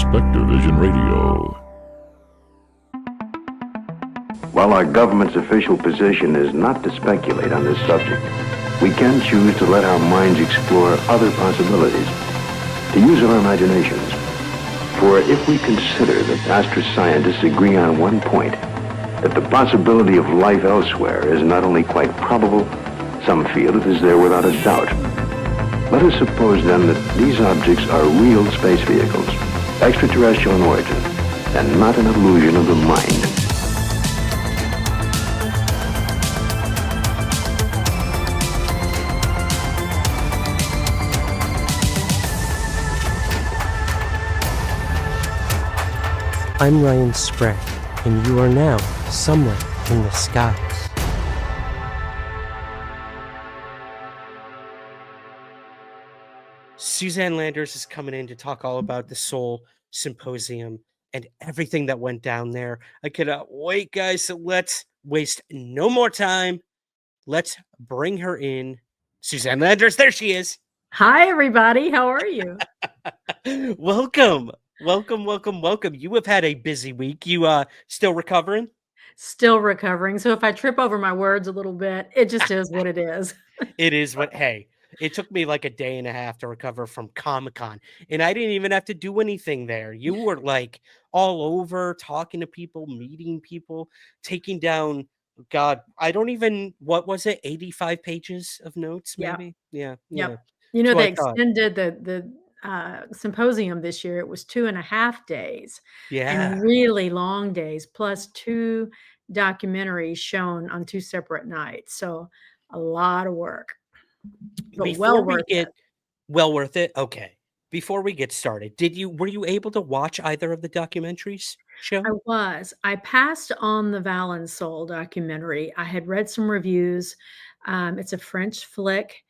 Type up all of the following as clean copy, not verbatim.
Spectrovision Radio. While our government's official position is not to speculate on this subject, we can choose to let our minds explore other possibilities, to use our imaginations. For if we consider that astroscientists agree on one point, that the possibility of life elsewhere is not only quite probable, some feel it is there without a doubt. Let us suppose then that these objects are real space vehicles, extraterrestrial in origin, and not an illusion of the mind. I'm Ryan Sprague, and you are now somewhere in the skies. Suzanne Landers is coming in to talk all about the SOL Symposium and everything that went down there. I cannot wait, guys. So let's waste no more time. Let's bring her in. Suzanne Landers, there she is. Hi, everybody. How are you? Welcome. Welcome. You have had a busy week. You still recovering? Still recovering. So if I trip over my words a little bit, it just is what it is. It is what, hey, it took me like a day and a half to recover from Comic-Con, and I didn't even have to do anything there. You were like all over talking to people, meeting people, taking down, God, I don't even, what was it? 85 pages of notes, maybe? Yeah. Yep. You know, they extended the symposium this year. It was 2.5 days. Yeah. And really long days, plus 2 documentaries shown on 2 separate nights. So a lot of work. But well worth it. Okay. Before we get started, were you able to watch either of the documentaries show? I was. I passed on the Valens Soul documentary. I had read some reviews. It's a French flick.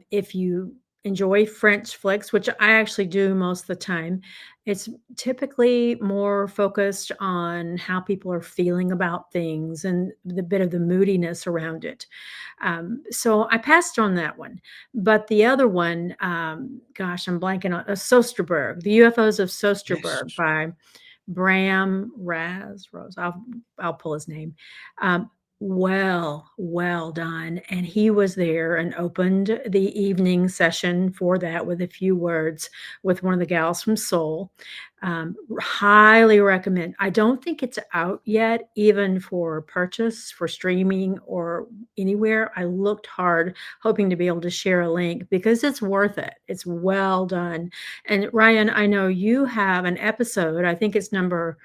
If you enjoy French flicks, which I actually do most of the time, it's typically more focused on how people are feeling about things and the bit of the moodiness around it. So I passed on that one. But the other one, gosh, I'm blanking on Sosterberg, the UFOs of Sosterberg, Yes. by Bram Rose. I'll pull his name. Well done. And he was there and opened the evening session for that with a few words with one of the gals from Seoul. Highly recommend. I don't think it's out yet, even for purchase, for streaming or anywhere. I looked hard, hoping to be able to share a link because it's worth it. It's well done. And Ryan, I know you have an episode, I think it's number,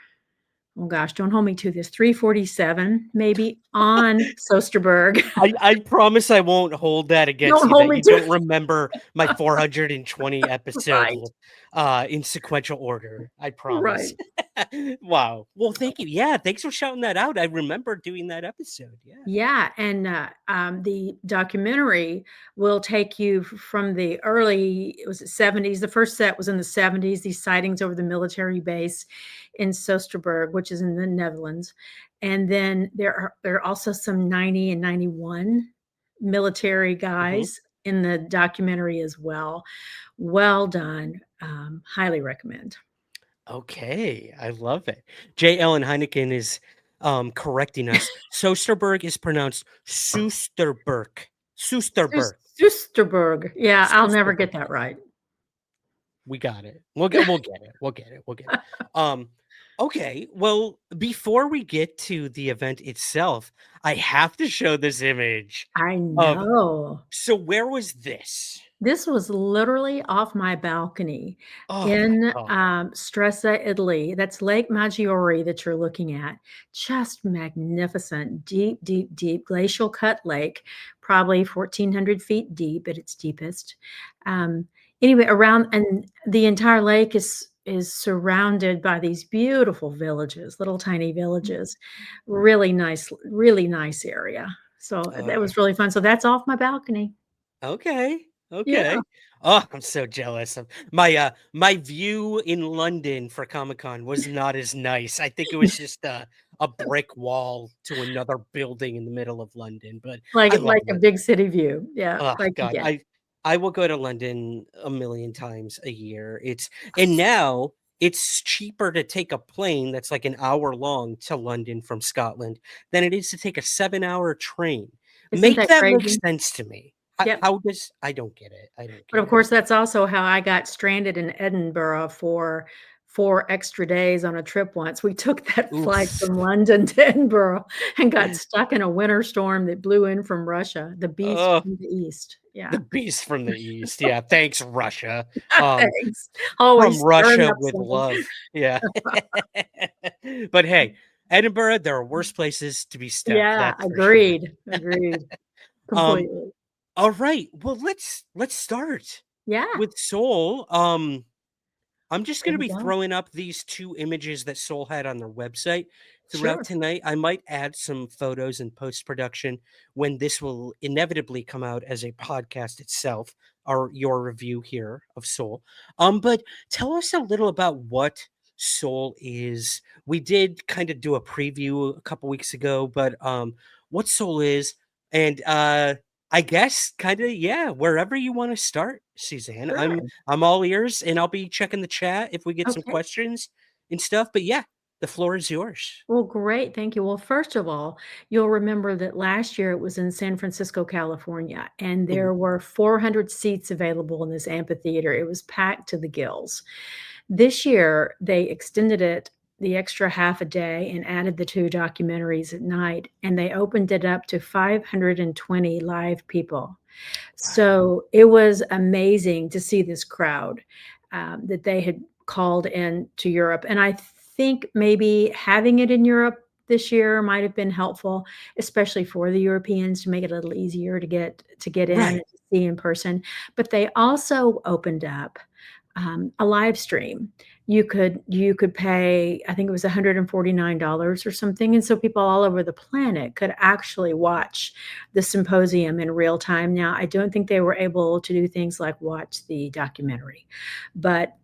oh gosh, don't hold me to this, 347 maybe, on Sosterberg. I promise I won't hold that against you, that you don't remember my 420 episodes in sequential order. I promise. Right. Wow. Well, thank you. Yeah, thanks for shouting that out. I remember doing that episode. Yeah. And the documentary will take you from the early, it was the 70s. The first set was in the 70s, these sightings over the military base in Sosterberg, which is in the Netherlands. And then there are also some 90 and 91 military guys in the documentary as well. Well done. Highly recommend. Okay, I love it. J. Ellen Heineken is correcting us. Sosterberg is pronounced Susterberg. Susterberg. Yeah, I'll never get that right. We got it. We'll get it. Okay, well, before we get to the event itself, I have to show this image. I know. So where was this? This was literally off my balcony in Stresa, Italy. That's Lake Maggiore that you're looking at. Just magnificent, deep glacial cut lake, probably 1,400 feet deep at its deepest. Anyway, around, and the entire lake is surrounded by these beautiful villages, little tiny villages. Really nice area. So that was really fun. So that's off my balcony. Okay. Yeah. Oh, I'm so jealous of my my view in London for Comic-Con was not as nice. I think it was just a brick wall to another building in the middle of London, but like a big city view. Yeah. Oh, God, I will go to London a million times a year. And now it's cheaper to take a plane that's like an hour long to London from Scotland than it is to take a 7-hour train. Isn't Make that that make crazy? sense to me. Yep. How does I don't get it. I don't But get of it. course, that's also how I got stranded in Edinburgh for 4 extra days on a trip once. We took that flight Oof. from London to Edinburgh and got stuck in a winter storm that blew in from Russia, the beast Ugh, from the east. the Yeah. beast from the east. Yeah, thanks, Russia. Um, Thanks. from Always stirring Russia up with something. love. Yeah. But hey, Edinburgh, there are worse places to be stuck. Yeah, That's for sure. agreed, agreed, Um, completely. all right. Well, let's start Yeah, with Soul. I'm just there going to we be go. throwing up these two images that Soul had on their website throughout Sure. tonight. I might add some photos in post production when this will inevitably come out as a podcast itself, or your review here of Soul. But tell us a little about what Soul is. We did kind of do a preview a couple weeks ago, but what Soul is, and I guess kind of yeah, wherever you want to start, Suzanne. Sure. I'm all ears, and I'll be checking the chat if we get some Okay. questions and stuff. But yeah, the floor is yours. Well, great. Thank you. Well, first of all, you'll remember that last year it was in San Francisco, California, and Mhm. there were 400 seats available in this amphitheater. It was packed to the gills. This year, they extended it the extra half a day and added the 2 documentaries at night, and they opened it up to 520 live people. Wow. So it was amazing to see this crowd that they had called in to Europe. And I think maybe having it in Europe this year might have been helpful, especially for the Europeans to make it a little easier to get in and Right. to see in person. But they also opened up a live stream. You could pay, I think it was $149 or something, and so people all over the planet could actually watch the symposium in real time. Now, I don't think they were able to do things like watch the documentary, but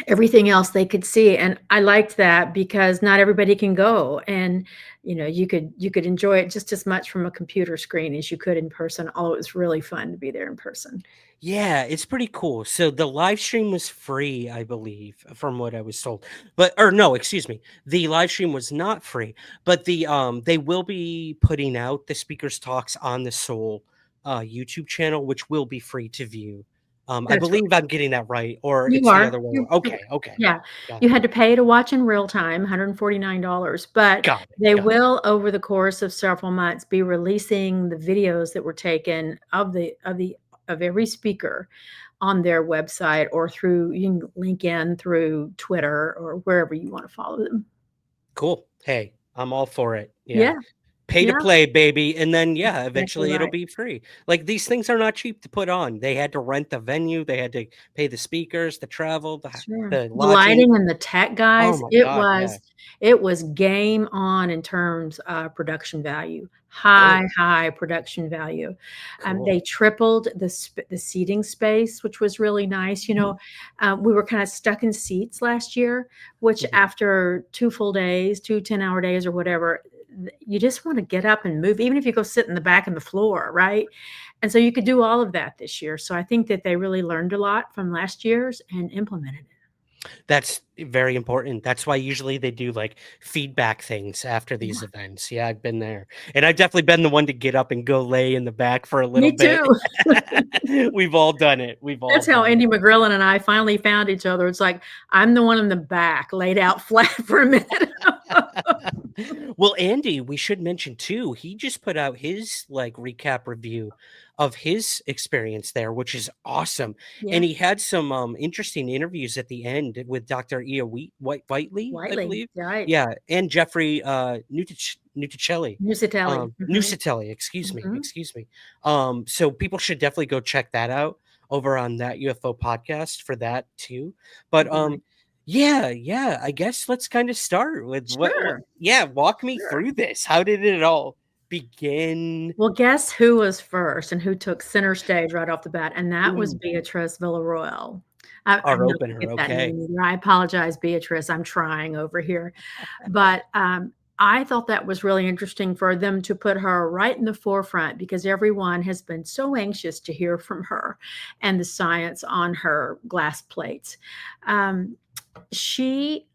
everything else they could see, and I liked that because not everybody can go, and you could enjoy it just as much from a computer screen as you could in person. Although it was really fun to be there in person. Yeah, it's pretty cool. So the live stream was free, I believe, from what I was told. But or no, excuse me. The live stream was not free, but they will be putting out the speakers talks on the Soul YouTube channel, which will be free to view. I That's believe I'm getting that right, or You it's the are. other way You around. Okay, okay. Yeah. Got You it. had to pay to watch in real time, $149, but Got it. they Got it. will, over the course of several months, be releasing the videos that were taken of every speaker on their website or through you can link in through Twitter or wherever you wanna follow them. Cool. Hey, I'm all for it. Yeah. Yeah, Pay to yeah, play, baby, and then, that's yeah, exactly eventually it'll right. be free. Like, these things are not cheap to put on. They had to rent the venue, they had to pay the speakers, the travel, Sure. the The lodging. lighting and the tech Oh guys, my it god, yeah. was it was game on in terms of production value. High, Oh, high production value. They cool. tripled the seating space, which was really nice. We were kinda stuck in seats last year, which Mhm. after 2 full days, 2 10-hour days or whatever, you just wanna get up and move, even if you go sit in the back of the floor, right? And so you could do all of that this year. So I think that they really learned a lot from last year's and implemented it. That's very important. That's why usually they do, like, feedback things after these Yeah. events. Yeah, I've been there, and I've definitely been the one to get up and go lay in the back for a little Me bit. too. We've all done it. We've all That's how done it. Andy McGrillen and I finally found each other. It's like, I'm the one in the back, laid out flat for a minute. Well, Andy, we should mention too, he just put out his like recap review of his experience there, which is awesome. And Yeah, he had some interesting interviews at the end with Dr. Whiteley, I Whiteley, believe. right. Yeah, and Jeffrey Nuticelli. Musatelli. Mhm, Nusatelli, excuse me, mhm. excuse me. So people should definitely go check that out over on that UFO podcast for that too. But Right. yeah, yeah. I guess let's kind of start with what Sure, yeah, walk me sure. through this. How did it all begin? Well, guess who was first and who took center stage right off the bat, and that was Ooh, Beatrice Villarroel. I our never opener. get that Okay. name either. I apologize, Beatrice, I'm trying over here. But, I thought that was really interesting for them to put her right in the forefront because everyone has been so anxious to hear from her and the science on her glass plates. Um, She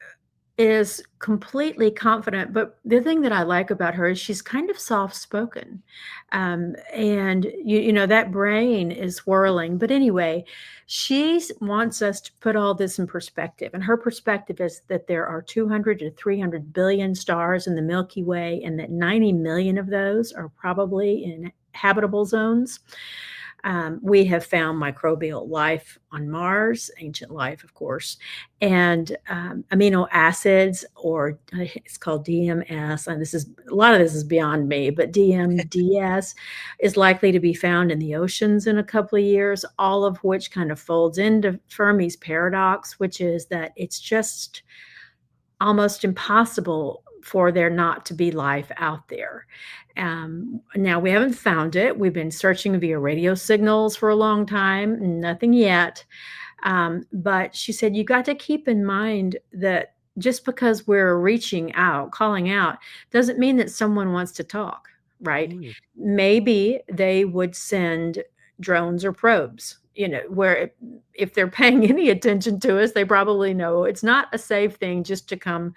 is completely confident, but the thing that I like about her is she's kind of soft-spoken. And that brain is whirling. But anyway, wants us to put all this in perspective. And her perspective is that there are 200 to 300 billion stars in the Milky Way, and that 90 million of those are probably in habitable zones. We have found microbial life on Mars, ancient life, of course, and amino acids, or it's called DMS. And a lot of this is beyond me, but DMDS is likely to be found in the oceans in a couple of years, all of which kind of folds into Fermi's paradox, which is that it's just almost impossible for there not to be life out there. Now, we haven't found it. We've been searching via radio signals for a long time, nothing yet. But she said, you got to keep in mind that just because we're reaching out, calling out, doesn't mean that someone wants to talk, right? Maybe they would send drones or probes, where if they're paying any attention to us, they probably know it's not a safe thing just to come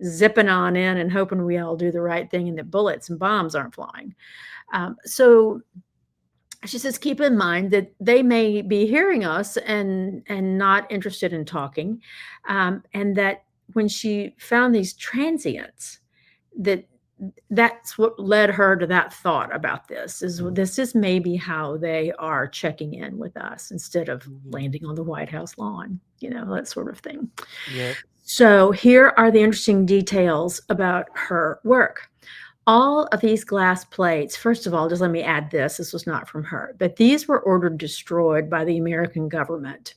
zipping on in and hoping we all do the right thing and that bullets and bombs aren't flying. So she says, keep in mind that they may be hearing us and not interested in talking, and that when she found these transients, that's what led her to that thought about this is maybe how they are checking in with us instead of landing on the White House lawn, that sort of thing. Yep. So here are the interesting details about her work. All of these glass plates, first of all, just let me add this was not from her, but these were ordered destroyed by the American government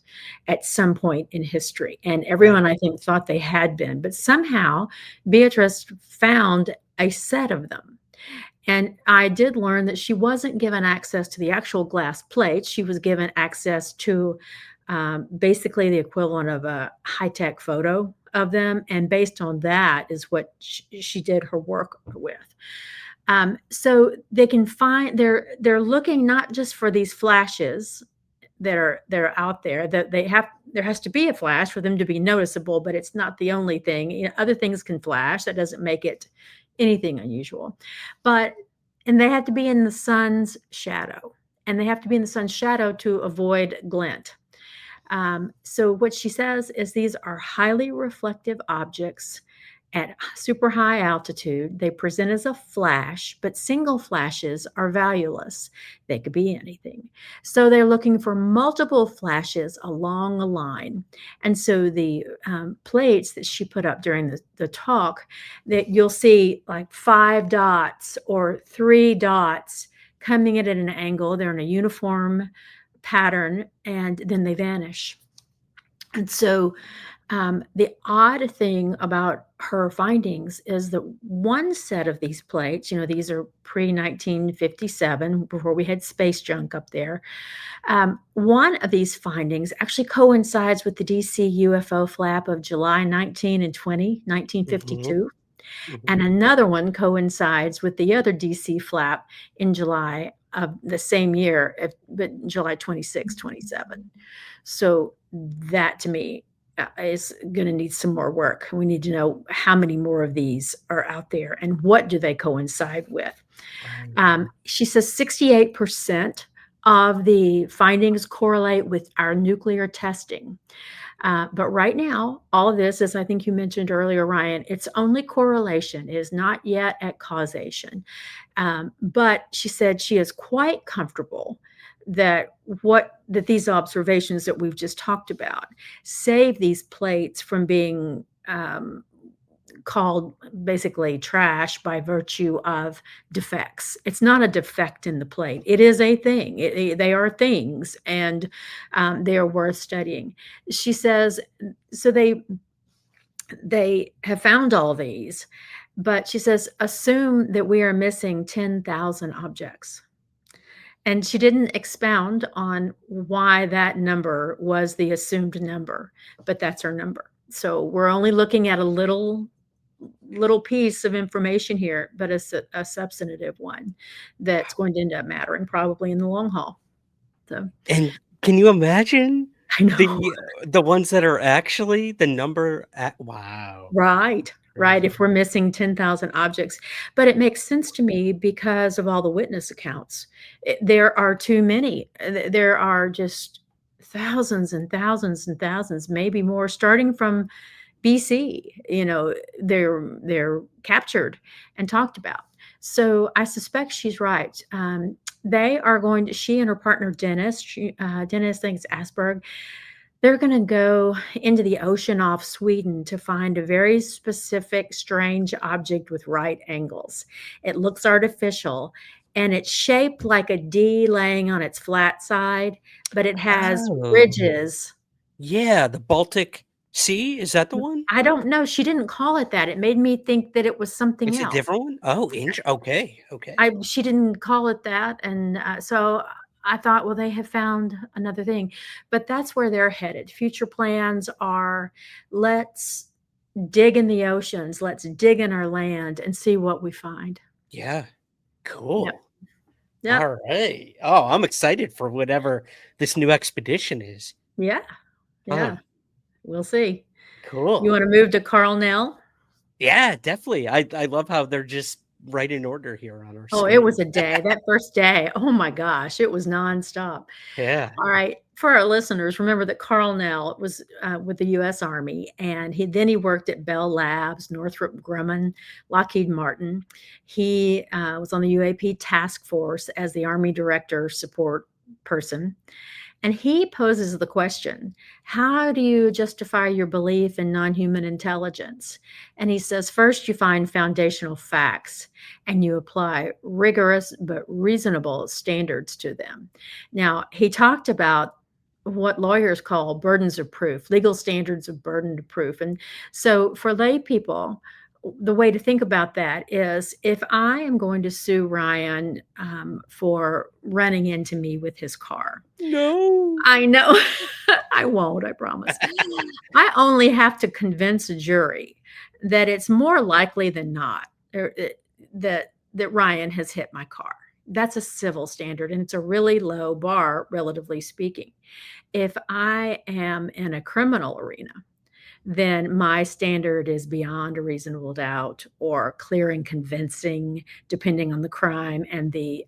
at some point in history. And everyone, I think, thought they had been, but somehow Beatrice found a set of them. And I did learn that she wasn't given access to the actual glass plates. She was given access to basically the equivalent of a high-tech photo of them. And based on that is what she did her work with. So they can find, they're looking not just for these flashes that are out there, that there has to be a flash for them to be noticeable, but it's not the only thing. Other things can flash. That doesn't make it anything unusual. And they have to be in the sun's shadow, and they have to be in the sun's shadow to avoid glint. So what she says is these are highly reflective objects at super high altitude. They present as a flash, but single flashes are valueless. They could be anything. So they're looking for multiple flashes along a line. And so the plates that she put up during the talk, that you'll see like 5 dots or 3 dots coming in at an angle. They're in a uniform pattern, and then they vanish. And so the odd thing about her findings is that one set of these plates, these are pre-1957, before we had space junk up there. One of these findings actually coincides with the DC UFO flap of July 19 and 20, 1952. And another one coincides with the other DC flap in July of the same year, but July 26, 27. So that to me is going to need some more work. We need to know how many more of these are out there and what do they coincide with. She says 68% of the findings correlate with our nuclear testing. But right now, all of this, as I think you mentioned earlier, Ryan, it's only correlation. It is not yet at causation. But she said she is quite comfortable that these observations that we've just talked about save these plates from being called basically trash by virtue of defects. It's not a defect in the plate. It is a thing. They are things, and they are worth studying. She says, so they have found all these, but she says, assume that we are missing 10,000 objects. And she didn't expound on why that number was the assumed number, but that's her number. So we're only looking at a little piece of information here, but a substantive one that's going to end up mattering probably in the long haul. So, and can you imagine I know. The ones that are actually the number wow. Right, right, Crazy. if we're missing 10,000 objects, but it makes sense to me because of all the witness accounts. There are too many. There are just thousands and thousands and thousands, maybe more, starting from BC, they're captured and talked about. So I suspect she's right. They are going to she and her partner Dennis thinks Asperg, they're gonna go into the ocean off Sweden to find a very specific strange object with right angles. It looks artificial, and it's shaped like a D laying on its flat side, but it has Oh. ridges. Yeah, the Baltic Sea, is that the one? I don't know, she didn't call it that. It made me think that it was something It's a else. different one? Oh, okay, okay. She didn't call it that, and, so I thought, "Well, they have found another thing," but that's where they're headed. Future plans are, "Let's dig in the oceans, let's dig in our land and see what we find." Yeah, Yep, cool. yep, Alright. Oh, I'm excited for whatever this new expedition is. yeah, Huh, yeah, we'll see. You cool. wanna move to Carl Nell? Yeah, definitely. I love how they're just right in order here on our Oh, it was screen. a day. That first day, oh my gosh, it was nonstop. Yeah. All right, for our listeners, remember that Carl Nell was, with the US Army, and he worked at Bell Labs, Northrop Grumman, Lockheed Martin. He, was on the UAP task force as the Army director support person. And he poses the question, how do you justify your belief in non-human intelligence? And he says, first, you find foundational facts and you apply rigorous but reasonable standards to them. Now, he talked about what lawyers call burdens of proof, legal standards of burden of proof. And so for lay people, the way to think about that is if I am going to sue Ryan for running into me with his car, No. I know. I won't, I promise. I only have to convince a jury that it's more likely than not, that Ryan has hit my car. That's a civil standard, and it's a really low bar, relatively speaking. If I am in a criminal arena, then my standard is beyond a reasonable doubt or clear and convincing, depending on the crime and the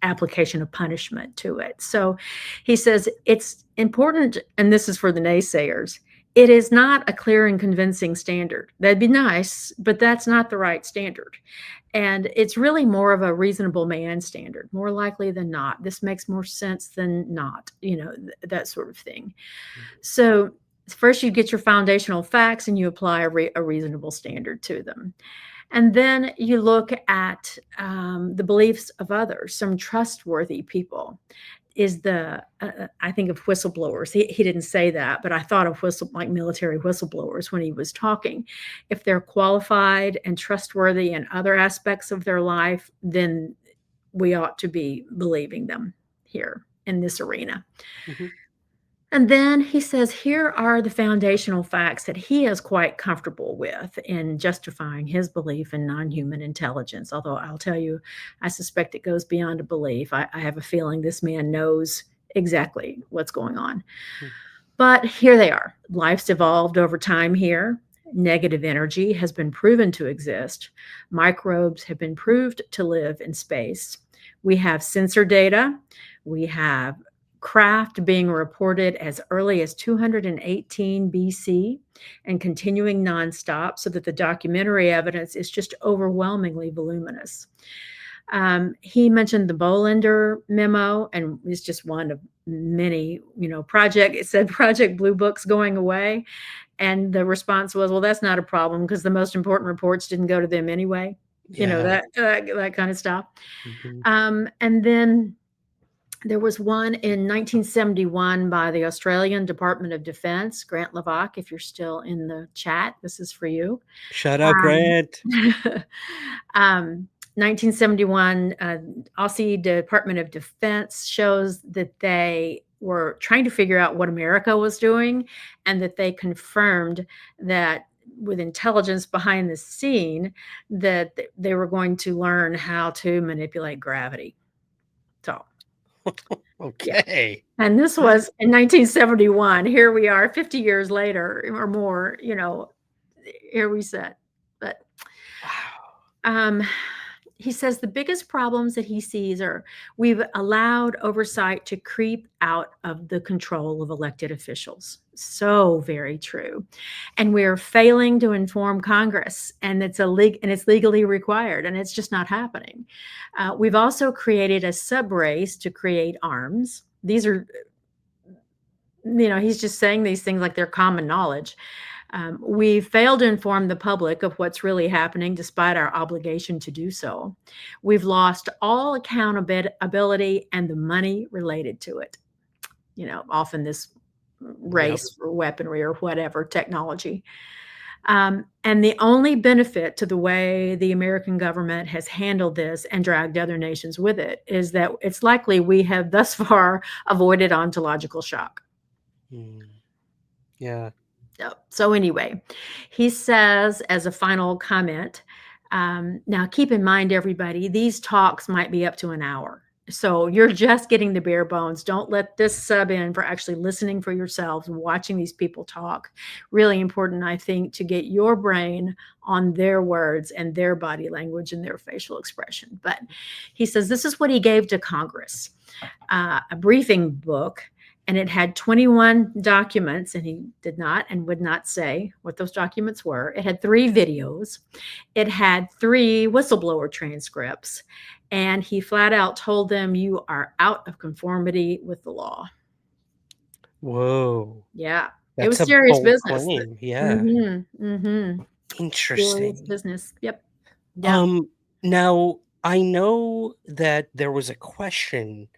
application of punishment to it. So he says it's important, and this is for the naysayers. It is not a clear and convincing standard. That'd be nice, but that's not the right standard. And it's really more of a reasonable man standard, more likely than not. This makes more sense than not, that sort of thing. So first you get your foundational facts and you apply a reasonable standard to them. And then you look at the beliefs of others, some trustworthy people. I think of whistleblowers. He didn't say that, but I thought of like military whistleblowers when he was talking. If they're qualified and trustworthy in other aspects of their life, then we ought to be believing them here in this arena. Mhm. And then he says, here are the foundational facts that he is quite comfortable with in justifying his belief in non-human intelligence. Although I'll tell you, I suspect it goes beyond a belief. I have a feeling this man knows exactly what's going on. Hmm. But here they are. Life's evolved over time here. Negative energy has been proven to exist. Microbes have been proved to live in space. We have sensor data. We have craft being reported as early as 218 BC and continuing nonstop, so that the documentary evidence is just overwhelmingly voluminous. He mentioned the Bolender memo, and it's just one of many, it said Project Blue Book's going away. And the response was, well, that's not a problem because the most important reports didn't go to them anyway. Yeah. That kind of stuff. Mhm. And then there was one in 1971 by the Australian Department of Defense. Grant Levac, if you're still in the chat, this is for you. Shout out, Um, Grant. 1971, Aussie Department of Defense shows that they were trying to figure out what America was doing, and that they confirmed that with intelligence behind the scene, that they were going to learn how to manipulate gravity. So Okay. And this was in 1971. Here we are 50 years later or more, here we sit. But Wow. he says the biggest problems that he sees are we've allowed oversight to creep out of the control of elected officials. So very true. And we're failing to inform Congress, and it's legally required, and it's just not happening. We've also created a sub race to create arms. These are, he's just saying these things like they're common knowledge. We failed to inform the public of what's really happening despite our obligation to do so. We've lost all accountability and the money related to it. Often this race for weaponry or whatever technology. And the only benefit to the way the American government has handled this and dragged other nations with it is that it's likely we have thus far avoided ontological shock. Yeah. So anyway, he says as a final comment, now keep in mind, everybody, these talks might be up to an hour. So you're just getting the bare bones. Don't let this sub in for actually listening for yourselves and watching these people talk. Really important, I think, to get your brain on their words and their body language and their facial expression. But he says this is what he gave to Congress, a briefing book. And it had 21 documents, and he did not and would not say what those documents were. It had 3 videos. It had 3 whistleblower transcripts. And he flat out told them, you are out of conformity with the law. Whoa. Yeah. That's it was a serious bold business. claim. Yeah. Interesting. Serious business. Yep. Now I know that there was a question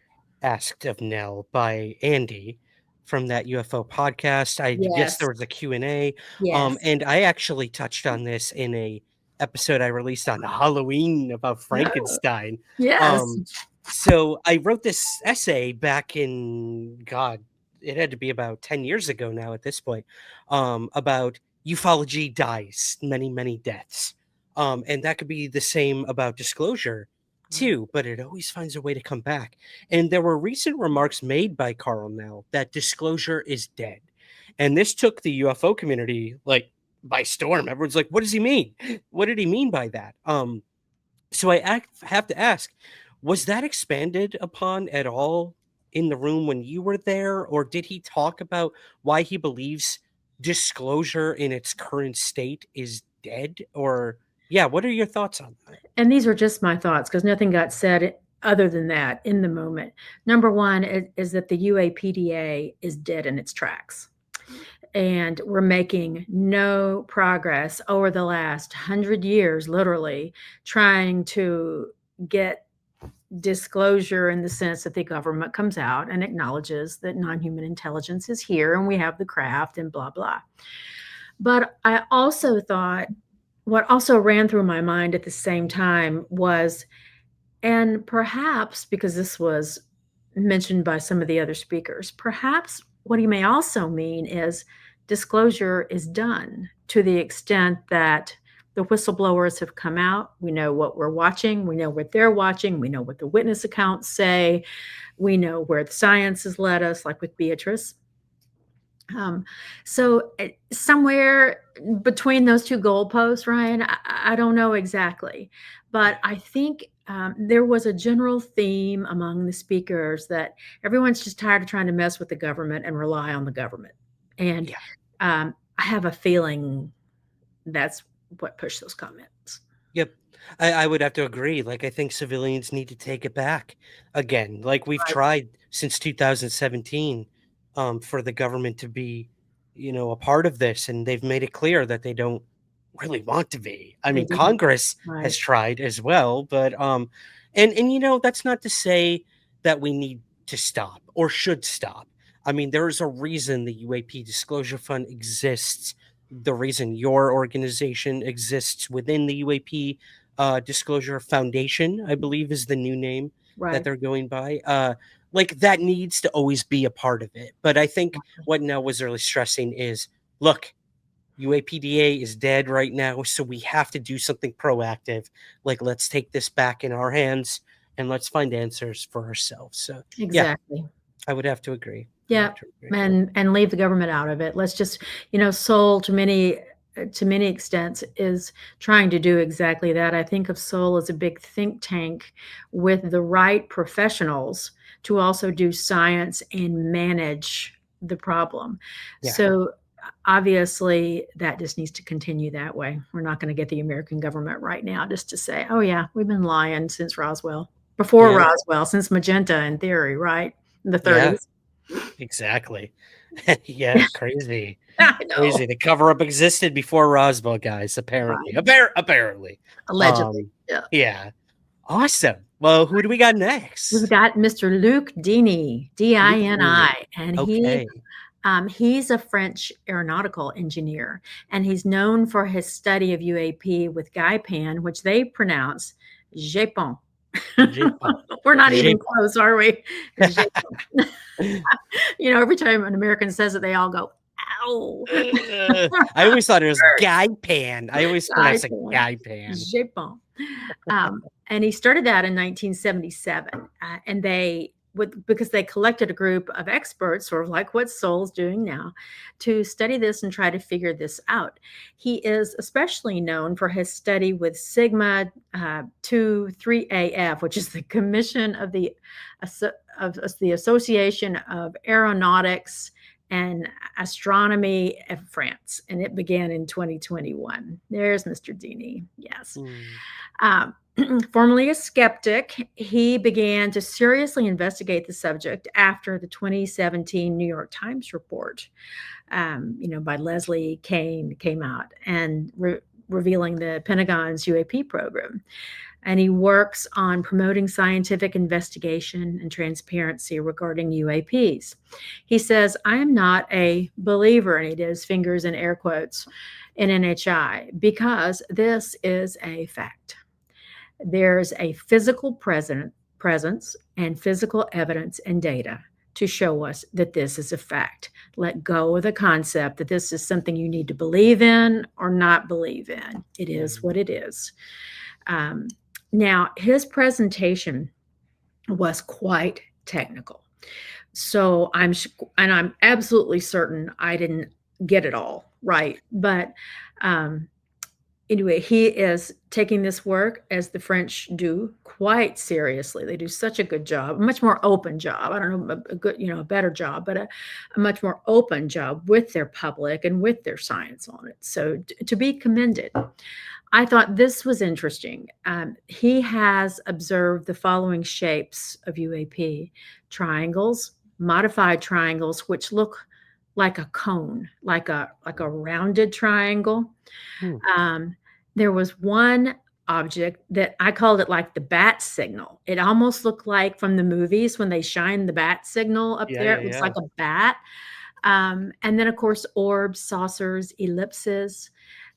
asked of Nell by Andy from that UFO podcast. I guess there Yes. was a Q&A. Yes. And I actually touched on this in a episode I released on Halloween about Frankenstein. Yes. So I wrote this essay back in, God, it had to be about 10 years ago now at this point, about ufology dies many, many deaths. And that could be the same about disclosure too, but it always finds a way to come back. And there were recent remarks made by Carl Nell that disclosure is dead. And this took the UFO community like by storm. Everyone's like, what does he mean? What did he mean by that? So I have to ask, was that expanded upon at all in the room when you were there? Or did he talk about why he believes disclosure in its current state is dead? Or, yeah, what are your thoughts on that? And these are just my thoughts because nothing got said other than that in the moment. Number one is that the UAPDA is dead in its tracks. And we're making no progress over the last 100 years, literally, trying to get disclosure in the sense that the government comes out and acknowledges that non-human intelligence is here and we have the craft and blah, blah. But I also thought, what also ran through my mind at the same time was, and perhaps because this was mentioned by some of the other speakers, perhaps what he may also mean is disclosure is done to the extent that the whistleblowers have come out. We know what we're watching. We know what they're watching. We know what the witness accounts say. We know where the science has led us, like with Beatrice. So somewhere between those 2 goalposts, Ryan, I don't know exactly, but I think there was a general theme among the speakers that everyone's just tired of trying to mess with the government and rely on the government. And I have a feeling that's what pushed those comments. Yep. I would have to agree. Like, I think civilians need to take it back again. Like we've tried since 2017 for the government to be, a part of this. And they've made it clear that they don't really want to be. I mean, Congress has tried as well. But, and that's not to say that we need to stop or should stop. I mean, there is a reason the UAP Disclosure Fund exists. The reason your organization exists within the UAP Disclosure Foundation, I believe is the new name that they're going by. Like that needs to always be a part of it. But I think what Nell was really stressing is, look, UAPDA is dead right now, so we have to do something proactive. Like, let's take this back in our hands and let's find answers for ourselves. So Exactly. I would have to agree. Yeah, and leave the government out of it. Let's just, SOL to many extents is trying to do exactly that. I think of SOL as a big think tank with the right professionals to also do science and manage the problem. Yeah. So obviously that just needs to continue that way. We're not going to get the American government right now just to say, oh yeah, we've been lying since Roswell, before Roswell, since Magenta in theory, right? In the 30s. Exactly. Yeah, crazy. I know. Crazy. The cover-up existed before Roswell, guys, apparently. Right. Apparently. Allegedly. Yeah. Awesome. Well, who do we got next? We've got Mr. Luc Dini, D-I-N-I, and he's a French aeronautical engineer, and he's known for his study of UAP with Gaipan, which they pronounce Japon. We're not even close, are we? Every time an American says it, they all go, ow. I always thought it was Gaipan. I always pronounced it Gaipan. Japon. And he started that in 1977. And because they collected a group of experts, sort of like what SOL's doing now, to study this and try to figure this out. He is especially known for his study with Sigma 23AF, which is the Commission of the Association of Aeronautics and Astronomy of France, and it began in 2021. There's Mr. Dini. Yes. Formerly a skeptic, he began to seriously investigate the subject after the 2017 New York Times report, by Leslie Kane came out and revealing the Pentagon's UAP program. And he works on promoting scientific investigation and transparency regarding UAPs. He says, I am not a believer, and he does fingers in air quotes, in NHI, because this is a fact. There's a physical presence and physical evidence and data to show us that this is a fact. Let go of the concept that this is something you need to believe in or not believe in. It is what it is. Now, his presentation was quite technical. So I'm absolutely certain I didn't get it all right. But anyway, he is taking this work, as the French do, quite seriously. They do such a good job, a much more open job. I don't know, a better job, but a much more open job with their public and with their science on it. So to be commended. I thought this was interesting. He has observed the following shapes of UAP: triangles, modified triangles, which look like a cone, like a rounded triangle. There was one object that I called it like the bat signal. It almost looked like from the movies when they shine the bat signal up there. It looks like a bat. And then, of course, orbs, saucers, ellipses.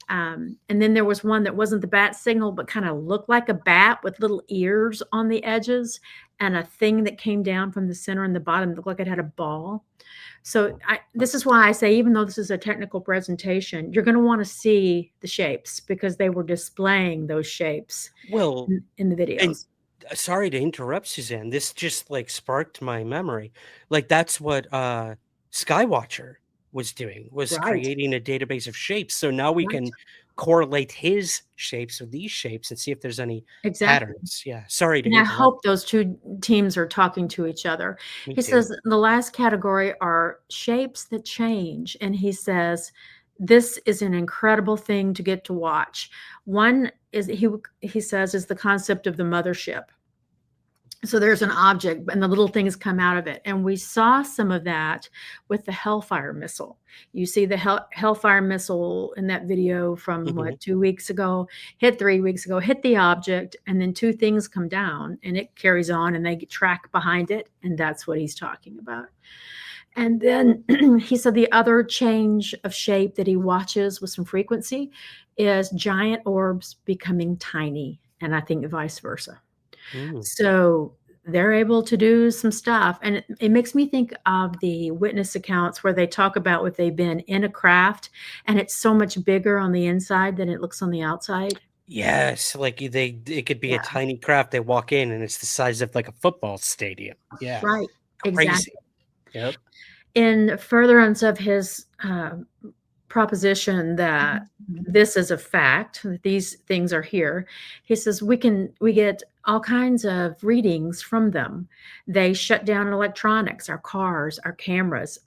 And then there was one that wasn't the bat signal, but kind of looked like a bat with little ears on the edges, and a thing that came down from the center and the bottom looked like it had a ball. So this is why I say, even though this is a technical presentation, you're going to want to see the shapes, because they were displaying those shapes in the videos. And sorry to interrupt, Suzanne. This just sparked my memory. That's what Skywatcher was doing, was creating a database of shapes. So now we can correlate his shapes with these shapes and see if there's any patterns. Yeah. Sorry to interrupt. I hope those two teams are talking to each other. He says the last category are shapes that change. And he says, this is an incredible thing to get to watch. One is, he says, is the concept of the mothership. So there's an object and the little things come out of it. And we saw some of that with the Hellfire missile. You see the Hellfire missile in that video from 2 weeks ago, hit 3 weeks ago, hit the object, and then two things come down and it carries on and they track behind it. And that's what he's talking about. And then he said the other change of shape that he watches with some frequency is giant orbs becoming tiny. And I think vice versa. So they're able to do some stuff. And it makes me think of the witness accounts where they talk about what they've been in a craft and it's so much bigger on the inside than it looks on the outside. Yes, like it could be a Yeah, tiny craft. They walk in and it's the size of like a football stadium. Yeah, right. crazy. Exactly. Yep. In furtherance of his proposition that this is a fact, that these things are here, he says we get all kinds of readings from them. They shut down electronics, our cars, our cameras.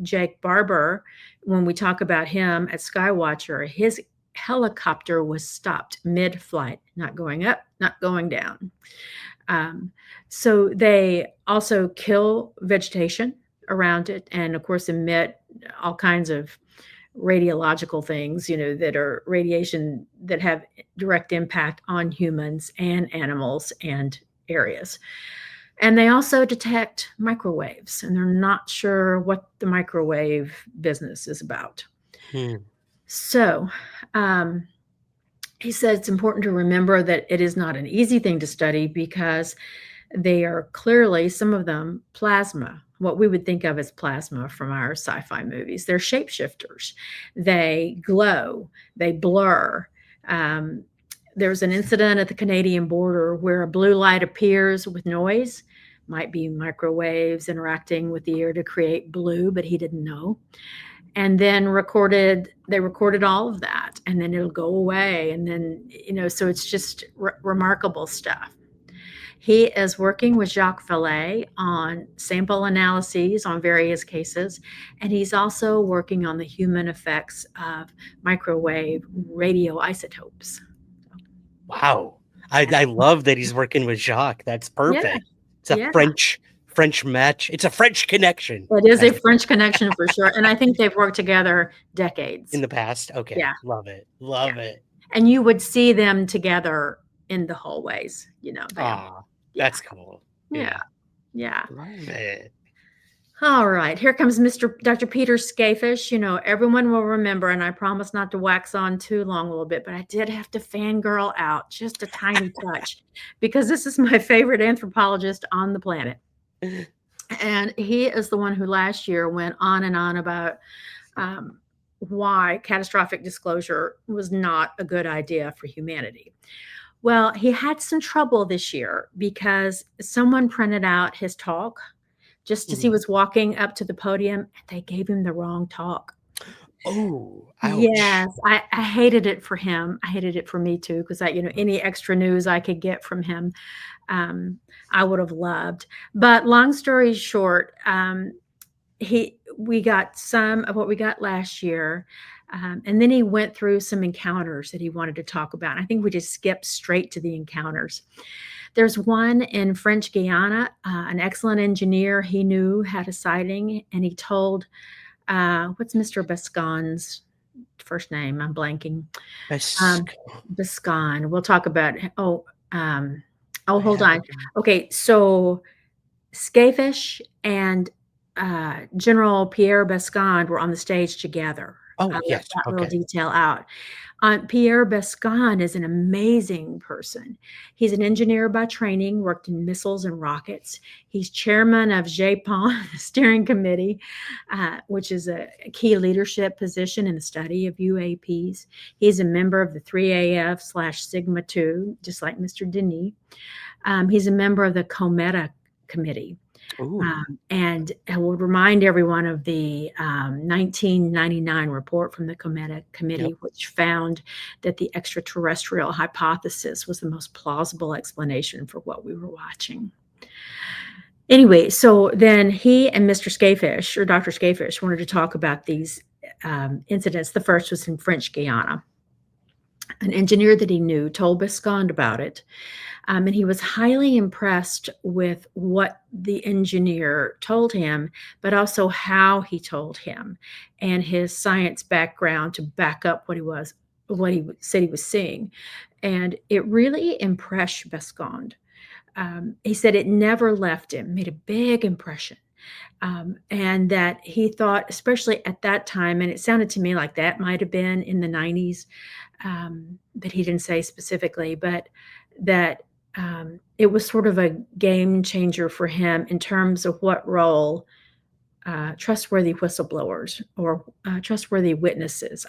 Jake Barber, when we talk about him at Skywatcher, his helicopter was stopped mid-flight, not going up, not going down. Um, so they also kill vegetation around it, and of course emit all kinds of radiological things, that are radiation that have direct impact on humans and animals and areas. And they also detect microwaves, and they're not sure what the microwave business is about. Hmm. So, he said it's important to remember that it is not an easy thing to study because they are clearly, some of them, plasma, what we would think of as plasma from our sci-fi movies. They're shapeshifters. They glow, they blur. There's an incident at the Canadian border where a blue light appears with noise. Might be microwaves interacting with the air to create blue, but he didn't know. And then they recorded all of that, and then it'll go away. And then, so it's just remarkable stuff. He is working with Jacques Vallée on sample analyses on various cases, and he's also working on the human effects of microwave radioisotopes. Wow. I love that he's working with Jacques. That's Yeah, perfect. It's a yeah. French match. It's a French connection. It is a French connection for sure, and I think they've worked together decades. In the past. Okay. Yeah. Love it. Love it. And you would see them together in the hallways, That's cool. Yeah. Love it. All right, here comes Dr. Peter Skafish. Everyone will remember, and I promise not to wax on too long a little bit, but I did have to fangirl out just a tiny touch because this is my favorite anthropologist on the planet. And he is the one who last year went on and on about why catastrophic disclosure was not a good idea for humanity. Well, he had some trouble this year because someone printed out his talk just as he was walking up to the podium, and they gave him the wrong talk. Oh, ouch. Yes, I hated it for him. I hated it for me too, because any extra news I could get from him, I would have loved. But long story short, we got some of what we got last year. And then he went through some encounters that he wanted to talk about. I think we just skipped straight to the encounters. There's one in French Guiana, an excellent engineer he knew had a sighting, and he told, what's Mr. Bescon's first name? I'm blanking. Bescon. We'll talk about, hold on. Okay, so Skafish and General Pierre Bescon were on the stage together. Oh, yes. That little detail out. Pierre Bescon is an amazing person. He's an engineer by training, worked in missiles and rockets. He's chairman of JPON, the steering committee, which is a key leadership position in the study of UAPs. He's a member of the 3AF/Sigma 2, just like Mr. Denis. He's a member of the Cometa committee. And I will remind everyone of the 1999 report from the Cometa Committee, which found that the extraterrestrial hypothesis was the most plausible explanation for what we were watching. Anyway, so then he and Mr. Skafish, or Dr. Skafish, wanted to talk about these incidents. The first was in French Guiana. An engineer that he knew told Bescon about it. And he was highly impressed with what the engineer told him, but also how he told him and his science background to back up what he said he was seeing. And it really impressed Bescon. He said it never left him, made a big impression. And that he thought, especially at that time, and it sounded to me like that might have been in the 90s, but he didn't say specifically, but that it was sort of a game changer for him in terms of what role trustworthy whistleblowers or trustworthy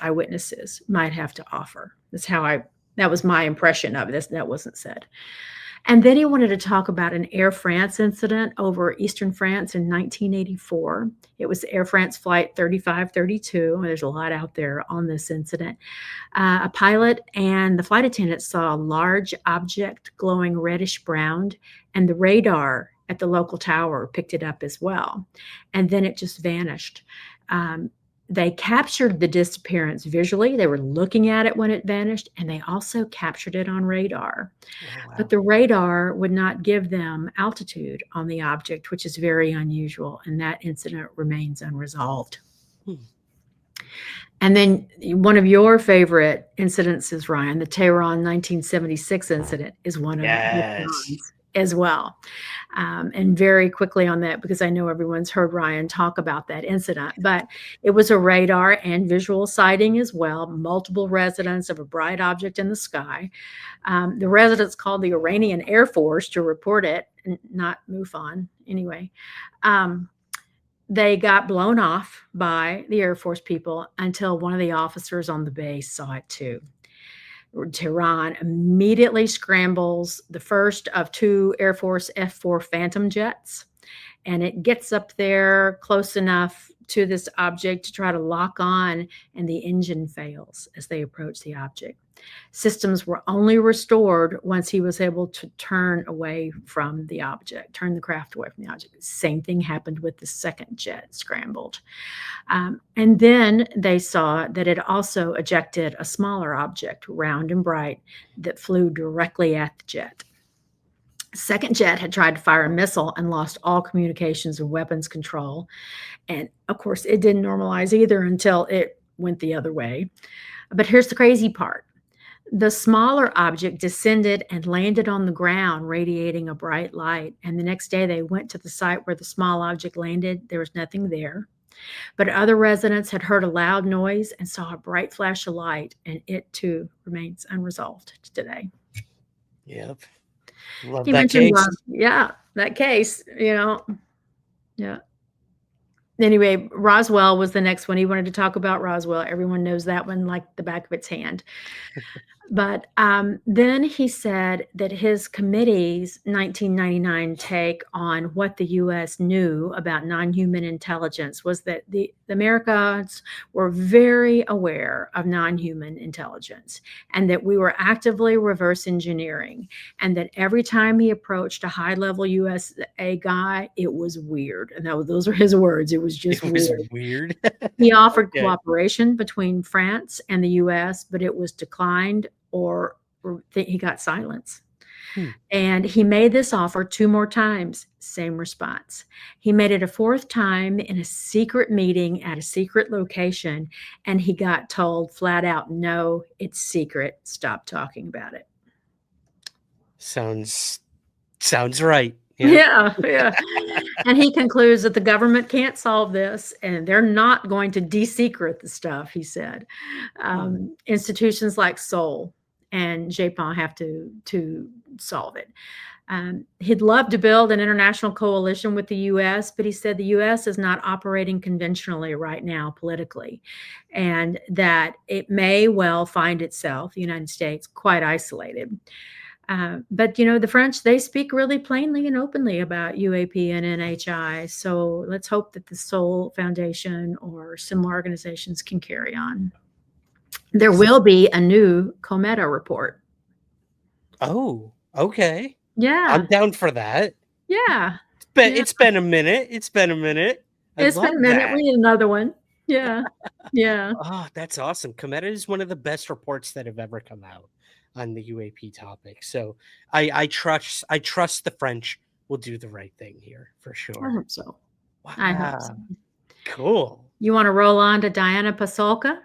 eyewitnesses might have to offer. That's how That was my impression of this. That wasn't said. And then he wanted to talk about an Air France incident over Eastern France in 1984. It was Air France Flight 3532. There's a lot out there on this incident. A pilot and the flight attendant saw a large object glowing reddish brown, and the radar at the local tower picked it up as well. And then it just vanished. They captured the disappearance visually. They were looking at it when it vanished, and they also captured it on radar. Oh, wow. But the radar would not give them altitude on the object, which is very unusual, and that incident remains unresolved. And then one of your favorite incidences, Ryan, the Tehran 1976 incident, is one of Yes. as well. And very quickly on that, because I know everyone's heard Ryan talk about that incident, but it was a radar and visual sighting as well, multiple residents of a bright object in the sky. The residents called the Iranian Air Force to report it, not MUFON anyway. They got blown off by the Air Force people until one of the officers on the base saw it too. Tehran immediately scrambles the first of 2 Air Force F-4 Phantom jets, and it gets up there close enough to this object to try to lock on, and the engine fails as they approach the object. Systems were only restored once he was able to turn away from the object, turn the craft away from the object. Same thing happened with the second jet scrambled. And then they saw that it also ejected a smaller object, round and bright, that flew directly at the jet. Second jet had tried to fire a missile and lost all communications and weapons control. And of course, it didn't normalize either until it went the other way. But here's the crazy part. The smaller object descended and landed on the ground, radiating a bright light. And the next day they went to the site where the small object landed. There was nothing there. But other residents had heard a loud noise and saw a bright flash of light, and it too remains unresolved today. Yep. Love He that mentioned, case. that case, Yeah. Anyway, Roswell was the next one. He wanted to talk about Roswell. Everyone knows that one like the back of its hand. But then he said that his committee's 1999 take on what the U.S. knew about non-human intelligence was that the Americans were very aware of non-human intelligence, and that we were actively reverse engineering, and that every time he approached a high-level USA guy, it was weird. And those are his words. It was just weird. He offered Okay. cooperation between France and the U.S., but it was declined, or he got silence. And he made this offer 2 more times, same response. He made it a 4th time in a secret meeting at a secret location, and he got told flat out, no, it's secret. Stop talking about it. Sounds right. Yeah. And he concludes that the government can't solve this, and they're not going to de-secret the stuff, he said. Institutions like SOL and Japon have to solve it. He'd love to build an international coalition with the U.S., but he said the U.S. is not operating conventionally right now politically, and that it may well find itself, the United States, quite isolated. But, the French, they speak really plainly and openly about UAP and NHI. So let's hope that the SOL Foundation or similar organizations can carry on. There will be a new Cometa report. Oh, okay. Yeah. I'm down for that. Yeah. It's been a minute. It's been a minute. It's been a minute. We need another one. Yeah. Yeah. Oh, that's awesome. Cometa is one of the best reports that have ever come out on the UAP topic. So I trust the French will do the right thing here for sure. I hope so. Wow. I hope so. Cool. You want to roll on to Diana Pasulka?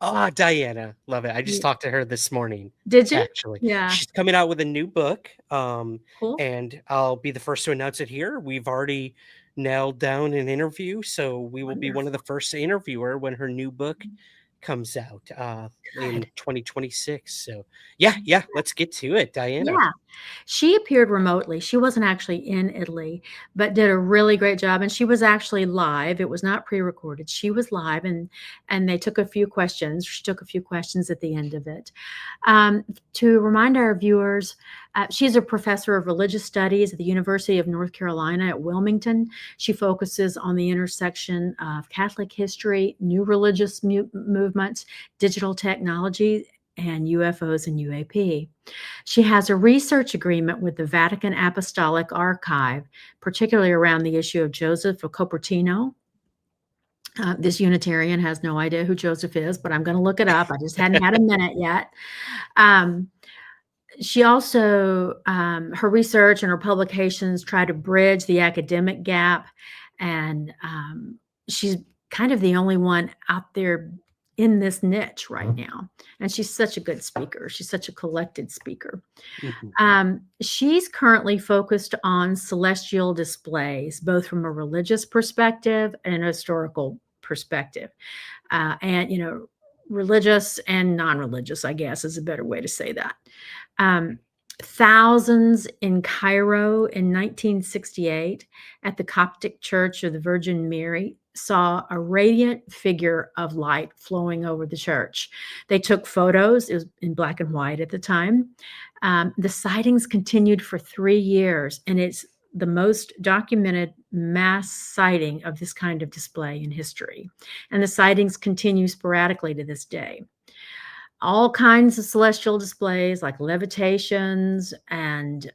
Oh, Diana. Love it. I just talked to her this morning. Did you? Actually. Yeah. She's coming out with a new book. Cool. And I'll be the first to announce it here. We've already nailed down an interview, so we will be one of the first to interview her when her new book comes out in Good. 2026. So yeah, let's get to it, Diana. Yeah. She appeared remotely. She wasn't actually in Italy, but did a really great job, and she was actually live. It was not pre-recorded. She was live, and they took a few questions. She took a few questions at the end of it. To remind our viewers, she's a professor of religious studies at the University of North Carolina at Wilmington. She focuses on the intersection of Catholic history, new religious movements, digital technology, and UFOs and UAP. She has a research agreement with the Vatican Apostolic Archive, particularly around the issue of Joseph of Cupertino. This Unitarian has no idea who Joseph is, but I'm going to look it up. I just hadn't had a minute yet. She also, her research and her publications try to bridge the academic gap, and she's kind of the only one out there in this niche right now. And she's such a good speaker. She's such a collected speaker. She's currently focused on celestial displays, both from a religious perspective and a historical perspective. And, religious and non-religious, I guess, is a better way to say that. Thousands in Cairo in 1968 at the Coptic Church of the Virgin Mary saw a radiant figure of light flowing over the church. They took photos. It was in black and white at the time. The sightings continued for 3 years, and it's the most documented mass sighting of this kind of display in history. And the sightings continue sporadically to this day. All kinds of celestial displays like levitations and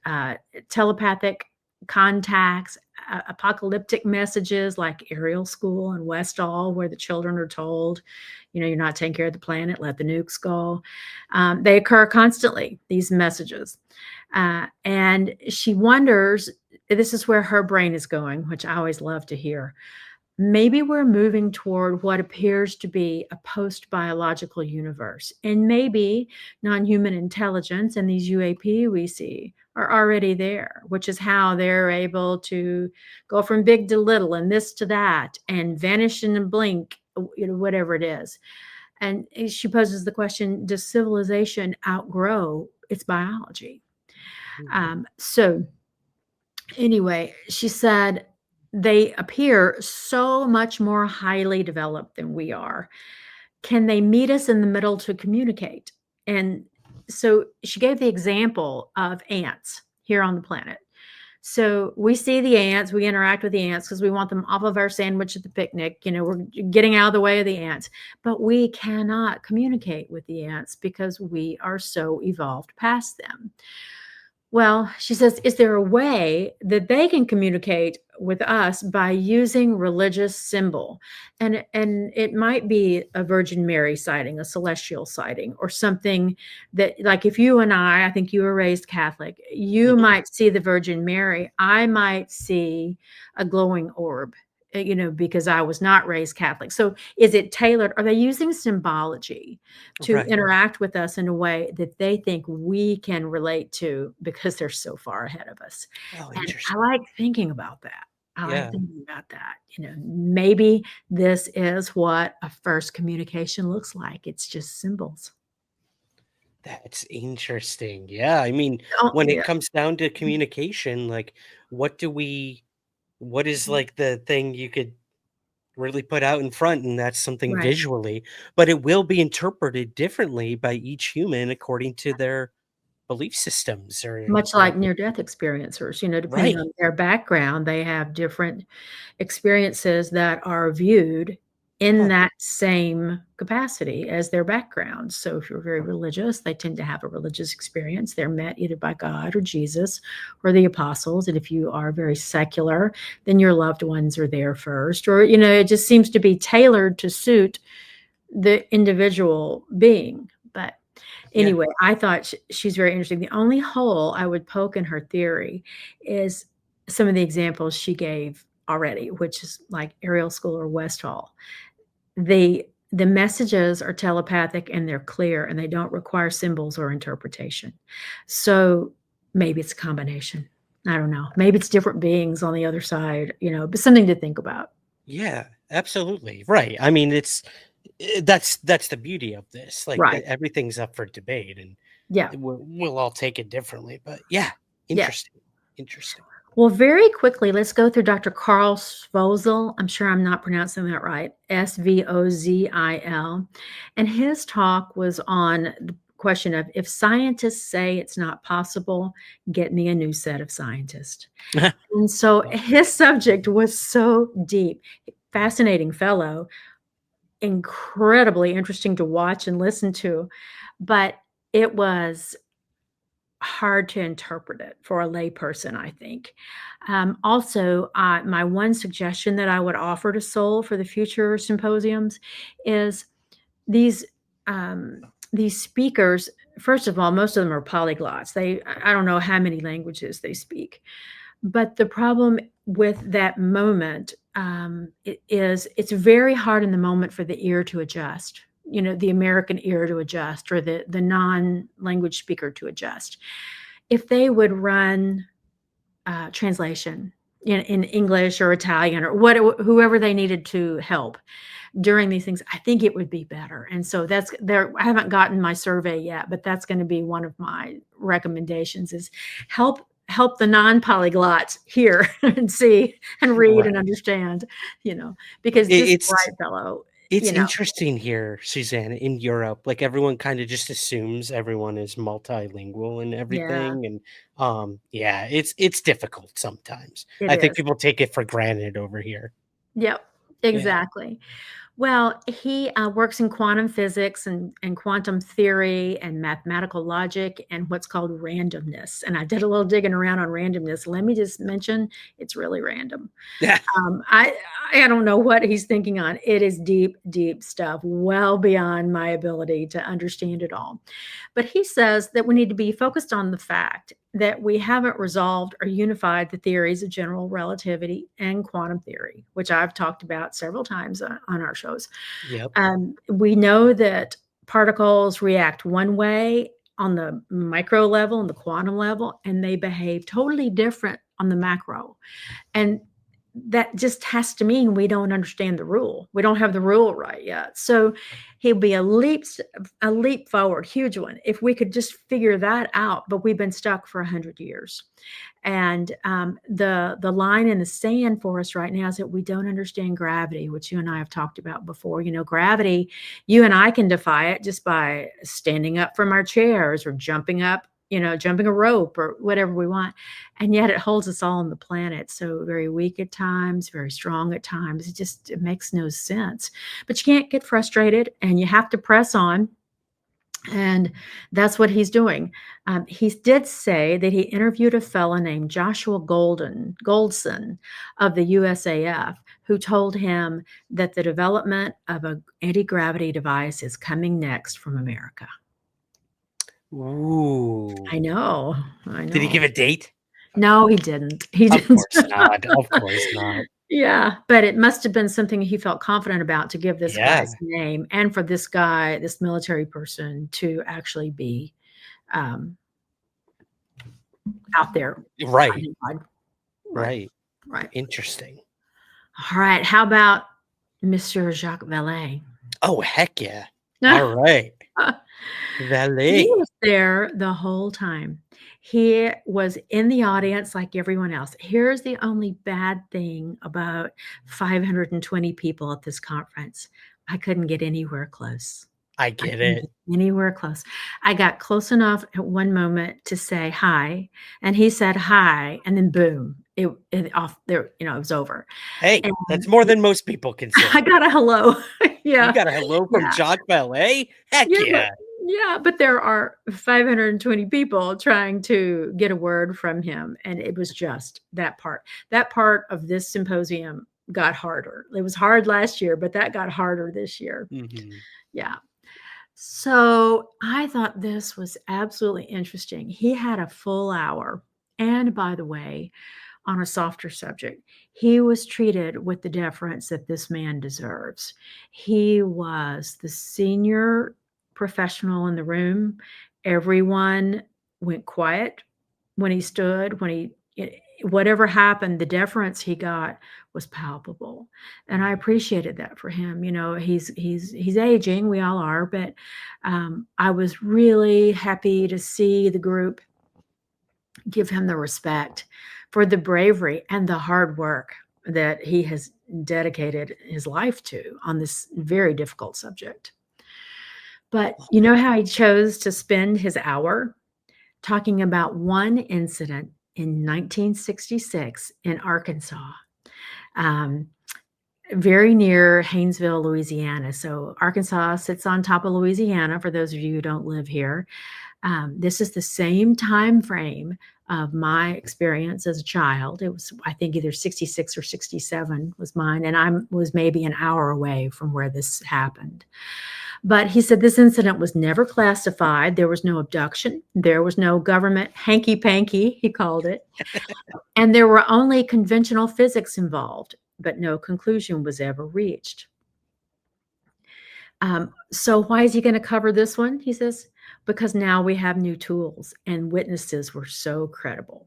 telepathic contacts, apocalyptic messages like Ariel School and Westall, where the children are told, you're not taking care of the planet, let the nukes go. They occur constantly, these messages. And she wonders, this is where her brain is going, which I always love to hear. Maybe we're moving toward what appears to be a post-biological universe. And maybe non-human intelligence and these UAP we see are already there, which is how they're able to go from big to little and this to that and vanish in a blink, whatever it is. And she poses the question, does civilization outgrow its biology? So anyway, she said, they appear so much more highly developed than we are. Can they meet us in the middle to communicate? And so she gave the example of ants here on the planet. So we see the ants, we interact with the ants because we want them off of our sandwich at the picnic. We're getting out of the way of the ants, but we cannot communicate with the ants because we are so evolved past them. Well, she says, is there a way that they can communicate with us by using religious symbol? And it might be a Virgin Mary sighting, a celestial sighting, or something that, like if you and I think you were raised Catholic, you might see the Virgin Mary. I might see a glowing orb, because I was not raised Catholic. So is it tailored? Are they using symbology to interact with us in a way that they think we can relate to because they're so far ahead of us? Oh, And interesting. I like thinking about that. Like thinking about that. Maybe this is what a first communication looks like. It's just symbols. That's interesting. Yeah. I mean, when it comes down to communication, like what is like the thing you could really put out in front, and that's something Right. visually, but it will be interpreted differently by each human according to their belief systems Much like near-death experiencers, depending right. on their background, they have different experiences that are viewed in that same capacity as their background. So if you're very religious, they tend to have a religious experience. They're met either by God or Jesus or the apostles. And if you are very secular, then your loved ones are there first. Or, it just seems to be tailored to suit the individual being. But anyway, I thought she's very interesting. The only hole I would poke in her theory is some of the examples she gave already, which is like Ariel School or Westall. The messages are telepathic and they're clear and they don't require symbols or interpretation. So maybe it's a combination. I don't know. Maybe it's different beings on the other side, but something to think about. Yeah, absolutely. Right. I mean, That's the beauty of this. Like Right. everything's up for debate, and Yeah. we'll all take it differently. But yeah, Yeah. interesting. Well, very quickly, let's go through Dr. Carl Svozil. I'm sure I'm not pronouncing that right. Svozil. And his talk was on the question of, if scientists say it's not possible, get me a new set of scientists. And so his subject was so deep. Fascinating fellow, incredibly interesting to watch and listen to, but it was hard to interpret it for a layperson, I think. Also, my one suggestion that I would offer to SOL for the future symposiums is these speakers. First of all, most of them are polyglots. I don't know how many languages they speak, but the problem with that moment is it's very hard in the moment for the ear to adjust. The American ear to adjust, or the non-language speaker to adjust. If they would run translation in English or Italian or whoever they needed to help during these things, I think it would be better. And so that's there. I haven't gotten my survey yet, but that's going to be one of my recommendations: is help the non-polyglots hear and see and read and understand, because this bright fellow. It's interesting here, Suzanne, in Europe. Like everyone kind of just assumes everyone is multilingual and everything. And it's difficult sometimes. I think people take it for granted over here. Yep, exactly. Well, he works in quantum physics and quantum theory and mathematical logic and what's called randomness. And I did a little digging around on randomness. Let me just mention, it's really random. Yeah. I don't know what he's thinking on. It is deep, deep stuff, well beyond my ability to understand it all. But he says that we need to be focused on the fact that we haven't resolved or unified the theories of general relativity and quantum theory, which I've talked about several times on our shows. Yep. We know that particles react one way on the micro level and the quantum level, and they behave totally different on the macro. And that just has to mean we don't understand the rule. We don't have the rule right yet. So he'll be a leap forward, huge one, if we could just figure that out. But we've been stuck for 100 years. And the line in the sand for us right now is that we don't understand gravity, which you and I have talked about before. Gravity, you and I can defy it just by standing up from our chairs or jumping up, jumping a rope or whatever we want. And yet it holds us all on the planet. So very weak at times, very strong at times. It makes no sense. But you can't get frustrated, and you have to press on. And that's what he's doing. He did say that he interviewed a fella named Joshua Goldson of the USAF, who told him that the development of an anti-gravity device is coming next from America. Ooh. I know. Did he give a date? No, he didn't. Of course not. Of course not. Yeah, but it must have been something he felt confident about to give this guy's name, and for this guy, this military person, to actually be out there. Right. Interesting. All right. How about Monsieur Jacques Vallée? Oh, heck yeah. All right. Vallée. He was there the whole time. He was in the audience like everyone else. Here's the only bad thing about 520 people at this conference. I couldn't get anywhere close. I get it. Anywhere close. I got close enough at one moment to say hi, and he said hi, and then boom, it off there. It was over. Hey, that's more than most people can say. I got a hello. Yeah, you got a hello from Jacques Vallée. Heck yeah. But there are 520 people trying to get a word from him. And it was just that part. That part of this symposium got harder. It was hard last year, but that got harder this year. Mm-hmm. Yeah. So I thought this was absolutely interesting. He had a full hour. And by the way, on a softer subject, he was treated with the deference that this man deserves. He was the senior professional in the room. Everyone went quiet when he stood, whatever happened, the deference he got was palpable, and I appreciated that for him. He's aging, we all are, but I was really happy to see the group give him the respect for the bravery and the hard work that he has dedicated his life to on this very difficult subject. But you know how he chose to spend his hour? Talking about one incident in 1966 in Arkansas, um, very near Haynesville, Louisiana. So Arkansas sits on top of Louisiana, for those of you who don't live here. This is the same time frame of my experience as a child. It was, I think, either 66 or 67 was mine, and I was maybe an hour away from where this happened. But he said this incident was never classified. There was no abduction. There was no government hanky-panky, he called it. And there were only conventional physics involved, but no conclusion was ever reached. So why is he going to cover this one? He says, because now we have new tools and witnesses were so credible.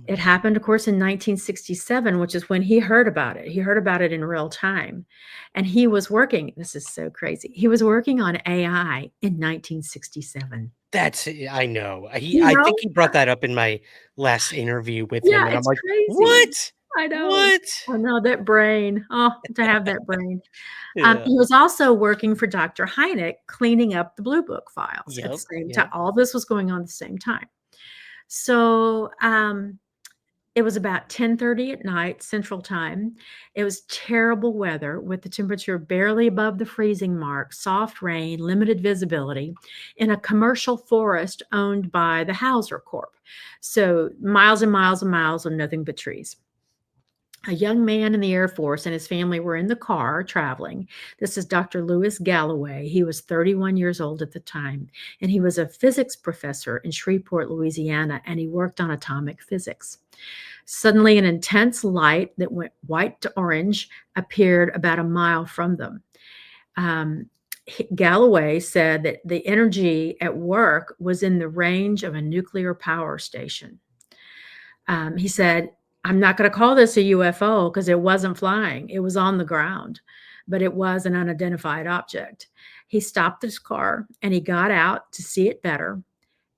It happened, of course, in 1967, which is when he heard about it. He heard about it in real time. And he was working, this is so crazy, he was working on AI in 1967. I know. I You think know? he brought that up in my last interview with Yeah, him, and I'm it's like, crazy. "What? I know. What?" I know, that brain. Oh, to have that brain. Yeah. He was also working for Dr. Hynek, cleaning up the Blue Book files at the Yep, same time. yep. All this was going on at the same time. So, it was about 10:30 at night, Central Time. It was terrible weather with the temperature barely above the freezing mark, soft rain, limited visibility in a commercial forest owned by the Hauser Corp. So miles and miles and miles of nothing but trees. A young man in the Air Force and his family were in the car traveling. This is Dr. Lewis Galloway. He was 31 years old at the time, and he was a physics professor in Shreveport, Louisiana, and he worked on atomic physics. Suddenly, an intense light that went white to orange appeared about a mile from them. Galloway said that the energy at work was in the range of a nuclear power station. He said, I'm not going to call this a UFO because it wasn't flying. It was on the ground, but it was an unidentified object. He stopped his car and he got out to see it better.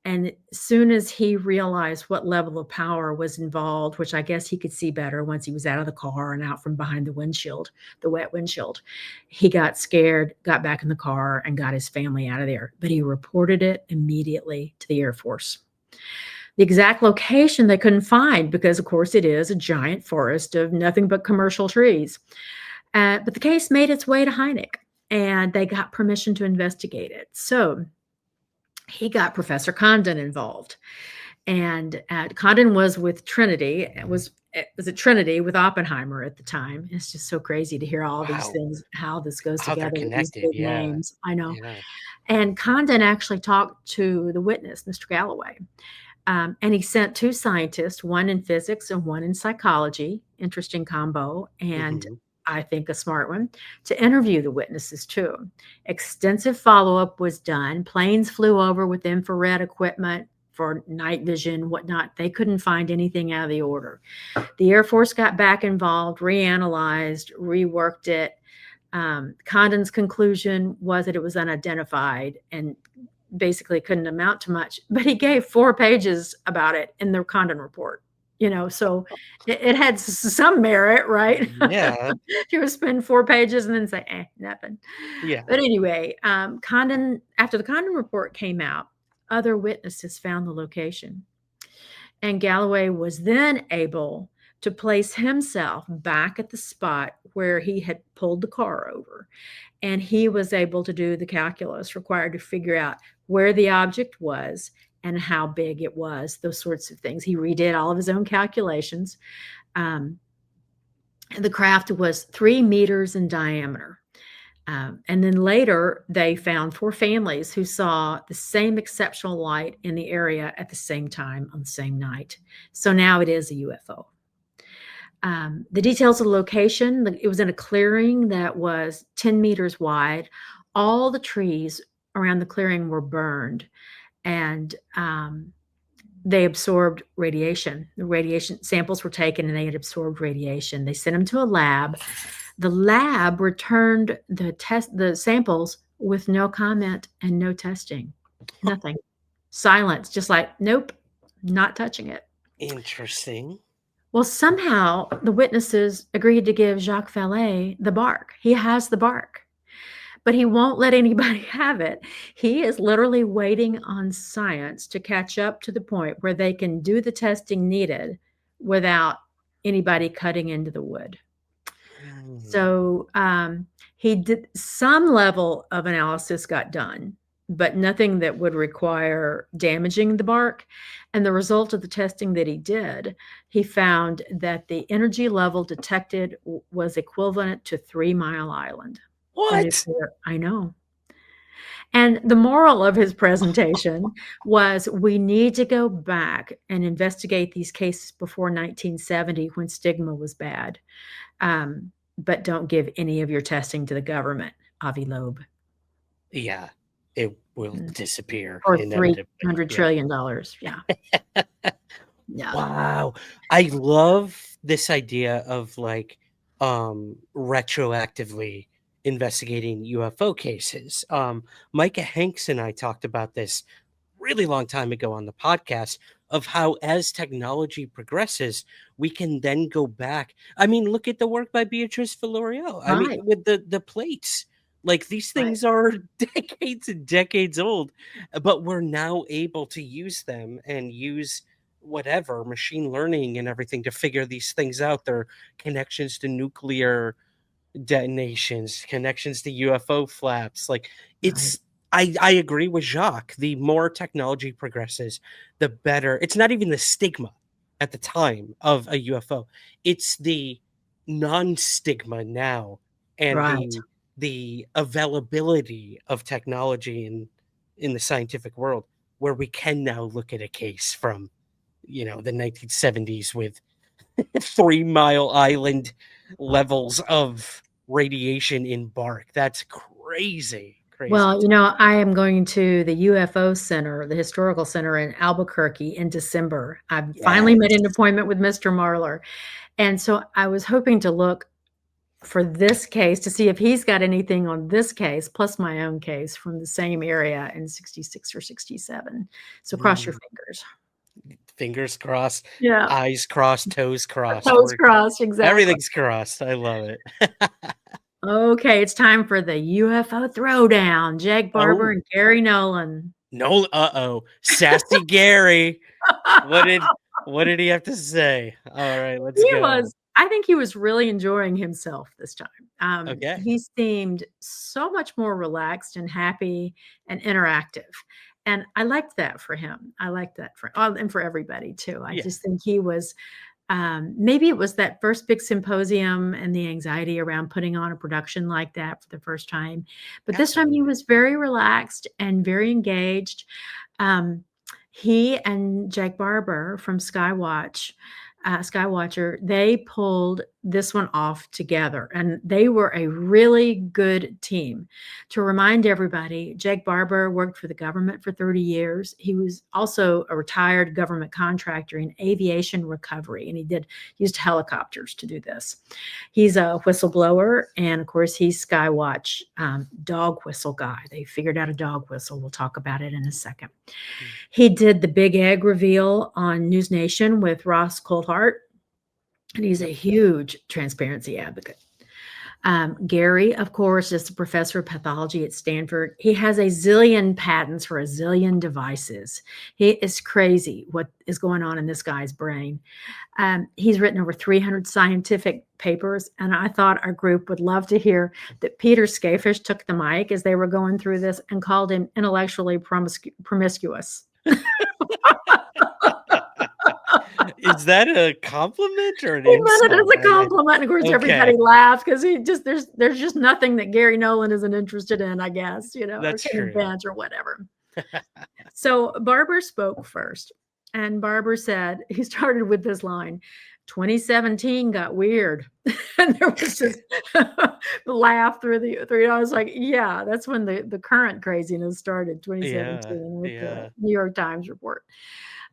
And as soon as he realized what level of power was involved, which I guess he could see better once he was out of the car and out from behind the windshield, the wet windshield, he got scared, got back in the car, and got his family out of there. But he reported it immediately to the Air Force. The exact location they couldn't find because, of course, it is a giant forest of nothing but commercial trees. But the case made its way to Hynek, and they got permission to investigate it. So he got Professor Condon involved. And Condon was with Trinity. It was at Trinity with Oppenheimer at the time. It's just so crazy to hear all these Wow. things, how this goes How they're together with these connected, big yeah. names. I know. Yeah. And Condon actually talked to the witness, Mr. Galloway. And he sent two scientists, one in physics and one in psychology, interesting combo, and I think a smart one, to interview the witnesses too. Extensive follow-up was done. Planes flew over with infrared equipment for night vision, whatnot. They couldn't find anything out of the order. The Air Force got back involved, reanalyzed, reworked it. Condon's conclusion was that it was unidentified and basically couldn't amount to much, but he gave 4 pages about it in the Condon report, so it had some merit, right? Yeah. He would spend 4 pages and then say, nothing. Yeah. But anyway, Condon, after the Condon report came out, other witnesses found the location. And Galloway was then able to place himself back at the spot where he had pulled the car over. And he was able to do the calculus required to figure out where the object was and how big it was, those sorts of things. He redid all of his own calculations. And the craft was 3 meters in diameter. And then later, they found 4 families who saw the same exceptional light in the area at the same time on the same night. So now it is a UFO. The details of the location, it was in a clearing that was 10 meters wide. All the trees around the clearing were burned. And they absorbed radiation. The radiation samples were taken and they had absorbed radiation. They sent them to a lab. The lab returned the samples with no comment and no testing. Nothing. Silence, just like, nope, not touching it. Interesting. Well, somehow the witnesses agreed to give Jacques Vallée the bark. He has the bark, but he won't let anybody have it. He is literally waiting on science to catch up to the point where they can do the testing needed without anybody cutting into the wood. So he did some level of analysis got done, but nothing that would require damaging the bark. And the result of the testing that he did, he found that the energy level detected was equivalent to 3 Mile Island. What? I know. And the moral of his presentation was we need to go back and investigate these cases before 1970 when stigma was bad. But don't give any of your testing to the government, Avi Loeb. Yeah, it will disappear. Or inevitably. $300 trillion. Yeah. Yeah. Wow. I love this idea of like retroactively investigating UFO cases. Micah Hanks and I talked about this really long time ago on the podcast of how as technology progresses, we can then go back. I mean, look at the work by Beatrice Valerio. I mean, Right. with the plates. Like these Right. things are decades and decades old, but we're now able to use them and use whatever machine learning and everything to figure these things out. Their connections to nuclear detonations, connections to UFO flaps. Like it's I agree with Jacques. The more technology progresses, the better. It's not even the stigma at the time of a UFO. It's the non-stigma now and Right. the availability of technology in the scientific world where we can now look at a case from the 1970s with 3 Mile Island levels of radiation in bark. That's crazy. Well, I am going to the UFO Center, the Historical Center in Albuquerque in December. I've finally made an appointment with Mr. Marlar. And so I was hoping to look for this case to see if he's got anything on this case, plus my own case from the same area in 66 or 67. So cross your fingers. Fingers crossed, Yeah. eyes crossed, toes crossed. Toes crossed, exactly. Everything's crossed. I love it. Okay, it's time for the UFO Throwdown. Jake Barber and Gary Nolan. No, sassy Gary. What did he have to say? All right, let's go. I think he was really enjoying himself this time. Okay. He seemed so much more relaxed and happy and interactive. And I liked that for him. I liked that and for everybody too. I just think he was, maybe it was that first big symposium and the anxiety around putting on a production like that for the first time. But this time he was very relaxed and very engaged. He and Jake Barber from Skywatcher, they pulled this one off together, and they were a really good team. To remind everybody, Jake Barber worked for the government for 30 years. He was also a retired government contractor in aviation recovery, and he used helicopters to do this. He's a whistleblower, and of course, he's Skywatch dog whistle guy. They figured out a dog whistle. We'll talk about it in a second. He did the big egg reveal on News Nation with Ross Coulthart, and he's a huge transparency advocate. Gary, of course, is a professor of pathology at Stanford. He has a zillion patents for a zillion devices. It's crazy what is going on in this guy's brain. He's written over 300 scientific papers, and I thought our group would love to hear that Peter Skafish took the mic as they were going through this and called him intellectually promiscuous. Is that a compliment or an He insult? meant it as a compliment. And of course, everybody laughed because there's just nothing that Gary Nolan isn't interested in, I guess, That's or true. invent or whatever. So Barber spoke first, and Barber said, he started with this line, 2017 got weird. And there was this laugh through I was like, yeah, that's when the current craziness started, 2017 with the New York Times report.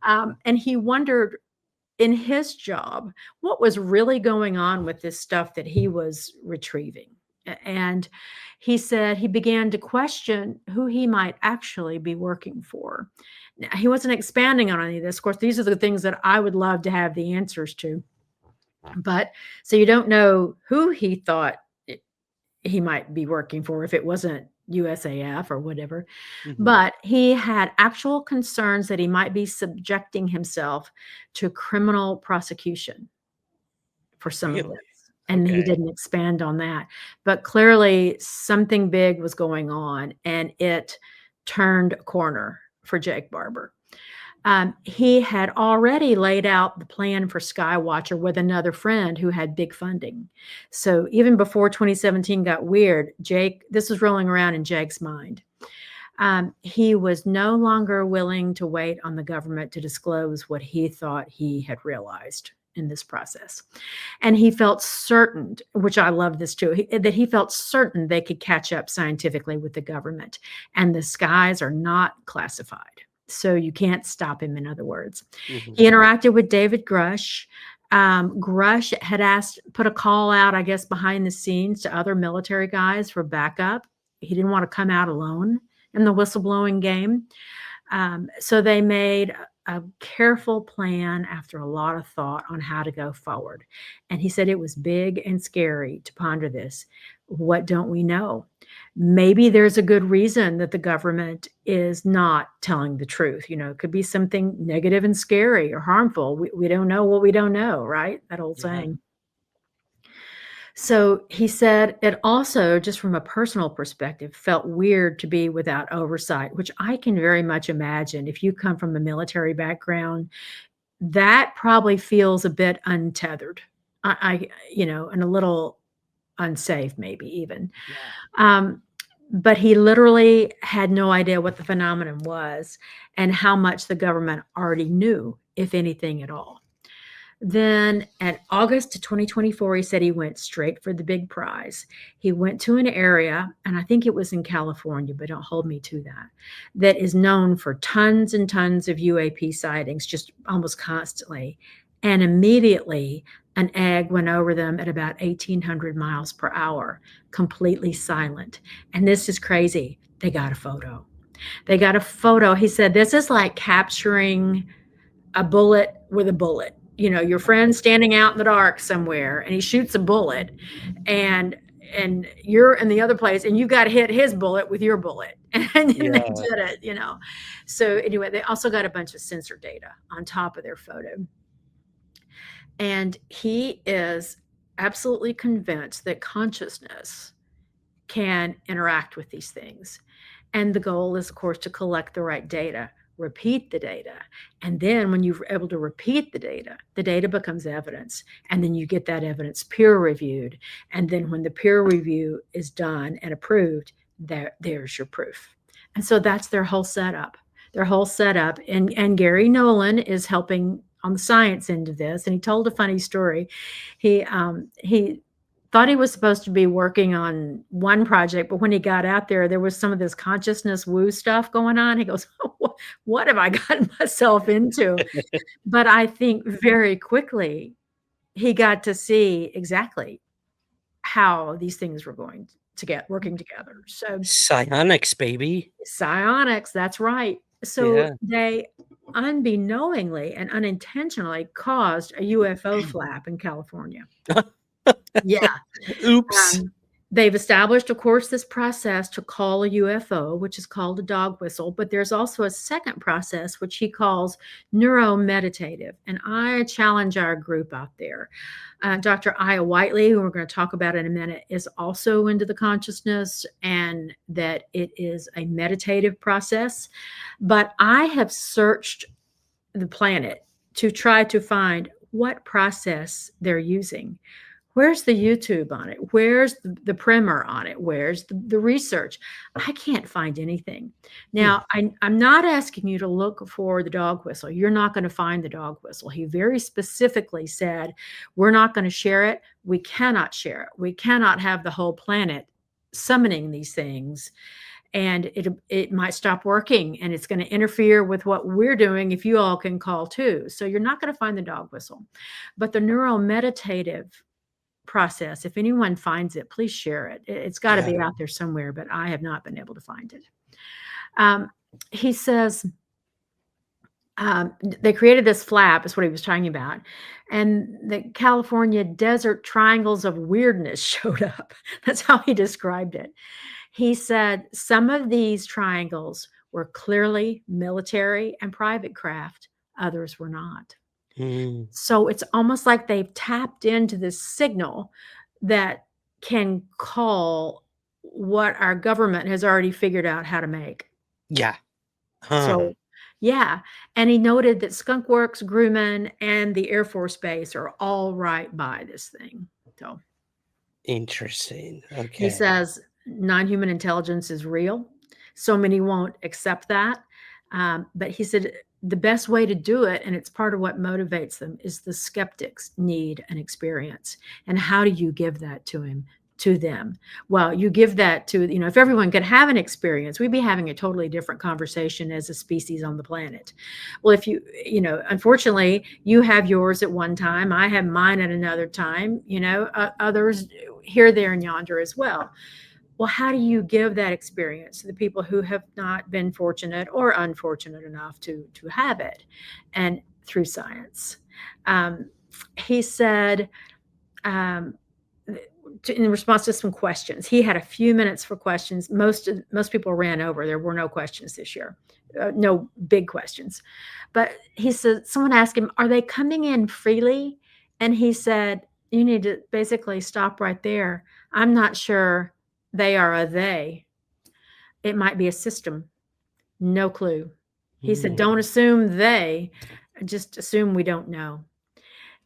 And he wondered in his job what was really going on with this stuff that he was retrieving. And he said he began to question who he might actually be working for. Now, he wasn't expanding on any of this. Of course, these are the things that I would love to have the answers to. But so you don't know who he thought he might be working for if it wasn't USAF or whatever. But he had actual concerns that he might be subjecting himself to criminal prosecution for some of Really? this. And he Okay. didn't expand on that. But clearly something big was going on, and it turned a corner for Jake Barber. He had already laid out the plan for Skywatcher with another friend who had big funding. So even before 2017 got weird, this was rolling around in Jake's mind. He was no longer willing to wait on the government to disclose what he thought he had realized in this process. And he felt certain, which I love this too, that he felt certain they could catch up scientifically with the government, and the skies are not classified. So you can't stop him, in other words. He interacted with David Grush. Grush had put a call out, I guess, behind the scenes to other military guys for backup. He didn't want to come out alone in the whistleblowing game. So they made a careful plan after a lot of thought on how to go forward. And he said it was big and scary to ponder this. What don't we know? Maybe there's a good reason that the government is not telling the truth. It could be something negative and scary or harmful. We don't know what we don't know, right? That old saying. So he said it also, just from a personal perspective, felt weird to be without oversight, which I can very much imagine. If you come from a military background, that probably feels a bit untethered, and a little unsafe, maybe even. But he literally had no idea what the phenomenon was and how much the government already knew, if anything at all. Then in August of 2024, he said he went straight for the big prize. He went to an area, and I think it was in California, but don't hold me to that is known for tons and tons of UAP sightings, just almost constantly. And immediately an egg went over them at about 1,800 miles per hour, completely silent. And this is crazy. They got a photo. He said, this is like capturing a bullet with a bullet. Your friend standing out in the dark somewhere, and he shoots a bullet, and you're in the other place, and you got to hit his bullet with your bullet. And they did it, So anyway, they also got a bunch of sensor data on top of their photo. And he is absolutely convinced that consciousness can interact with these things. And the goal is, of course, to collect the right data, repeat the data. And then when you're able to repeat the data becomes evidence. And then you get that evidence peer reviewed. And then when the peer review is done and approved, there's your proof. And so that's their whole setup. And Gary Nolan is helping on the science end of this. And he told a funny story. He thought he was supposed to be working on one project, but when he got out there was some of this consciousness woo stuff going on. He goes, oh, what have I gotten myself into? But I think very quickly he got to see exactly how these things were going to get working together. So psionics, baby. Psionics, that's right. So they unbeknowingly and unintentionally caused a UFO flap in California. Yeah. Oops. They've established, of course, this process to call a UFO, which is called a dog whistle. But there's also a second process, which he calls neuromeditative. And I challenge our group out there. Dr. Aya Whiteley, who we're going to talk about in a minute, is also into the consciousness, and that it is a meditative process. But I have searched the planet to try to find what process they're using. Where's the YouTube on it? Where's the primer on it? Where's the research? I can't find anything. Now, I'm not asking you to look for the dog whistle. You're not going to find the dog whistle. He very specifically said, we're not going to share it. We cannot share it. We cannot have the whole planet summoning these things and it might stop working, and it's going to interfere with what we're doing if you all can call too. So you're not going to find the dog whistle. But the neuromeditative process, if anyone finds it, please share it. It's got to be out there somewhere, but I have not been able to find it. He says they created this flap, is what he was talking about, and the California desert triangles of weirdness showed up. That's how he described it. He said some of these triangles were clearly military and private craft, others were not. So it's almost like they've tapped into this signal that can call what our government has already figured out how to make. Yeah. So, yeah. And he noted that Skunk Works, Grumman, and the Air Force Base are all right by this thing. So interesting. Okay. He says non-human intelligence is real. So many won't accept that. But he said the best way to do it, and it's part of what motivates them, is the skeptics need an experience. And how do you give that to them? Well, you give that to, if everyone could have an experience, we'd be having a totally different conversation as a species on the planet. Well, if unfortunately, you have yours at one time, I have mine at another time, others here, there, and yonder as well. Well, how do you give that experience to the people who have not been fortunate or unfortunate enough to have it? And through science. He said, in response to some questions, he had a few minutes for questions. Most people ran over. There were no questions this year, no big questions. But he said, someone asked him, are they coming in freely? And he said, you need to basically stop right there. I'm not sure they are a they. It might be a system. No clue. He said, don't assume they, just assume we don't know.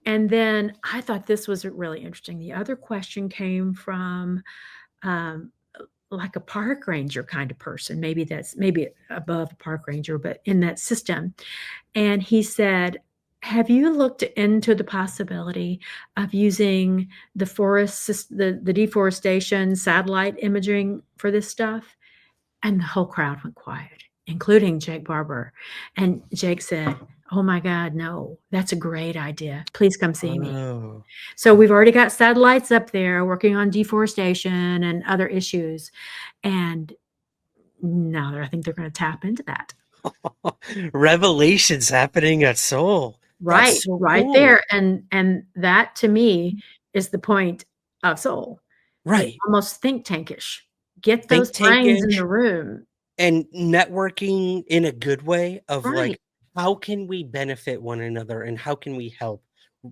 And then I thought this was really interesting. The other question came from like a park ranger kind of person. Maybe above a park ranger, but in that system. And he said, have you looked into the possibility of using the forest, the deforestation satellite imaging for this stuff? And the whole crowd went quiet, including Jake Barber. And Jake said, oh my God, no, that's a great idea. Please come see me. So we've already got satellites up there working on deforestation and other issues. And now I think they're going to tap into that. Revelations happening at SOL. Right, so right cool. There. And that to me is the point of SOL. Right. It's almost think tankish. Get those brains in the room. And networking in a good way of like, how can we benefit one another and how can we help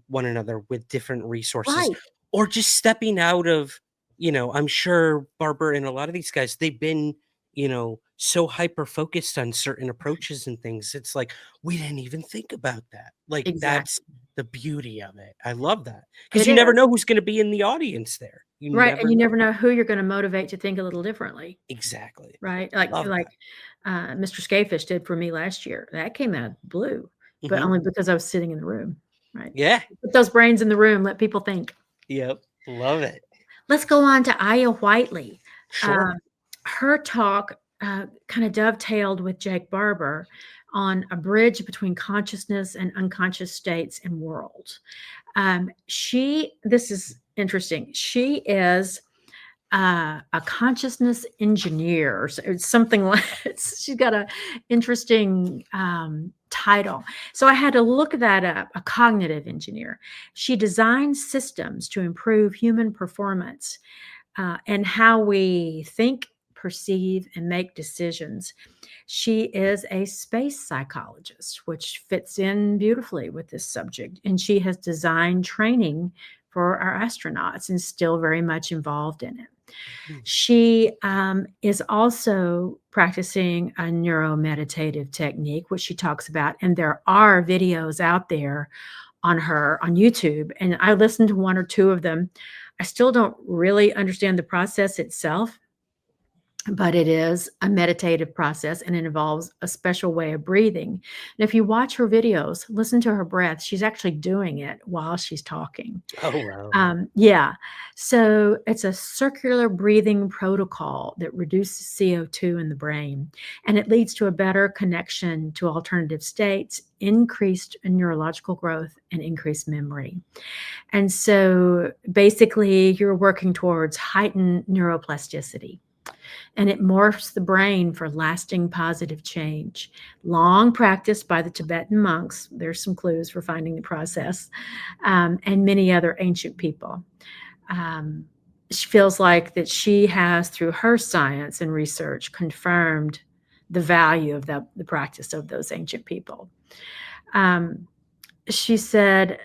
one another with different resources? Or just stepping out of, I'm sure Barbara and a lot of these guys, they've been, so hyper-focused on certain approaches and things. It's like, we didn't even think about that. Like, that's the beauty of it. I love that. Because you never know who's going to be in the audience there. And you never know who you're going to motivate to think a little differently. Exactly. Right. Like Mr. Scafish did for me last year. That came out of the blue, but only because I was sitting in the room. Right. Yeah. Put those brains in the room. Let people think. Yep. Love it. Let's go on to Aya Whiteley. Sure. Her talk kind of dovetailed with Jake Barber on a bridge between consciousness and unconscious states and worlds. This is interesting. She is a consciousness engineer. So it's something like she's got an interesting title. So I had to look that up. A cognitive engineer. She designs systems to improve human performance and how we think, perceive, and make decisions. She is a space psychologist, which fits in beautifully with this subject. And she has designed training for our astronauts and still very much involved in it. She is also practicing a neuromeditative technique, which she talks about. And there are videos out there on her on YouTube. And I listened to one or two of them. I still don't really understand the process itself. but it is a meditative process and it involves a special way of breathing. And if you watch her videos, listen to her breath. She's actually doing it while she's talking. Oh, wow. Yeah. So it's a circular breathing protocol that reduces CO2 in the brain, and it leads to a better connection to alternative states, increased neurological growth, and increased memory. And so basically, you're working towards heightened neuroplasticity, and it morphs the brain for lasting positive change. Long practice by the Tibetan monks. There's some clues for finding the process, and many other ancient people. She feels like that she has, through her science and research, confirmed the value of the practice of those ancient people. She said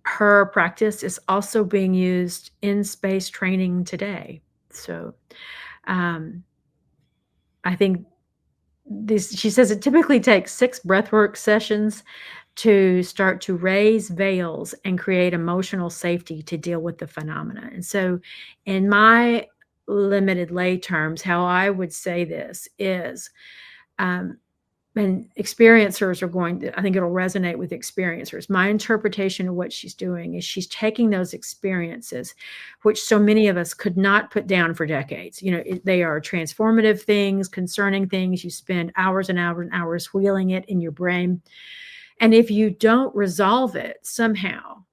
her practice is also being used in space training today. So I think she says it typically takes 6 breathwork sessions to start to raise veils and create emotional safety to deal with the phenomena. And so in my limited lay terms, how I would say this is, and experiencers are going to, I think it'll resonate with experiencers. My interpretation of what she's doing is she's taking those experiences, which so many of us could not put down for decades. They are transformative things, concerning things. You spend hours and hours and hours wheeling it in your brain. And if you don't resolve it somehow,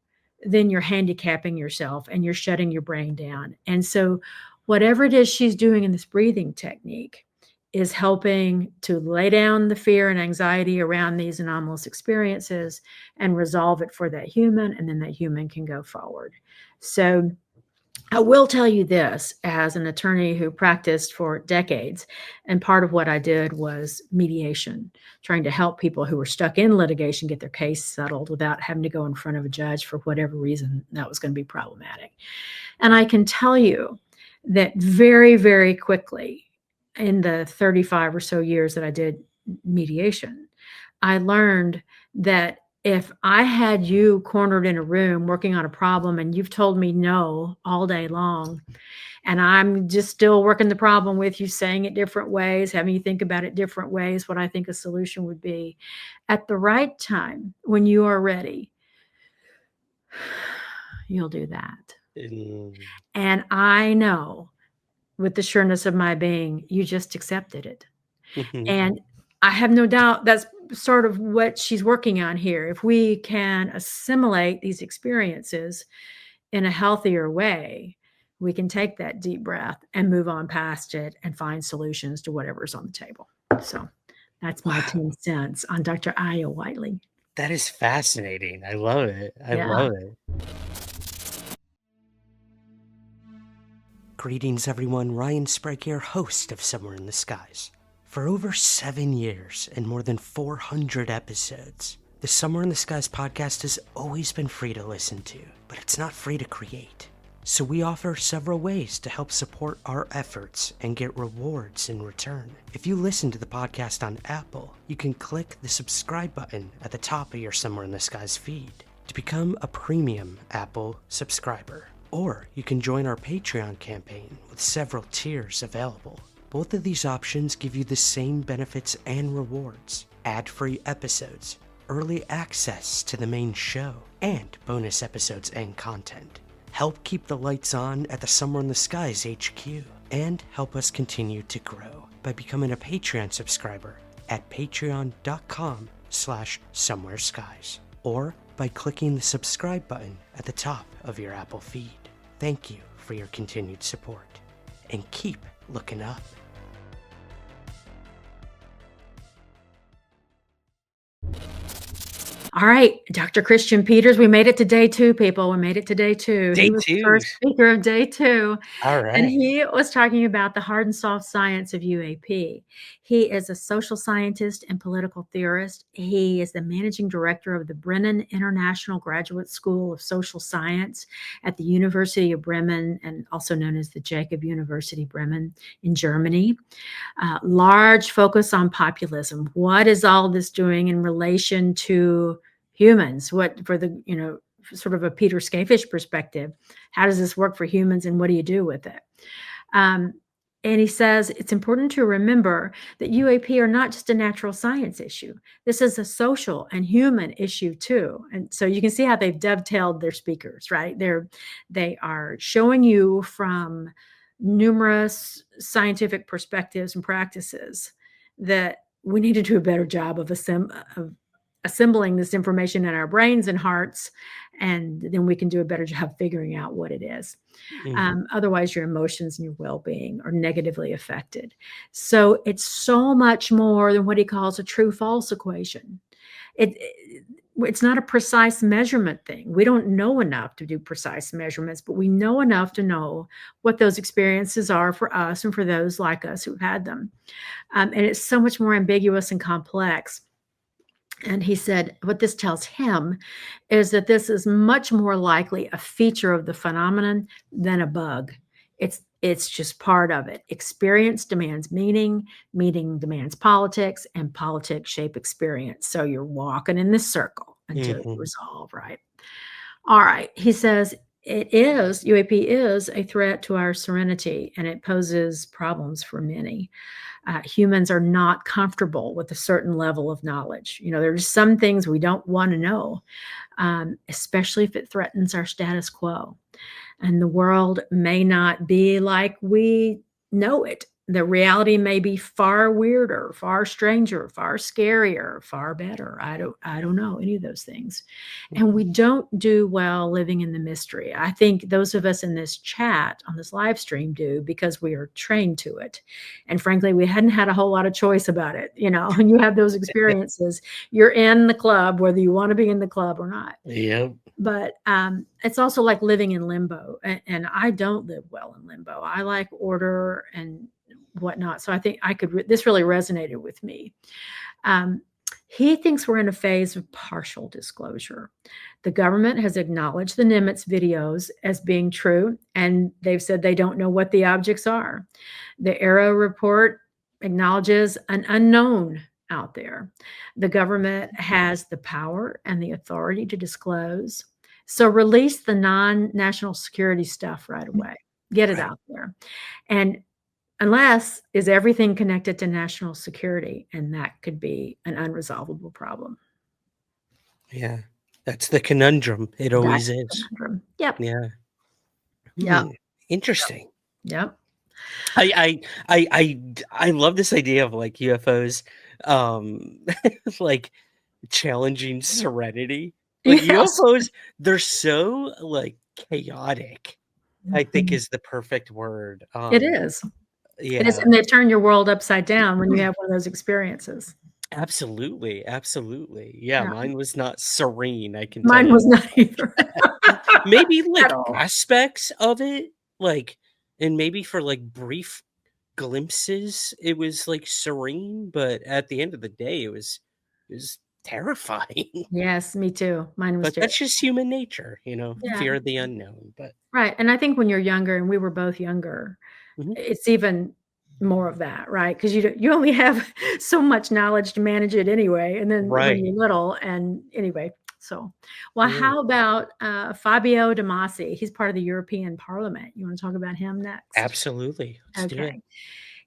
then you're handicapping yourself and you're shutting your brain down. And so whatever it is she's doing in this breathing technique is helping to lay down the fear and anxiety around these anomalous experiences and resolve it for that human, and then that human can go forward. So I will tell you this, as an attorney who practiced for decades, and part of what I did was mediation, trying to help people who were stuck in litigation get their case settled without having to go in front of a judge for whatever reason that was going to be problematic. And I can tell you that very, very quickly, in the 35 or so years that I did mediation, I learned that if I had you cornered in a room working on a problem and you've told me no all day long, and I'm just still working the problem with you, saying it different ways, having you think about it different ways, what I think a solution would be, at the right time, when you are ready, you'll do that. And I know, with the sureness of my being, you just accepted it. And I have no doubt that's sort of what she's working on here. If we can assimilate these experiences in a healthier way, we can take that deep breath and move on past it and find solutions to whatever's on the table. So that's my 10 cents on Dr. Aya Whiteley. That is fascinating. I love it. I love it. Greetings, everyone. Ryan Sprague here, host of Somewhere in the Skies. For over 7 years and more than 400 episodes, the Somewhere in the Skies podcast has always been free to listen to, but it's not free to create. So we offer several ways to help support our efforts and get rewards in return. If you listen to the podcast on Apple, you can click the subscribe button at the top of your Somewhere in the Skies feed to become a premium Apple subscriber. Or you can join our Patreon campaign with several tiers available. Both of these options give you the same benefits and rewards: ad-free episodes, early access to the main show, and bonus episodes and content. Help keep the lights on at the Somewhere in the Skies HQ, and help us continue to grow by becoming a Patreon subscriber at patreon.com/somewhereskies, or by clicking the subscribe button at the top of your Apple feed. Thank you for your continued support, and keep looking up. All right, Dr. Christian Peters, we made it to day 2, people. We made it to day 2. Day He was the 2. first speaker of day 2. All right. And he was talking about the hard and soft science of UAP. He is a social scientist and political theorist. He is the managing director of the Brennan International Graduate School of Social Science at the University of Bremen, and also known as the Jacob University Bremen in Germany. Large focus on populism. What is all this doing in relation to humans? What, for the, sort of a Peter Skafish perspective, how does this work for humans and what do you do with it? And he says it's important to remember that UAP are not just a natural science issue. This is a social and human issue too. And so you can see how they've dovetailed their speakers, right? They are showing you from numerous scientific perspectives and practices that we need to do a better job of assembling this information in our brains and hearts, and then we can do a better job figuring out what it is. Otherwise, your emotions and your well-being are negatively affected. So it's so much more than what he calls a true-false equation. It's not a precise measurement thing. We don't know enough to do precise measurements, but we know enough to know what those experiences are for us and for those like us who've had them. And it's so much more ambiguous and complex. And he said what this tells him is that this is much more likely a feature of the phenomenon than a bug. It's just part of it. Experience demands meaning, meaning demands politics, and politics shape experience. So you're walking in this circle until you resolve, right? All right. He says UAP is a threat to our serenity, and it poses problems for many. Humans are not comfortable with a certain level of knowledge. There's some things we don't want to know, especially if it threatens our status quo. And the world may not be like we know it. The reality may be far weirder, far stranger, far scarier, far better. I don't know any of those things. And we don't do well living in the mystery. I think those of us in this chat on this live stream do, because we are trained to it. And frankly, we hadn't had a whole lot of choice about it. When you have those experiences, you're in the club, whether you want to be in the club or not. Yeah. But it's also like living in limbo. And I don't live well in limbo. I like order and whatnot. So I think this really resonated with me. He thinks we're in a phase of partial disclosure. The government has acknowledged the Nimitz videos as being true, and they've said they don't know what the objects are. The Arrow report acknowledges an unknown out there. The government has the power and the authority to disclose. So release the non-national security stuff right away. Get it out there. And unless is everything connected to national security, and that could be an unresolvable problem. Yeah, that's the conundrum. It always is. Conundrum. Yep. Yeah. Yeah. Interesting. Yep. I love this idea of like UFOs, like challenging serenity. Like Yes. UFOs, they're so like chaotic. I think is the perfect word. It is. Yeah. It is, and they turn your world upside down when you have one of those experiences. Absolutely. Yeah, mine was not serene, I can tell Mine you. was not either. Maybe like At all. aspects of it, like, and maybe for like brief glimpses, it was like serene, but at the end of the day, it was terrifying. Yes, me too. Mine was But too. that's just human nature, Yeah. fear of the unknown. But Right. And I think when you're younger, and we were both younger, it's even more of that, right? Because you only have so much knowledge to manage it anyway. And then when you're little, and anyway. So, well, how about Fabio De Masi? He's part of the European Parliament. You want to talk about him next? Absolutely. Let's do it.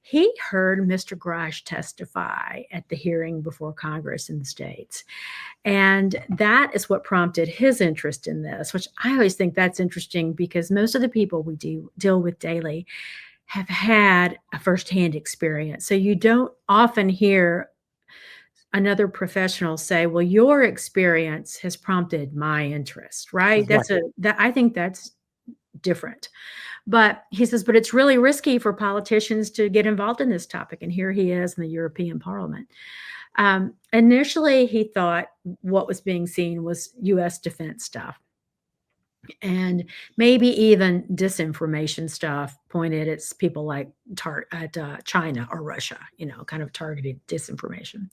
He heard Mr. Grush testify at the hearing before Congress in the States. And that is what prompted his interest in this, which I always think that's interesting, because most of the people we deal with daily have had a firsthand experience. So you don't often hear another professional say, well, your experience has prompted my interest, right? I think that's different. But he says, but it's really risky for politicians to get involved in this topic. And here he is in the European Parliament. Initially, he thought what was being seen was U.S. defense stuff, and maybe even disinformation stuff pointed at people like China or Russia, kind of targeted disinformation.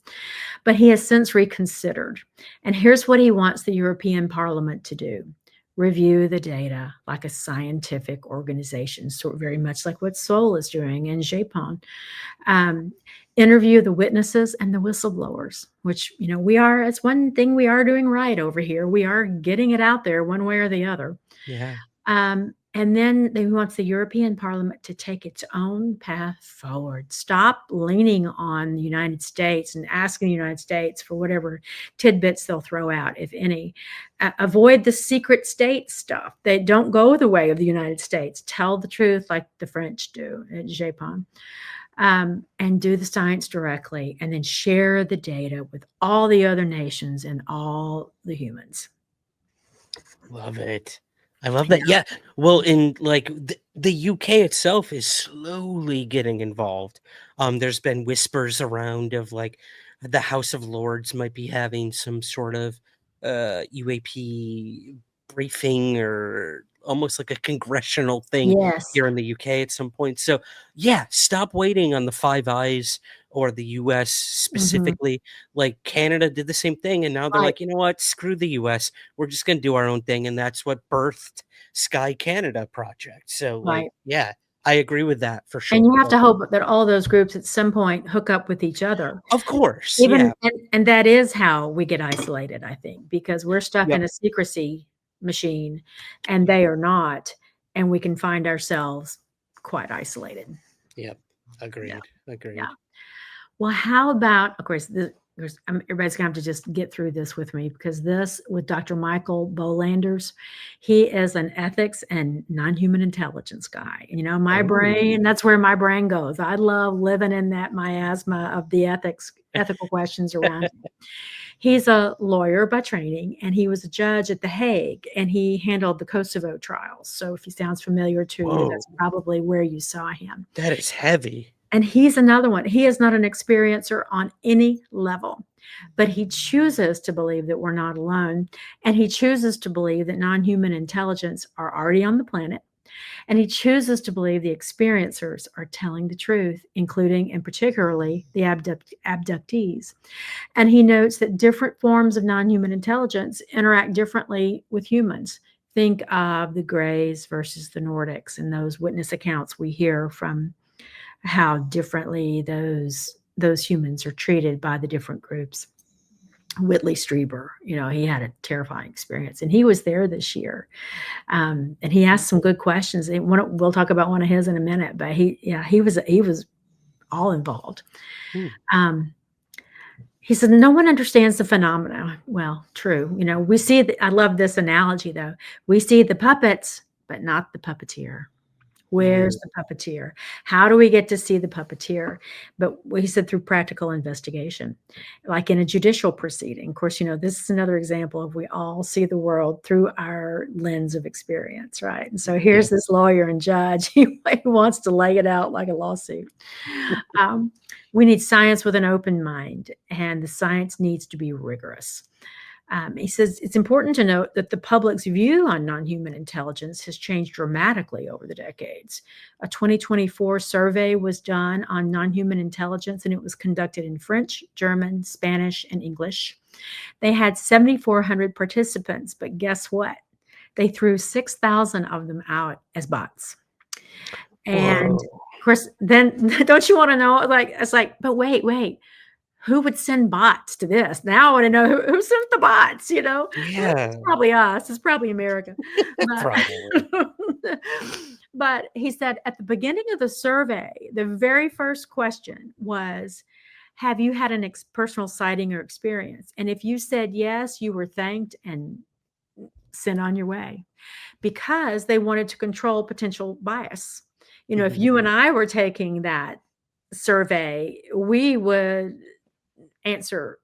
But he has since reconsidered. And here's what he wants the European Parliament to do: review the data like a scientific organization, so very much like what SOL is doing in Japan. Interview the witnesses and the whistleblowers, which, it's one thing we are doing right over here. We are getting it out there one way or the other. Yeah. And then he wants the European Parliament to take its own path forward. Stop leaning on the United States and asking the United States for whatever tidbits they'll throw out, if any. Avoid the secret state stuff. They don't go the way of the United States. Tell the truth like the French do at Japon. And do the science directly, and then share the data with all the other nations and all the humans. Love it. I love that. Yeah. Well, in like the UK itself is slowly getting involved. There's been whispers around of like the House of Lords might be having some sort of UAP briefing, or almost like a congressional thing Yes. here in the UK at some point. So yeah, stop waiting on the Five Eyes or the US specifically. Like Canada did the same thing, and now they're Right. like, you know what, screw the US, we're just going to do our own thing. And that's what birthed Sky Canada project. So like, Right. yeah, I agree with that for sure. And you have to hope that all those groups at some point hook up with each other. Of course. Even Yeah. and that is how we get isolated, I think, because we're stuck Yep. in a secrecy machine and they are not, and we can find ourselves quite isolated. Yep. Agreed. Agreed. Yeah. Well, how about, of course, everybody's gonna have to just get through this with me, because this with Dr. Michael Bolanders, he is an ethics and non-human intelligence guy. You know, my brain, that's where my brain goes. I love living in that miasma of the ethical questions around him. He's a lawyer by training, and he was a judge at The Hague, and he handled the Kosovo trials. So if he sounds familiar to you, that's probably where you saw him. That is heavy. And he's another one. He is not an experiencer on any level, but he chooses to believe that we're not alone. And he chooses to believe that non-human intelligence are already on the planet. And he chooses to believe the experiencers are telling the truth, including and particularly the abductees. And he notes that different forms of non-human intelligence interact differently with humans. Think of the Greys versus the Nordics and those witness accounts we hear from how differently those humans are treated by the different groups. Whitley Strieber, you know, he had a terrifying experience, and he was there this year. And he asked some good questions. We'll talk about one of his in a minute, but he was all involved. He said, no one understands the phenomena. Well, true. You know, we see, I love this analogy though. We see the puppets, but not the puppeteer. Where's the puppeteer? How do we get to see the puppeteer? But he said through practical investigation, like in a judicial proceeding. Of course, you know, this is another example of we all see the world through our lens of experience, right? And so here's this lawyer and judge. He wants to lay it out like a lawsuit. We need science with an open mind, and the science needs to be rigorous. He says it's important to note that the public's view on non-human intelligence has changed dramatically over the decades. A 2024 survey was done on non-human intelligence, and it was conducted in French, German, Spanish, and English. They had 7,400 participants, but guess what? They threw 6,000 of them out as bots. And of course, then don't you want to know? Like, it's like, but wait. Who would send bots to this? Now I want to know who sent the bots, you know? Yeah. It's probably us. It's probably America. Probably. But he said at the beginning of the survey, the very first question was, have you had an personal sighting or experience? And if you said yes, you were thanked and sent on your way, because they wanted to control potential bias. You know, if you and I were taking that survey, we would answer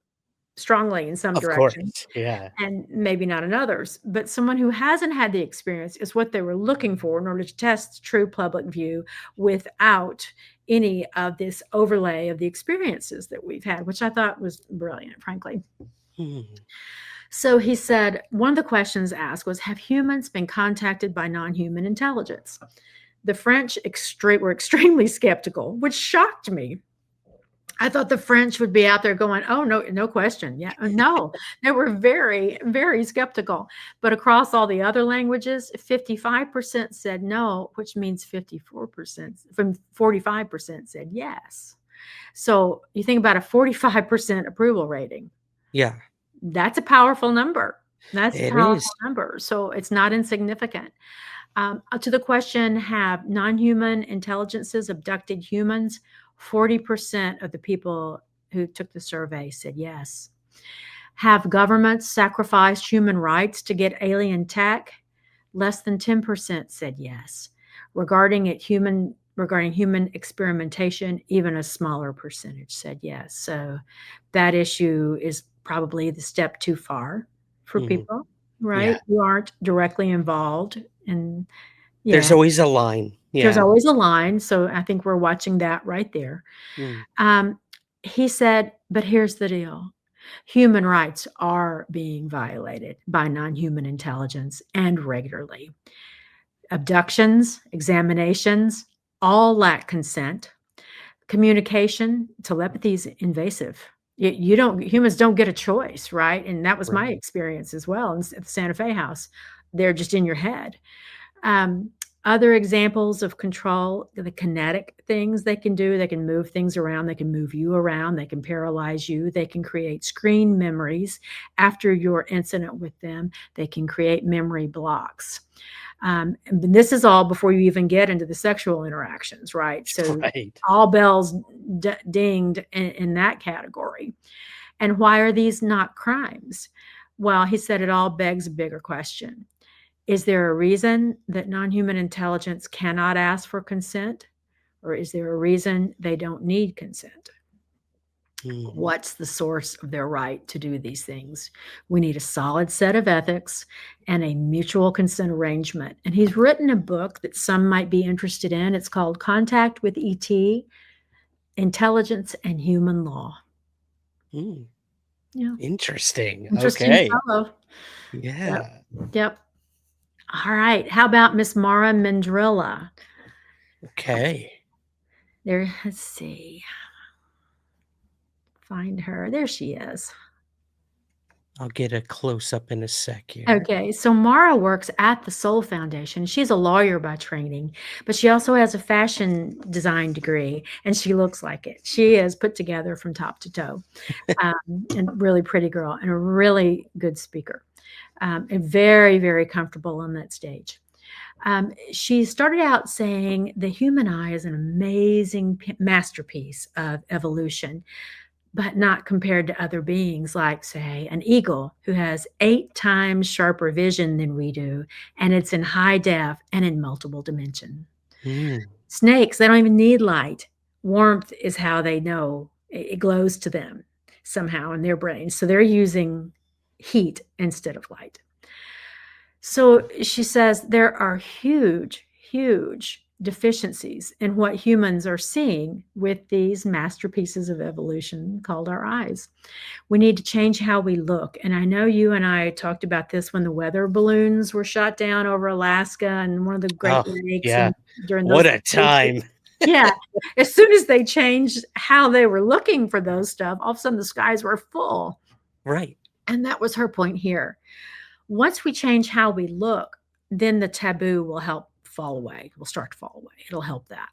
strongly in some direction. Yeah. And maybe not in others. But someone who hasn't had the experience is what they were looking for in order to test true public view without any of this overlay of the experiences that we've had, which I thought was brilliant, frankly. So he said, one of the questions asked was, have humans been contacted by non-human intelligence? The French were extremely skeptical, which shocked me. I thought the French would be out there going, oh, no question. Yeah, no, they were very, very skeptical. But across all the other languages, 55% said no, which means 45% said yes. So you think about a 45% approval rating. Yeah. That's a powerful number. That's a powerful is. number. So it's not insignificant. To the question, have non-human intelligences abducted humans? 40% of the people who took the survey said yes. Have governments sacrificed human rights to get alien tech? Less than 10% said yes. Regarding human experimentation, even a smaller percentage said yes. So that issue is probably the step too far for people, right? Yeah. Who aren't directly involved. And There's yeah, always a line. there's Yeah. always a line. So I think we're watching that right there. Mm. He said, but here's the deal. Human rights are being violated by non-human intelligence and regularly. Abductions, examinations, all lack consent. Communication, telepathy is invasive. Humans don't get a choice, right? And that was my Right. experience as well at the Santa Fe house. They're just in your head. Other examples of control, the kinetic things they can do, they can move things around, they can move you around, they can paralyze you, they can create screen memories after your incident with them, they can create memory blocks. And this is all before you even get into the sexual interactions, right? So Right. all bells dinged in that category. And why are these not crimes? Well, he said it all begs a bigger question. Is there a reason that non-human intelligence cannot ask for consent? Or is there a reason they don't need consent? Mm. What's the source of their right to do these things? We need a solid set of ethics and a mutual consent arrangement. And he's written a book that some might be interested in. It's called Contact with ET, Intelligence and Human Law. Mm. Yeah. Interesting. Interesting Okay. fellow. Yeah. Yep. All right. How about Miss Mara Mandrilla? Okay. There, let's see. Find her. There she is. I'll get a close up in a sec here. Okay, so Mara works at the SOL Foundation. She's a lawyer by training, but she also has a fashion design degree, and she looks like it. She is put together from top to toe, and really pretty girl, and a really good speaker, and very, very comfortable on that stage. She started out saying the human eye is an amazing masterpiece of evolution, but not compared to other beings like, say, an eagle who has 8 times sharper vision than we do, and it's in high def and in multiple dimension. Mm. Snakes, they don't even need light. Warmth is how they know. It glows to them somehow in their brains. So they're using heat instead of light. So she says there are huge, huge deficiencies in what humans are seeing with these masterpieces of evolution called our eyes. We need to change how we look. And I know you and I talked about this when the weather balloons were shot down over Alaska and one of the Great Oh, Lakes, yeah. and during What those a time. yeah. As soon as they changed how they were looking for those stuff, all of a sudden the skies were full. Right. And that was her point here. Once we change how we look, then the taboo will fall away. Will start to fall away. It'll help that.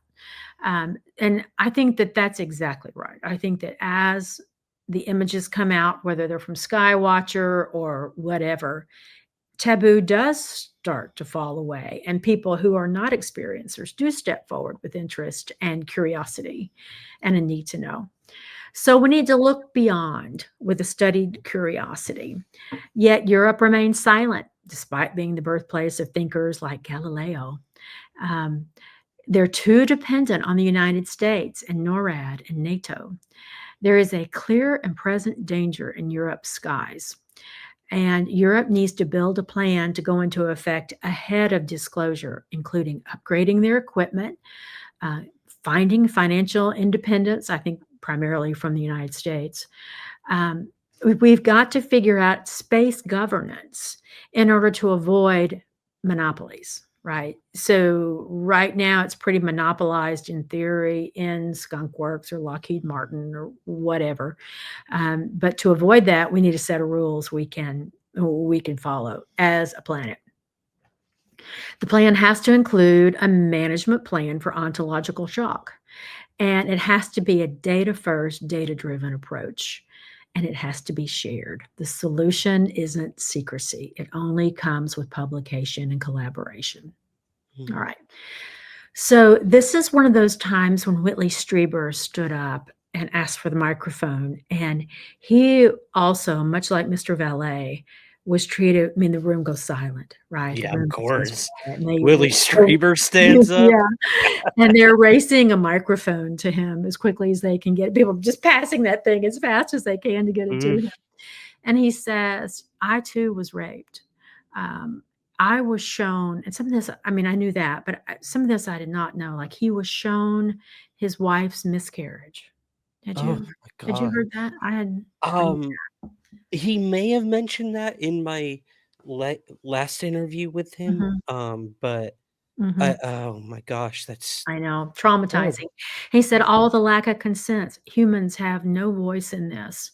And I think that that's exactly right. I think that as the images come out, whether they're from Skywatcher or whatever, taboo does start to fall away. And people who are not experiencers do step forward with interest and curiosity and a need to know. So we need to look beyond with a studied curiosity. Yet Europe remains silent, despite being the birthplace of thinkers like Galileo. They're too dependent on the United States and NORAD and NATO. There is a clear and present danger in Europe's skies. And Europe needs to build a plan to go into effect ahead of disclosure, including upgrading their equipment, finding financial independence, I think primarily from the United States. We've got to figure out space governance in order to avoid monopolies, right? So right now it's pretty monopolized in theory in Skunk Works or Lockheed Martin or whatever. But to avoid that, we need a set of rules we can follow as a planet. The plan has to include a management plan for ontological shock. And it has to be a data-first, data-driven approach. And it has to be shared. The solution isn't secrecy. It only comes with publication and collaboration. All right. So this is one of those times when Whitley Strieber stood up and asked for the microphone. And he also, much like Mr. Valet, was treated, I mean, the room goes silent, right? The Yeah, of room just goes course. quiet. And they Willie Strieber stands up. yeah. And they're racing a microphone to him as quickly as they can get. People just passing that thing as fast as they can to get it to Mm. him. And he says, I too was raped. I was shown, and some of this, I mean, I knew that, but some of this I did not know. Like he was shown his wife's miscarriage. Did Oh you my did you God. heard that? I had He may have mentioned that in my last interview with him. But mhm. oh my gosh, that's I know, traumatizing. horrible. He said, all the lack of consent, humans have no voice in this.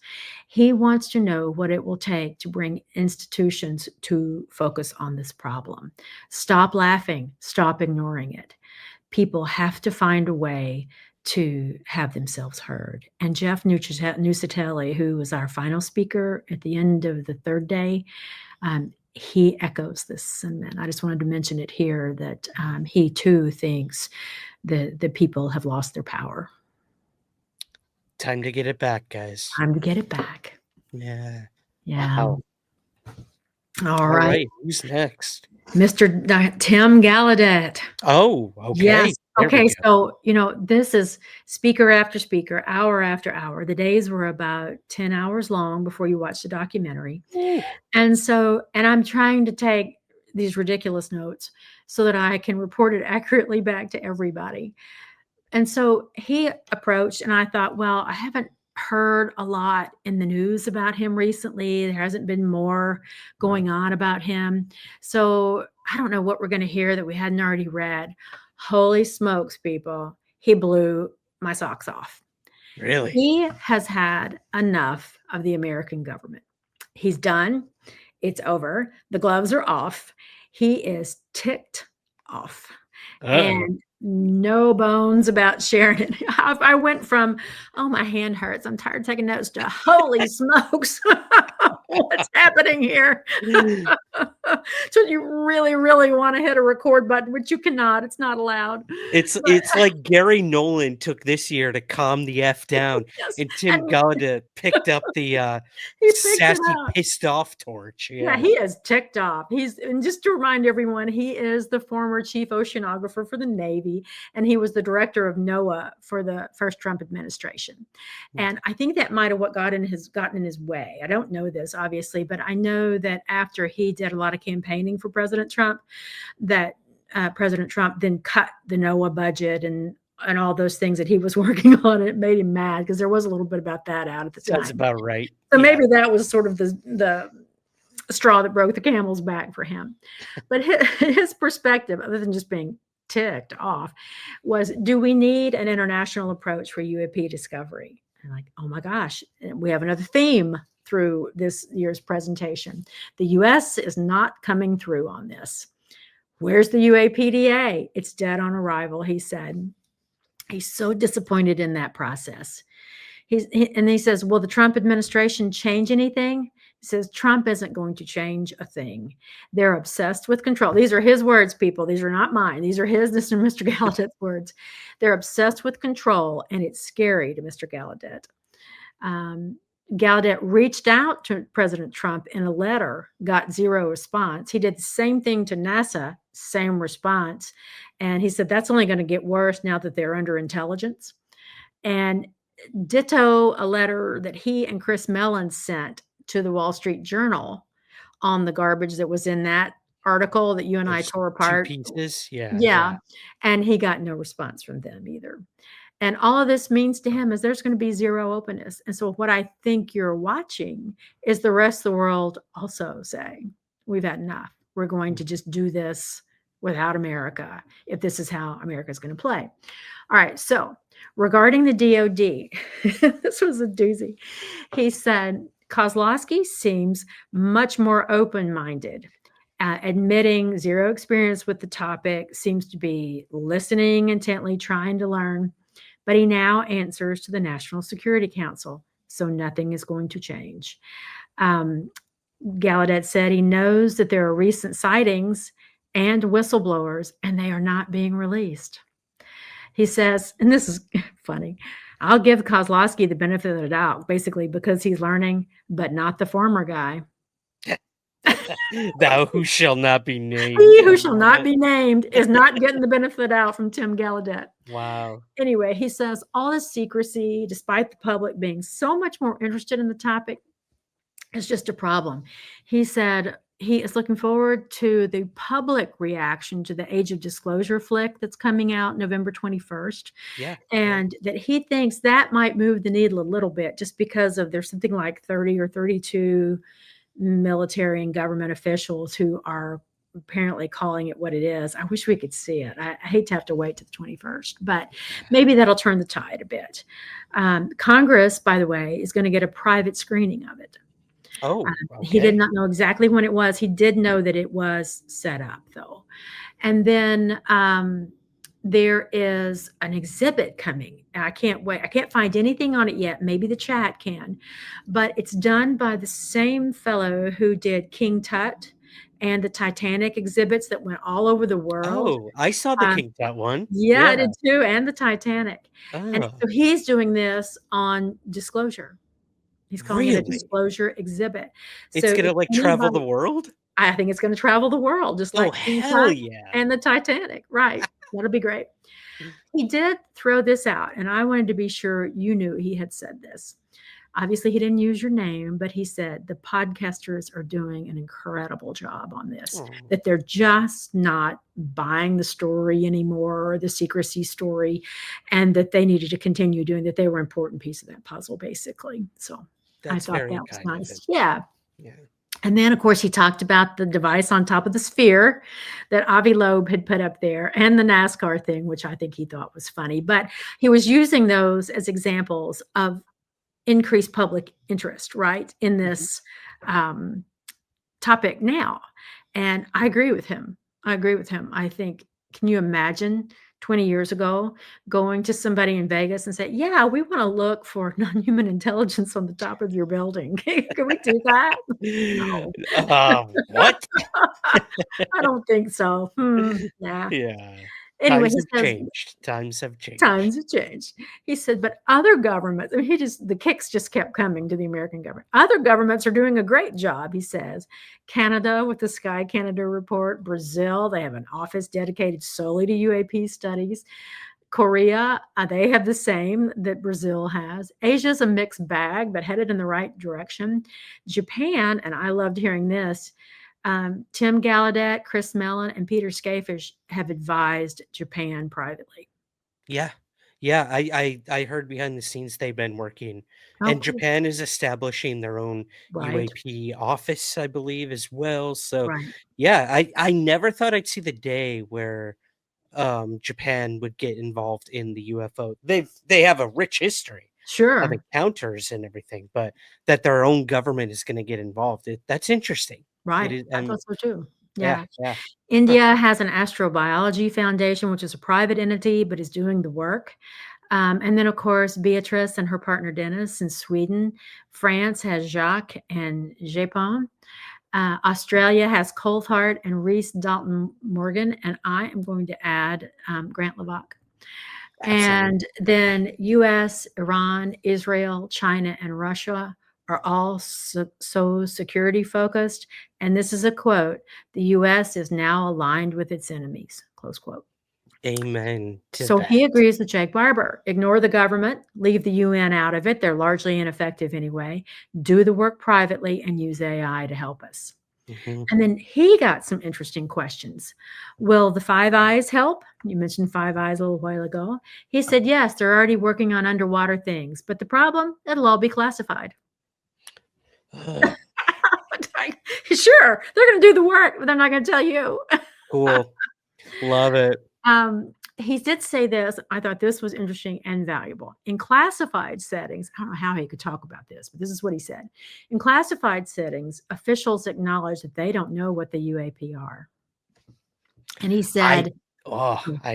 He wants to know what it will take to bring institutions to focus on this problem. Stop laughing, stop ignoring it. People have to find a way to have themselves heard. And Jeff Nusatelli, who was our final speaker at the end of the third day, he echoes this sentiment. I just wanted to mention it here that he too thinks the people have lost their power. Time to get it back, guys. Time to get it back. Yeah. Yeah. Wow. All right. Who's next? Mr. Tim Gallaudet. Oh, okay. Yes. There we Okay. go. So, this is speaker after speaker, hour after hour. The days were about 10 hours long before you watched the documentary. Ooh. And I'm trying to take these ridiculous notes so that I can report it accurately back to everybody. And so he approached, and I thought, well, I haven't heard a lot in the news about him recently. There hasn't been more going on about him. So I don't know what we're going to hear that we hadn't already read. Holy smokes, people. He blew my socks off. Really? He has had enough of the American government. He's done. It's over. The gloves are off. He is ticked off. And no bones about sharing it. I went from, oh, my hand hurts, I'm tired of taking notes, to holy smokes, what's happening here? So you really, really want to hit a record button, which you cannot. It's not allowed. It's like Gary Nolan took this year to calm the F down, Yes, and Tim and Gallaudet picked up the he picked it sassy, up. pissed off torch. Yeah, Yeah. he is ticked off. And just to remind everyone, he is the former chief oceanographer for the Navy, and he was the director of NOAA for the first Trump administration. And I think that might have gotten in his way. I don't know this, obviously, but I know that after he did a lot of campaigning for President Trump, that President Trump then cut the NOAA budget and all those things that he was working on. It made him mad because there was a little bit about that out at the time. Sounds about right. So Yeah. maybe that was sort of the straw that broke the camel's back for him. But his perspective, other than just being ticked off, was, do we need an international approach for UAP discovery? And like, oh my gosh, we have another theme through this year's presentation. The US is not coming through on this. Where's the UAPDA? It's dead on arrival, he said. He's so disappointed in that process. And he says, will the Trump administration change anything? He says, Trump isn't going to change a thing. They're obsessed with control. These are his words, people. These are not mine. These are Mr. Gallaudet's words. They're obsessed with control, and it's scary to Mr. Gallaudet. Gallaudet reached out to President Trump in a letter, got zero response. He did the same thing to NASA, same response. And he said, that's only going to get worse now that they're under intelligence. And ditto a letter that he and Chris Mellon sent to the Wall Street Journal on the garbage that was in that article that you and I tore apart. 2 pieces. Yeah. Yeah. And he got no response from them either. And all of this means to him is there's going to be zero openness. And so what I think you're watching is the rest of the world also saying, we've had enough. We're going to just do this without America if this is how America is going to play. All right. So regarding the DOD, this was a doozy. He said, Kozlowski seems much more open-minded, admitting zero experience with the topic, seems to be listening intently, trying to learn, but he now answers to the National Security Council, so nothing is going to change. Gallaudet said he knows that there are recent sightings and whistleblowers, and they are not being released. He says, and this is funny, I'll give Kozlowski the benefit of the doubt, basically because he's learning, but not the former guy. Thou who shall not be named. He who shall not be named is not getting the benefit of the doubt from Tim Gallaudet. Wow. Anyway, he says all this secrecy, despite the public being so much more interested in the topic, is just a problem. He said he is looking forward to the public reaction to the Age of Disclosure flick that's coming out November 21st. Yeah. And that he thinks that might move the needle a little bit just because of there's something like 30 or 32 military and government officials who are apparently calling it what it is. I wish we could see it. I hate to have to wait to the 21st, but maybe that'll turn the tide a bit. Congress, by the way, is going to get a private screening of it. Oh, He did not know exactly when it was. He did know that it was set up, though. And then there is an exhibit coming. I can't wait. I can't find anything on it yet. Maybe the chat can. But it's done by the same fellow who did King Tut and the Titanic exhibits that went all over the world. Oh, I saw the King Tut one. Yeah, I did too, and the Titanic. And Oh, so he's doing this on disclosure. He's calling it a really? disclosure exhibit. It's So gonna if like travel anybody- the world? I think it's going to travel the world, just Oh, like King hell Tut yeah. and the Titanic. Right. That'll be great. He did throw this out, and I wanted to be sure you knew he had said this. Obviously, he didn't use your name, but he said the podcasters are doing an incredible job on this, Oh. that they're just not buying the story anymore, the secrecy story, and that they needed to continue doing that. They were an important piece of that puzzle, basically. So That's I thought very that was kind of nice. him. Yeah. Yeah. And then, of course, he talked about the device on top of the sphere that Avi Loeb had put up there and the NASCAR thing, which I think he thought was funny. But he was using those as examples of increased public interest, right, in this topic now. And I agree with him. I think, can you imagine 20 years ago going to somebody in Vegas and say, yeah, we want to look for non-human intelligence on the top of your building. Can we do that? No. What? I don't think so. Yeah. Yeah. Anyway, Times he have says changed. Times have changed. times have changed. He said, but other governments, I mean, the kicks just kept coming to the American government. Other governments are doing a great job, he says. Canada with the Sky Canada report, Brazil, they have an office dedicated solely to UAP studies. Korea, they have the same that Brazil has. Asia's a mixed bag, but headed in the right direction. Japan, and I loved hearing this, Tim Gallaudet, Chris Mellon, and Peter Skafish have advised Japan privately. Yeah. Yeah. I heard behind the scenes they've been working. And cool. Japan is establishing their own Right. UAP office, I believe, as well. So Right. yeah, I never thought I'd see the day where Japan would get involved in the UFO. They have a rich history of Sure. encounters and everything, but that their own government is going to get involved. That's interesting. Right. It is, I thought so too. yeah, Yeah. yeah. India has an astrobiology foundation, which is a private entity, but is doing the work. And then, of course, Beatrice and her partner Dennis in Sweden. France has Jacques and Japon. Australia has Coulthard and Reese Dalton Morgan. And I am going to add Grant Levac. And then US, Iran, Israel, China, and Russia are all so security focused. And this is a quote, the US is now aligned with its enemies, close quote. Amen to So that. he agrees with Jake Barber. Ignore the government, leave the UN out of it. They're largely ineffective anyway. Do the work privately and use AI to help us. Mhm. And then he got some interesting questions. Will the Five Eyes help? You mentioned Five Eyes a little while ago. He said, yes, they're already working on underwater things, but the problem, it'll all be classified. Sure, they're going to do the work, but they're not going to tell you. Cool. Love it. He did say this. I thought this was interesting and valuable. In classified settings, I don't know how he could talk about this, but this is what he said. In classified settings, officials acknowledge that they don't know what the UAP are. And he said, go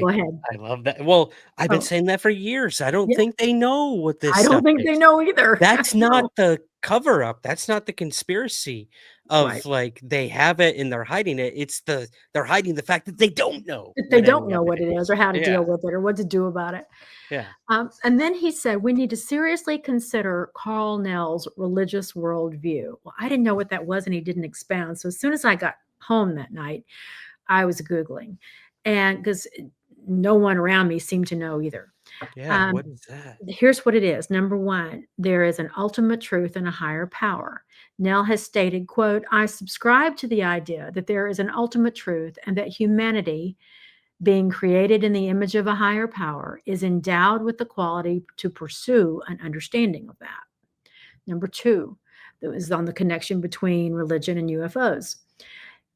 ahead. I love that. Well, I've been saying that for years. I don't think they know what this I don't think they know either. That's not the cover up. That's not the conspiracy of Right. like they have it and they're hiding it. It's they're hiding the fact that they don't know If they what don't any of know what it it is is. or how to Yeah. deal with it or what to do about it. Yeah. And then he said, we need to seriously consider Carl Nell's religious worldview. Well, I didn't know what that was, and he didn't expound. So as soon as I got home that night, I was Googling, and because no one around me seemed to know either. Yeah. What is that? Here's what it is. Number one, there is an ultimate truth and a higher power. Nell has stated, quote, I subscribe to the idea that there is an ultimate truth and that humanity, being created in the image of a higher power, is endowed with the quality to pursue an understanding of that. Number two, that was on the connection between religion and UFOs.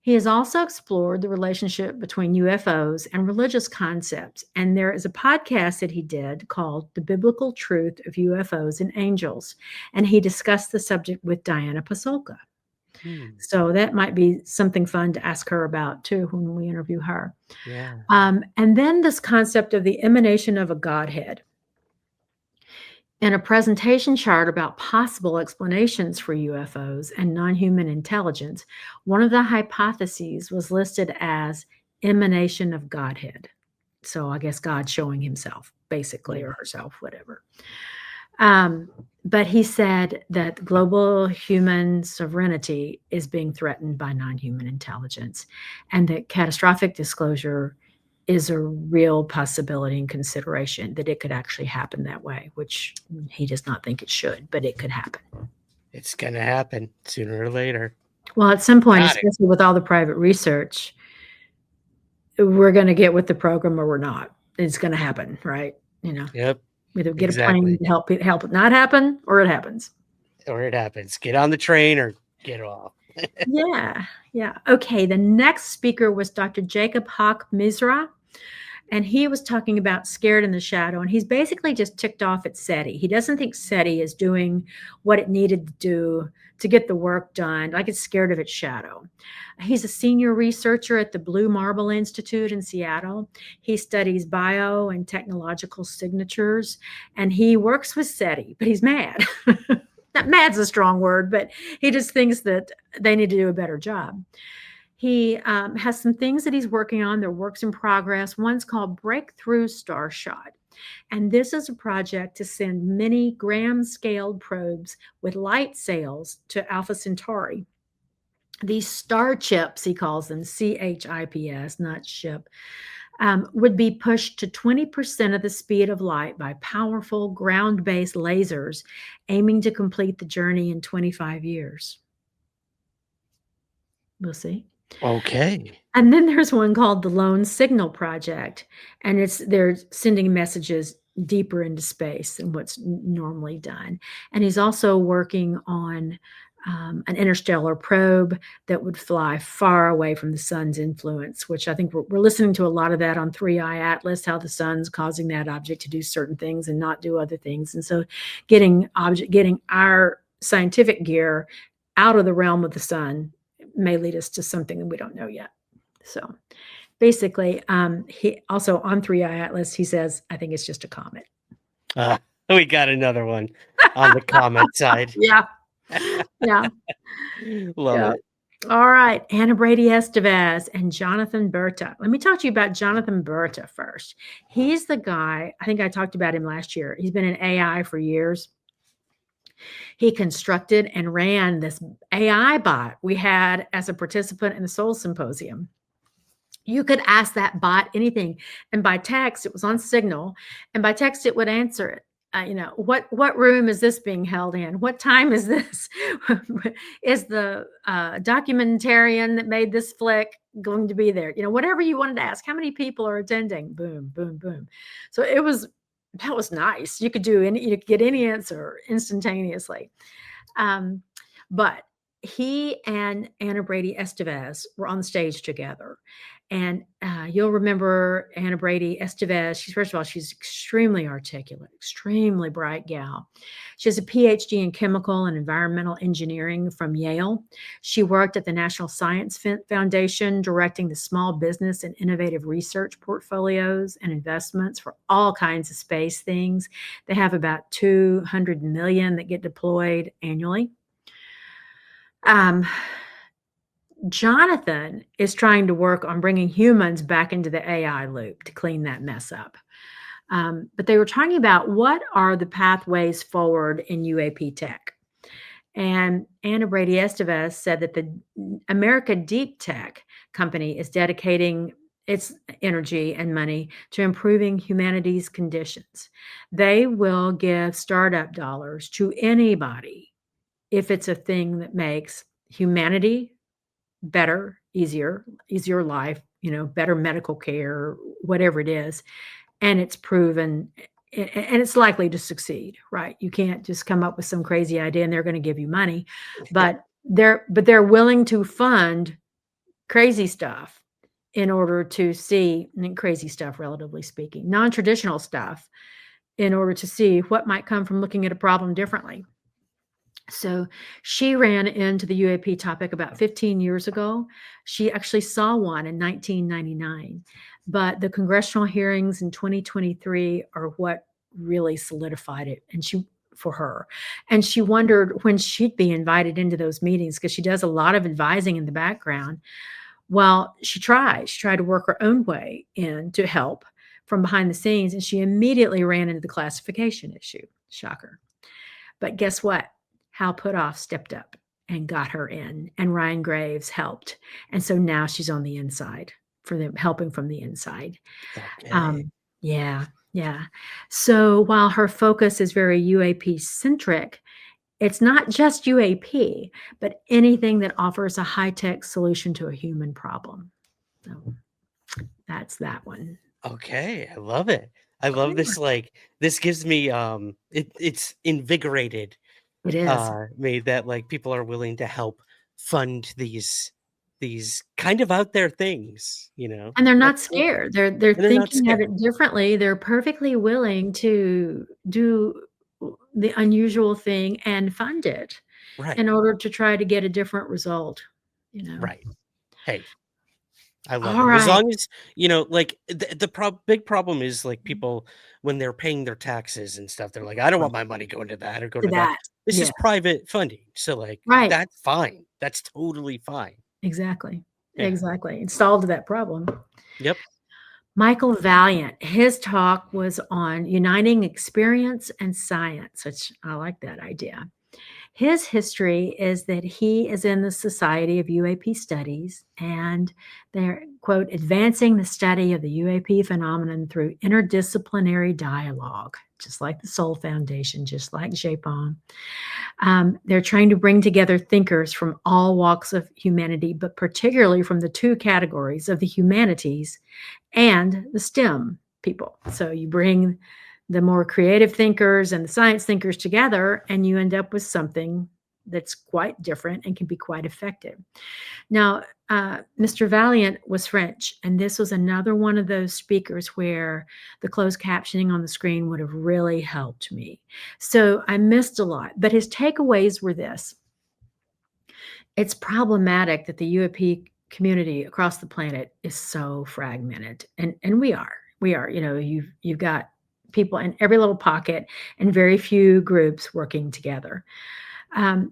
He has also explored the relationship between UFOs and religious concepts. And there is a podcast that he did called The Biblical Truth of UFOs and Angels. And he discussed the subject with Diana Pasulka. So that might be something fun to ask her about too when we interview her. Yeah. And then this concept of the emanation of a Godhead. In a presentation chart about possible explanations for UFOs and non-human intelligence, one of the hypotheses was listed as emanation of Godhead. So I guess God showing himself, basically, or herself, whatever. But he said that global human sovereignty is being threatened by non-human intelligence, and that catastrophic disclosure is a real possibility and consideration, that it could actually happen that way, which he does not think it should, but it could happen. It's going to happen sooner or later. Well, at some point, Got it. especially with all the private research, we're going to get with the program or we're not. It's going to happen, right? You know, Yep. either get a Exactly. plane to help it not happen, or it happens. Or it happens. Get on the train or get off. Yeah. Okay, the next speaker was Dr. Jacob Hawk Mizra, and he was talking about Scared in the Shadow, and he's basically just ticked off at SETI. He doesn't think SETI is doing what it needed to do to get the work done, like it's scared of its shadow. He's a senior researcher at the Blue Marble Institute in Seattle. He studies bio and technological signatures, and he works with SETI, but he's mad. Not mad's a strong word, but he just thinks that they need to do a better job. He has some things that he's working on. They're works in progress. One's called Breakthrough Starshot. And this is a project to send many gram-scaled probes with light sails to Alpha Centauri. These star chips, he calls them, CHIPS, not ship, would be pushed to 20% of the speed of light by powerful ground-based lasers, aiming to complete the journey in 25 years. We'll see. Okay. And then there's one called the Lone Signal Project, and they're sending messages deeper into space than what's normally done. And he's also working on an interstellar probe that would fly far away from the sun's influence, which I think we're listening to a lot of that on 3i Atlas, how the sun's causing that object to do certain things and not do other things. And so getting our scientific gear out of the realm of the sun may lead us to something that we don't know yet. So basically, he also on 3i Atlas, he says, I think it's just a comet. We got another one on the comment side. Yeah. Love it. All right. Anna Brady Estevez and Jonathan Berta. Let me talk to you about Jonathan Berta first. He's the guy, I think I talked about him last year. He's been in AI for years. He constructed and ran this AI bot we had as a participant in the SOL Symposium. You could ask that bot anything, and by text, it was on Signal, and by text, it would answer it. What room is this being held in? What time is this? Is the documentarian that made this flick going to be there? Whatever you wanted to ask. How many people are attending? Boom, boom, boom. So that was nice. You could get any answer instantaneously. But he and Anna Brady Estevez were on the stage together. And you'll remember Anna Brady Estevez. She's extremely articulate, extremely bright gal. She has a PhD in chemical and environmental engineering from Yale. She worked at the National Science Foundation, directing the small business and innovative research portfolios and investments for all kinds of space things. They have about 200 million that get deployed annually. Um, Jonathan is trying to work on bringing humans back into the AI loop to clean that mess up. But they were talking about what are the pathways forward in UAP tech. And Anna Brady Estevez said that the America Deep Tech company is dedicating its energy and money to improving humanity's conditions. They will give startup dollars to anybody if it's a thing that makes humanity better, easier life, better medical care, whatever it is. And it's proven and it's likely to succeed, right? You can't just come up with some crazy idea and they're going to give you money, but they're willing to fund crazy stuff in order to see crazy stuff, relatively speaking, non-traditional stuff, in order to see what might come from looking at a problem differently. So she ran into the UAP topic about 15 years ago. She actually saw one in 1999, but the congressional hearings in 2023 are what really solidified it. For her. And she wondered when she'd be invited into those meetings because she does a lot of advising in the background. Well, she tried to work her own way in to help from behind the scenes. And she immediately ran into the classification issue. Shocker. But guess what? Hal Puthoff stepped up and got her in, and Ryan Graves helped. And so now she's on the inside for them, helping from the inside. Okay. Yeah. So while her focus is very UAP centric, it's not just UAP, but anything that offers a high-tech solution to a human problem. So that's that one. Okay, I love it. I love this. Like, this gives me it's invigorated It is. me that like people are willing to help fund these kind of out there things, And they're not That's cool. scared. They're And they're not thinking of scared. it differently. They're perfectly willing to do the unusual thing and fund it Right. in order to try to get a different result, Right. Hey, I love All it. As right. long as, like the big problem is like people when they're paying their taxes and stuff, they're like, I don't want my money going to that or go To to that. that. This Yeah. is private funding. So like Right. that's fine. That's totally fine. Exactly. Yeah. Exactly. It solved that problem. Yep. Michael Valiant, his talk was on uniting experience and science, which I like that idea. His history is that he is in the Society of UAP Studies, and they're, quote, advancing the study of the UAP phenomenon through interdisciplinary dialogue, just like the SOL Foundation, just like JPOM. They're trying to bring together thinkers from all walks of humanity, but particularly from the two categories of the humanities and the STEM people. So you bring the more creative thinkers and the science thinkers together, and you end up with something that's quite different and can be quite effective. Now, Mr. Valiant was French, and this was another one of those speakers where the closed captioning on the screen would have really helped me. So I missed a lot, but his takeaways were this. It's problematic that the UAP community across the planet is so fragmented, and we are. You've got people in every little pocket and very few groups working together.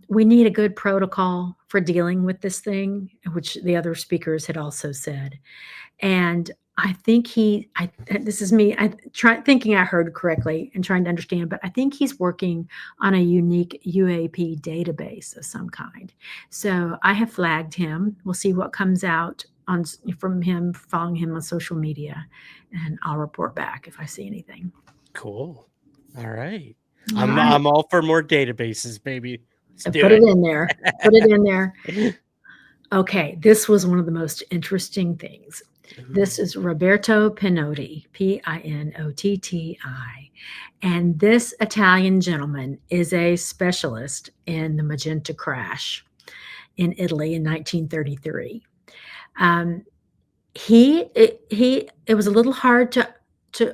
We need a good protocol for dealing with this thing, which the other speakers had also said. And I think this is me, thinking I heard correctly and trying to understand, but I think he's working on a unique UAP database of some kind. So I have flagged him. We'll see what comes out from him, following him on social media, and I'll report back if I see anything. Cool. All right. All I'm right. all for more databases, baby. So put it in there. Put it in there. Okay, this was one of the most interesting things. This is Roberto Pinotti, Pinotti. And this Italian gentleman is a specialist in the Magenta crash in Italy in 1933. It was a little hard to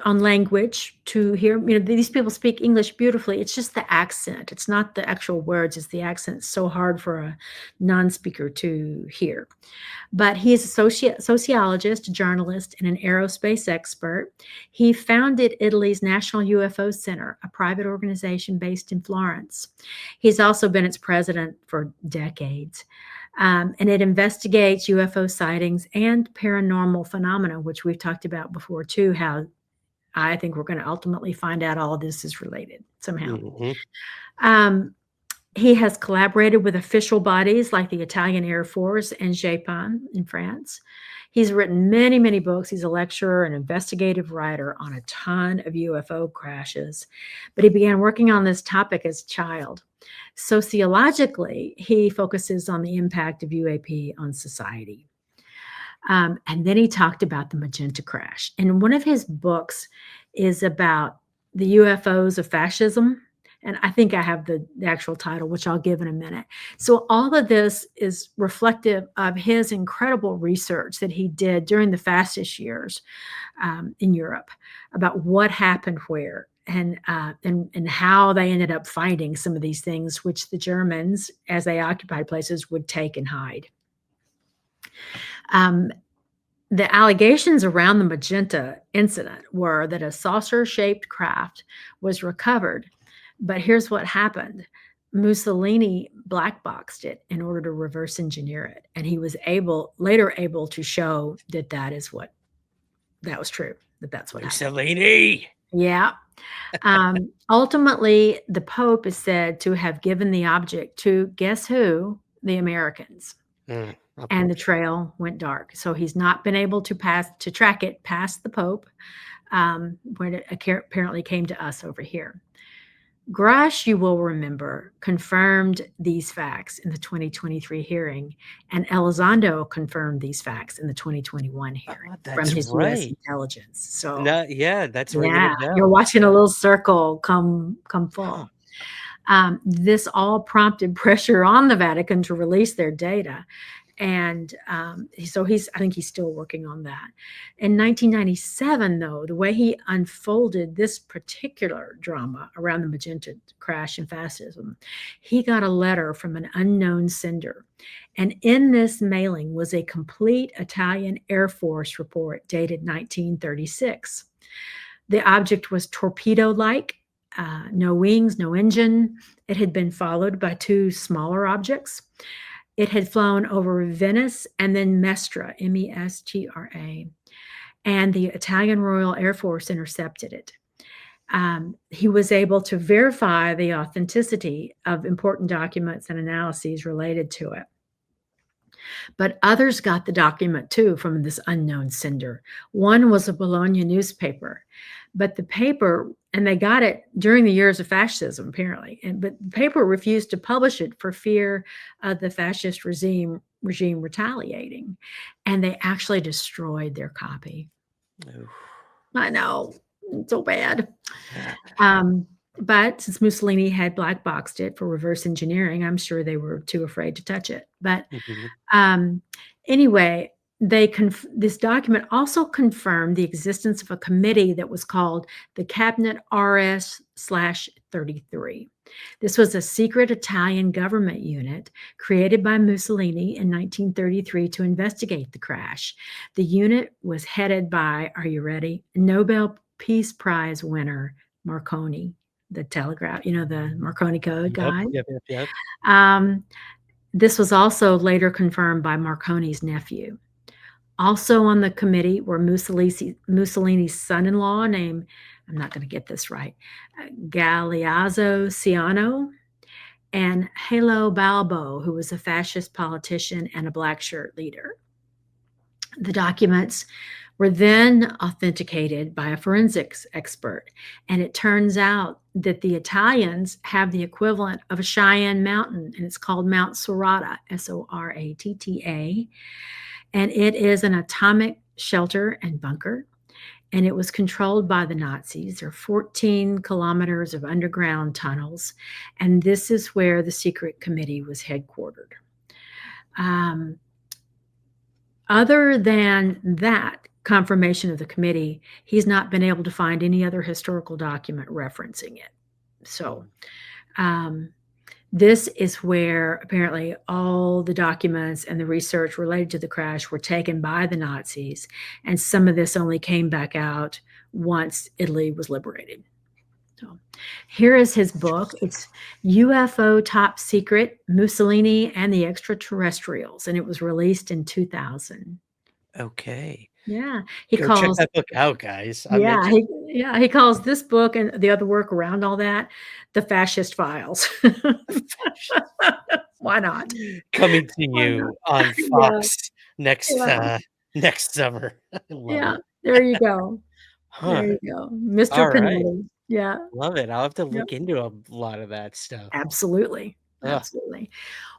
on language to hear. These people speak English beautifully. It's just the accent. It's not the actual words. It's the accent. It's so hard for a non-speaker to hear. But he is a sociologist, a journalist, and an aerospace expert. He founded Italy's National UFO Center, a private organization based in Florence. He's also been its president for decades. And it investigates UFO sightings and paranormal phenomena, which we've talked about before too, how I think we're going to ultimately find out all of this is related somehow. He has collaborated with official bodies like the Italian Air Force and Japan in France. He's written many, many books. He's a lecturer and investigative writer on a ton of UFO crashes. But he began working on this topic as a child. Sociologically, he focuses on the impact of UAP on society. And then he talked about the Magenta crash. And one of his books is about the UFOs of fascism. And I think I have the actual title, which I'll give in a minute. So all of this is reflective of his incredible research that he did during the fascist years in Europe about what happened where and how they ended up finding some of these things, which the Germans, as they occupied places, would take and hide. The allegations around the Magenta incident were that a saucer-shaped craft was recovered. But here's what happened. Mussolini black boxed it in order to reverse engineer it. And he was later able to show that that was true, that's what Mussolini. happened. Yeah. Ultimately, the Pope is said to have given the object to, guess who? The Americans. And the trail went dark. So he's not been able to track it past the Pope, when it apparently came to us over here. Grush, you will remember, confirmed these facts in the 2023 hearing, and Elizondo confirmed these facts in the 2021 hearing from his U.S. intelligence. So, that's ringing a bell. You're watching a little circle come full. This all prompted pressure on the Vatican to release their data. And so I think he's still working on that. In 1997, though, the way he unfolded this particular drama around the Magenta crash and fascism, he got a letter from an unknown sender. And in this mailing was a complete Italian Air Force report dated 1936. The object was torpedo-like, no wings, no engine. It had been followed by two smaller objects. It had flown over Venice and then Mestra, Mestra, and the Italian Royal Air Force intercepted it. He was able to verify the authenticity of important documents and analyses related to it. But others got the document too from this unknown sender. One was a Bologna newspaper, but the paper, and they got it during the years of fascism, apparently, but the paper refused to publish it for fear of the fascist regime retaliating, and they actually destroyed their copy. Oof. I know, it's so bad. But since Mussolini had black boxed it for reverse engineering, I'm sure they were too afraid to touch it. But anyway, this document also confirmed the existence of a committee that was called the Cabinet RS/33. This was a secret Italian government unit created by Mussolini in 1933 to investigate the crash. The unit was headed by, are you ready? Nobel Peace Prize winner Marconi, the telegraph, the Marconi Code guy. Yep. This was also later confirmed by Marconi's nephew. Also on the committee were Mussolini's son-in-law named, I'm not going to get this right, Galeazzo Ciano, and Halo Balbo, who was a fascist politician and a black shirt leader. The documents were then authenticated by a forensics expert, and it turns out that the Italians have the equivalent of a Cheyenne mountain, and it's called Mount Sorata, Soratta, and it is an atomic shelter and bunker, and it was controlled by the Nazis. There are 14 kilometers of underground tunnels, and this is where the secret committee was headquartered. Other than that, confirmation of the committee, he's not been able to find any other historical document referencing it. So this is where apparently all the documents and the research related to the crash were taken by the Nazis, and some of this only came back out once Italy was liberated. So here is his book. It's UFO Top Secret, Mussolini and the Extraterrestrials, and it was released in 2000. Okay. Yeah, he Go check calls that book out, guys. yeah, he calls this book and the other work around all that the Fascist Files. Why not? Coming to Why not? you on Yeah, Fox next yeah, next summer. I love yeah. it. There you go. There Huh. you go. Mr. All right. Pinelli. Yeah. Love it. I'll have to Yep. look into a lot of that stuff. Absolutely. Ugh. Absolutely.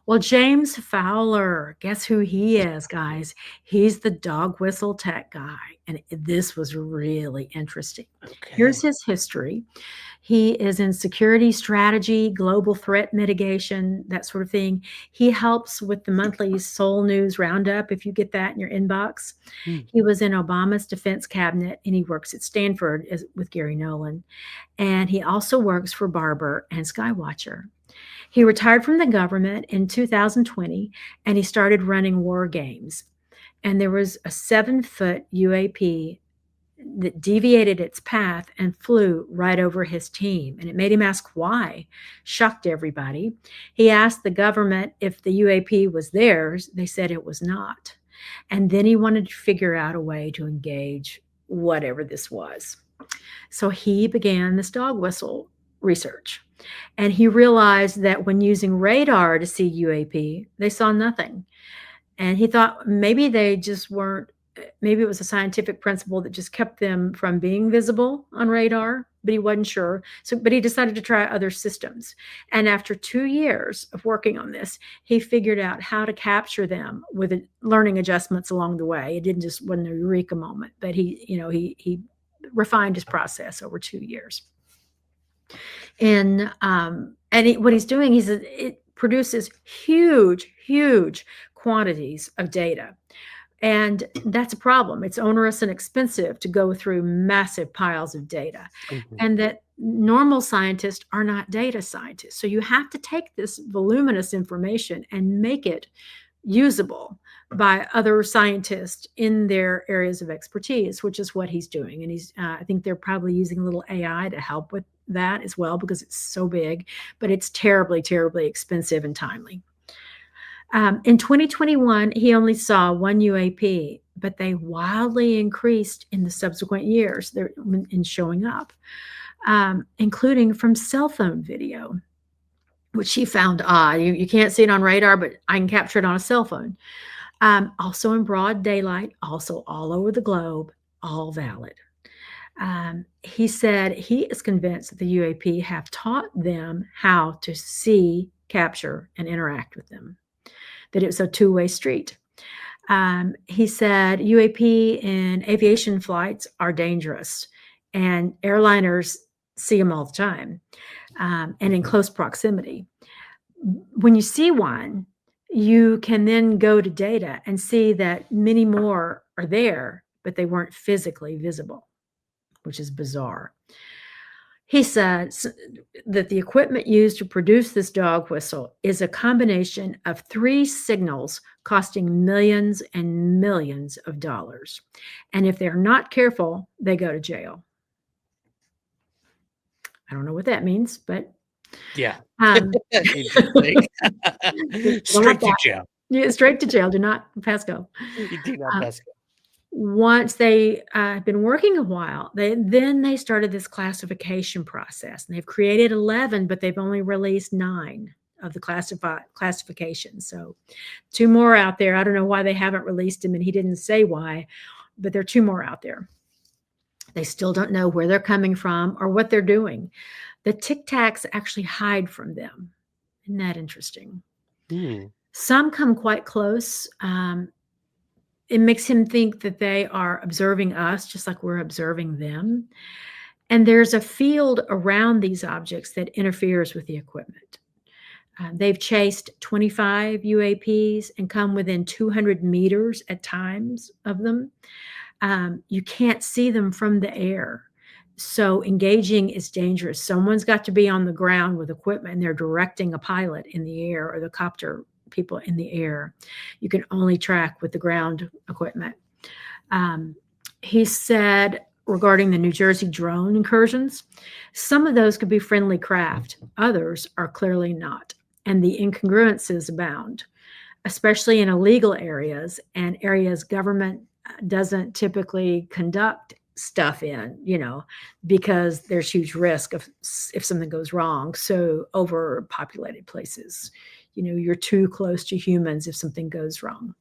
Well, James Fowler, guess who he is, guys? He's the dog whistle tech guy. And this was really interesting. Here's Okay. his history. He is in security strategy, global threat mitigation, that sort of thing. He helps with the monthly SOL News Roundup, if you get that in your inbox. Hmm. He was in Obama's defense cabinet, and he works at Stanford with Gary Nolan. And he also works for Barber and Skywatcher. He retired from the government in 2020, and he started running war games. And there was a 7-foot UAP that deviated its path and flew right over his team. And it made him ask why. Shocked everybody. He asked the government if the UAP was theirs. They said it was not. And then he wanted to figure out a way to engage whatever this was. So he began this dog whistle research. And he realized that when using radar to see UAP, they saw nothing. And he thought maybe they just weren't, maybe it was a scientific principle that just kept them from being visible on radar, but he wasn't sure. So, but he decided to try other systems. And after 2 years of working on this, he figured out how to capture them with learning adjustments along the way. It didn't just wasn't a eureka moment, but he refined his process over 2 years. And what he's doing is it produces huge quantities of data. And that's a problem. It's onerous and expensive to go through massive piles of data. Mhm. And that normal scientists are not data scientists. So you have to take this voluminous information and make it usable by other scientists in their areas of expertise, which is what he's doing. And I think they're probably using a little AI to help with that as well, because it's so big, but it's terribly expensive and timely. In 2021, he only saw one UAP, but they wildly increased in the subsequent years in showing up, including from cell phone video, which he found odd. You can't see it on radar, but I can capture it on a cell phone. Also in broad daylight, also all over the globe, all valid. He said he is convinced that the UAP have taught them how to see, capture, and interact with them, that it was a two-way street. He said UAP in aviation flights are dangerous, and airliners see them all the time, and in close proximity. When you see one, you can then go to data and see that many more are there, but they weren't physically visible, which is bizarre. He said that the equipment used to produce this dog whistle is a combination of 3 signals costing millions and millions of dollars. And if they're not careful, they go to jail. I don't know what that means, but Yeah. Interesting. Straight to jail. Yeah, straight to jail. Do not pass go. You do not pass go. Once they have been working a while, they started this classification process. And they've created 11, but they've only released 9 of the classifications. So 2 more out there. I don't know why they haven't released them, and he didn't say why, but there are 2 more out there. They still don't know where they're coming from or what they're doing. The Tic Tacs actually hide from them. Isn't that interesting? Some come quite close. It makes him think that they are observing us just like we're observing them. And there's a field around these objects that interferes with the equipment. They've chased 25 UAPs and come within 200 meters at times of them. You can't see them from the air. So engaging is dangerous. Someone's got to be on the ground with equipment and they're directing a pilot in the air or the copter people in the air. You can only track with the ground equipment. He said regarding the New Jersey drone incursions, some of those could be friendly craft. Others are clearly not. And the incongruences abound, especially in illegal areas and areas government doesn't typically conduct stuff in, because there's huge risk of if something goes wrong. So overpopulated places, you're too close to humans if something goes wrong.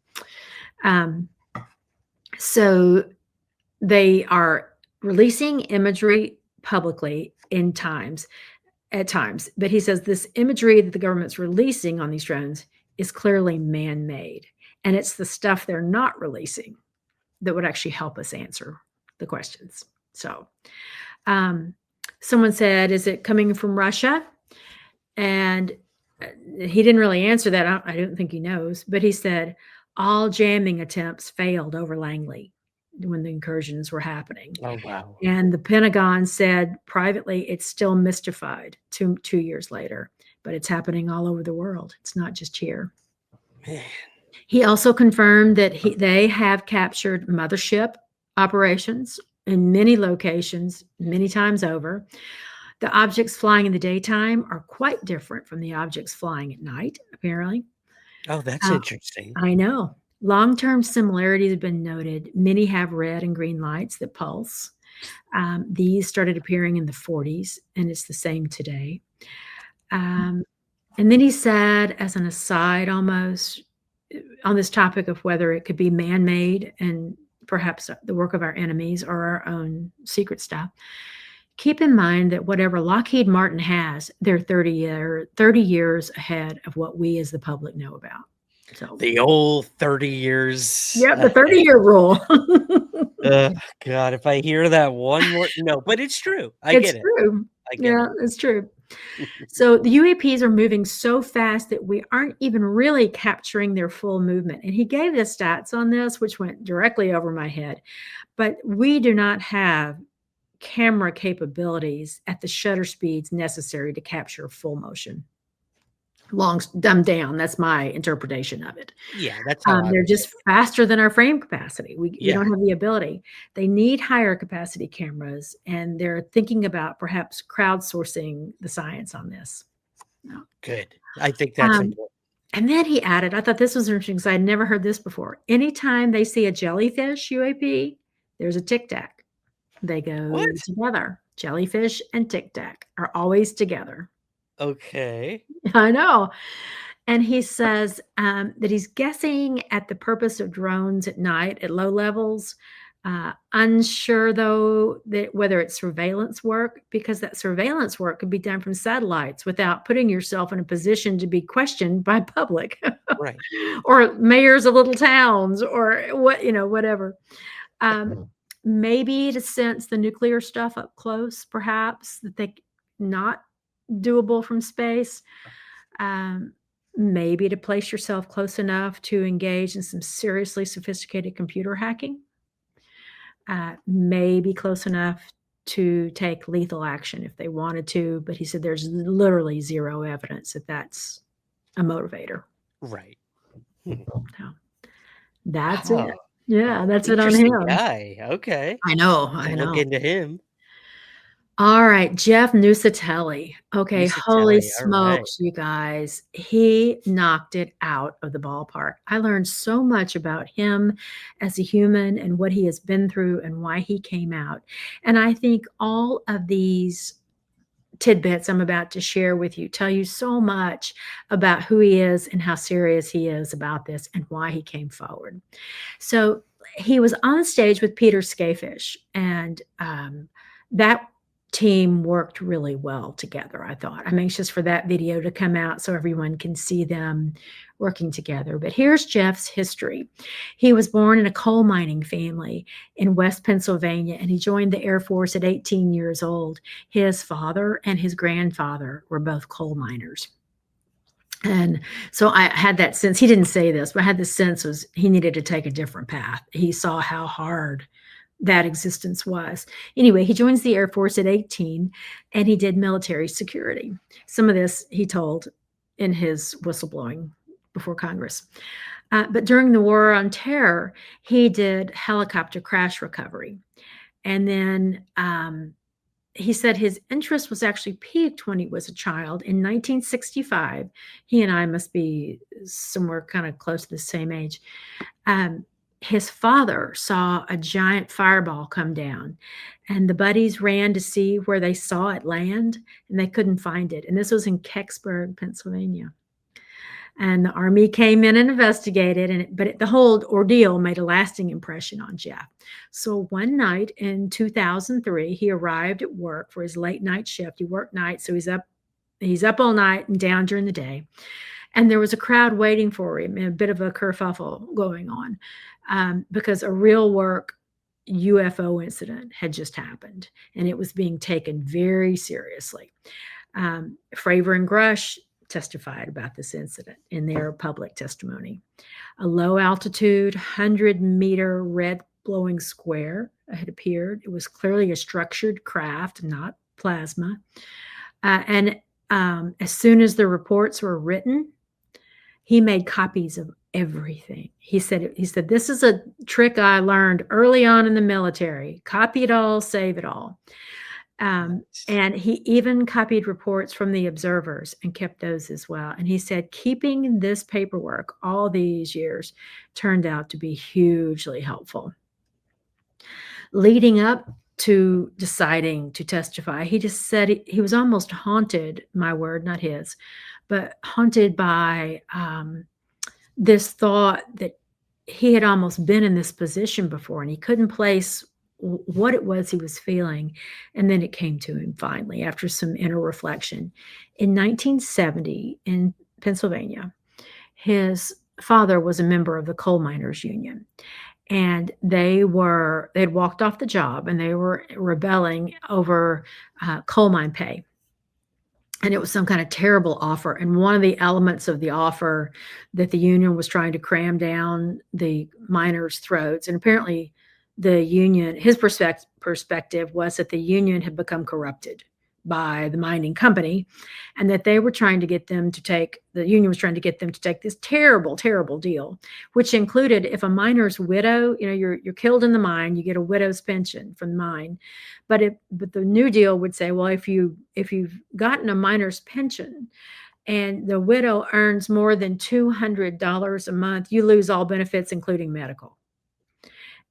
So they are releasing imagery publicly at times. But he says this imagery that the government's releasing on these drones is clearly man-made. And it's the stuff they're not releasing that would actually help us answer the questions. So someone said, is it coming from Russia? And he didn't really answer that. I don't think he knows. But he said, all jamming attempts failed over Langley when the incursions were happening. Oh, wow. And the Pentagon said privately it's still mystified 2 years later, but it's happening all over the world. It's not just here. Man. He also confirmed that they have captured mothership operations in many locations, many times over. The objects flying in the daytime are quite different from the objects flying at night, apparently. Oh, that's interesting. I know. Long-term similarities have been noted. Many have red and green lights that pulse. These started appearing in the 40s, and it's the same today. And then he said, as an aside almost, on this topic of whether it could be man-made and perhaps the work of our enemies or our own secret stuff, keep in mind that whatever Lockheed Martin has, they're 30 years ahead of what we as the public know about. So the old 30 years. Yeah, the 30-year rule. God, if I hear that one more, no, but it's true. I get it. True. I get it. It's true. So the UAPs are moving so fast that we aren't even really capturing their full movement. And he gave the stats on this, which went directly over my head. But we do not have camera capabilities at the shutter speeds necessary to capture full motion. Dumbed down. That's my interpretation of it. Yeah, that's how they're just faster than our frame capacity. We don't have the ability. They need higher capacity cameras, and they're thinking about perhaps crowdsourcing the science on this. Good. I think that's important. And then he added, I thought this was interesting because I had never heard this before. Anytime they see a jellyfish UAP, there's a tic tac. They go together. Jellyfish and tic tac are always together. Okay. I know. And he says that he's guessing at the purpose of drones at night at low levels. Unsure, though, that whether it's surveillance work, because that surveillance work could be done from satellites without putting yourself in a position to be questioned by public, right? Or mayors of little towns, or whatever. Maybe to sense the nuclear stuff up close, perhaps that they not doable from space. Maybe to place yourself close enough to engage in some seriously sophisticated computer hacking. Maybe close enough to take lethal action if they wanted to, but he said there's literally zero evidence that that's a motivator. Right. No. That's it. Yeah, that's it on him. Guy. Okay. I know. Look into him. All right, Jeff Nusatelli. Okay, holy smokes, you guys. He knocked it out of the ballpark. I learned so much about him as a human and what he has been through and why he came out. And I think all of these tidbits I'm about to share with you tell you so much about who he is and how serious he is about this and why he came forward. So he was on stage with Peter Skafish, and that team worked really well together, I thought. I'm anxious for that video to come out so everyone can see them working together. But here's Jeff's history. He was born in a coal mining family in West Pennsylvania, and he joined the Air Force at 18 years old. His father and his grandfather were both coal miners. And so I had that sense, he didn't say this, but I had the sense was he needed to take a different path. He saw how hard that existence was. Anyway, he joins the Air Force at 18, and he did military security. Some of this he told in his whistleblowing before Congress. But during the War on Terror, he did helicopter crash recovery. And then he said his interest was actually piqued when he was a child. In 1965, he and I must be somewhere kind of close to the same age. His father saw a giant fireball come down, and the buddies ran to see where they saw it land, and they couldn't find it. And this was in Kecksburg, Pennsylvania. And the Army came in and investigated, but the whole ordeal made a lasting impression on Jeff. So one night in 2003, he arrived at work for his late night shift. He worked nights, so he's up all night and down during the day. And there was a crowd waiting for him, and a bit of a kerfuffle going on because a real work UFO incident had just happened, and it was being taken very seriously. Fravor and Grush testified about this incident in their public testimony. A low altitude, 100-meter red glowing square had appeared. It was clearly a structured craft, not plasma. And as soon as the reports were written, he made copies of everything. He said, this is a trick I learned early on in the military. Copy it all, save it all. And he even copied reports from the observers and kept those as well. And he said, keeping this paperwork all these years turned out to be hugely helpful. Leading up to deciding to testify, he just said he was almost haunted, my word, not his, but haunted by this thought that he had almost been in this position before, and he couldn't place what it was he was feeling. And then it came to him finally after some inner reflection. In 1970 in Pennsylvania, his father was a member of the coal miners union, and they'd walked off the job, and they were rebelling over coal mine pay. And it was some kind of terrible offer. And one of the elements of the offer that the union was trying to cram down the miners' throats, and apparently the union, his perspective was that the union had become corrupted by the mining company, and that they were trying to get them to take, the union was trying to get them to take this terrible, terrible deal, which included if a miner's widow, you're killed in the mine, you get a widow's pension from the mine. But the new deal would say, well, if you've gotten a miner's pension and the widow earns more than $200 a month, you lose all benefits, including medical.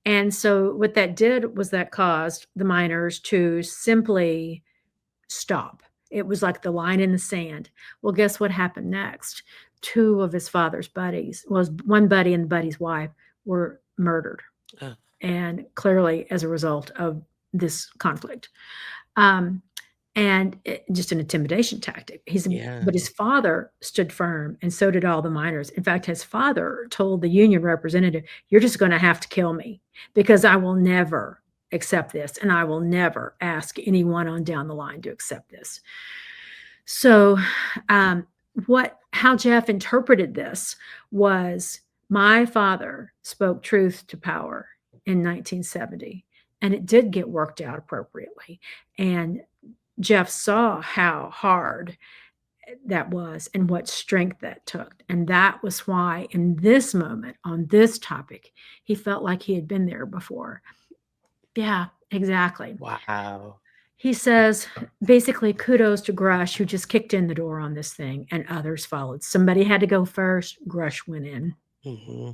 And so what that did was that caused the miners to simply stop. It was like the line in the sand. Well, guess what happened next? Two of his father's buddies, one buddy and the buddy's wife, were murdered. And clearly as a result of this conflict. And just an intimidation tactic. But his father stood firm, and so did all the miners. In fact, his father told the union representative, you're just going to have to kill me, because I will never accept this, and I will never ask anyone on down the line to accept this. So how Jeff interpreted this was, my father spoke truth to power in 1970, and it did get worked out appropriately. And Jeff saw how hard that was and what strength that took. And that was why in this moment, on this topic, he felt like he had been there before. Yeah, exactly. Wow. He says, basically, kudos to Grush, who just kicked in the door on this thing, and others followed. Somebody had to go first. Grush went in. Mm-hmm.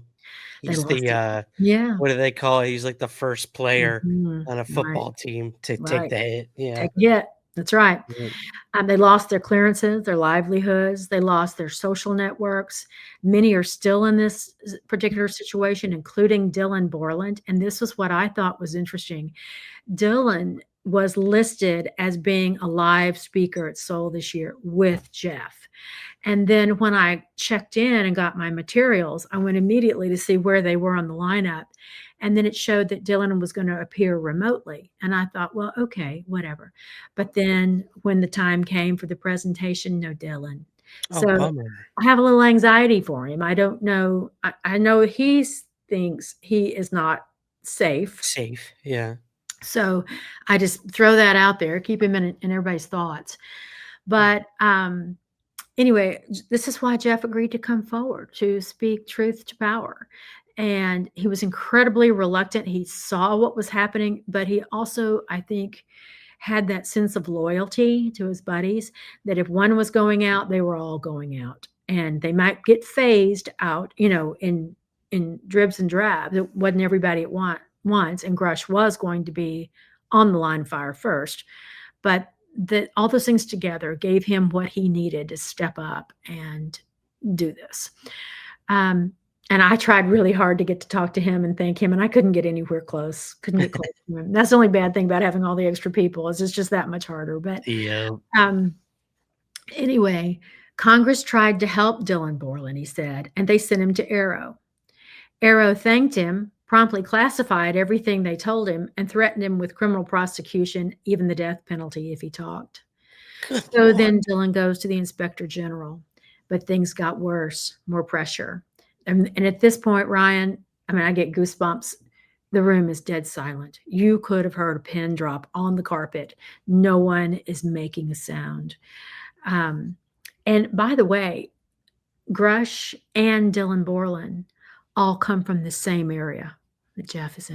They He's lost the Yeah. what do they call it? He's like the first player Mhm. on a football team to take the hit. Yeah. Take the hit. That's right. Right. They lost their clearances, their livelihoods. They lost their social networks. Many are still in this particular situation, including Dylan Borland. And this was what I thought was interesting. Dylan was listed as being a live speaker at SOL this year with Jeff. And then when I checked in and got my materials, I went immediately to see where they were on the lineup. And then it showed that Dylan was going to appear remotely. And I thought, well, okay, whatever. But then when the time came for the presentation, no Dylan. Oh, So bummer. I have a little anxiety for him. I don't know. I know he thinks he is not safe. Safe. Yeah. So I just throw that out there, keep him in everybody's thoughts. But anyway, this is why Jeff agreed to come forward to speak truth to power. And he was incredibly reluctant. He saw what was happening, but he also, I think, had that sense of loyalty to his buddies, that if one was going out, they were all going out. And they might get phased out, in dribs and drabs. It wasn't everybody at once. And Grush was going to be on the line of fire first. But that all those things together gave him what he needed to step up and do this. And I tried really hard to get to talk to him and thank him, and I couldn't get anywhere close. Couldn't get close to him. That's the only bad thing about having all the extra people is it's just that much harder. But Yeah. Anyway, Congress tried to help Dylan Borland, he said, and they sent him to Arrow. Arrow thanked him, promptly classified everything they told him, and threatened him with criminal prosecution, even the death penalty if he talked. Good So Lord. then Dylan goes to the inspector general, but things got worse, more pressure. And at this point, Ryan, I get goosebumps. The room is dead silent. You could have heard a pin drop on the carpet. No one is making a sound. And by the way, Grush and Dylan Borland all come from the same area that Jeff is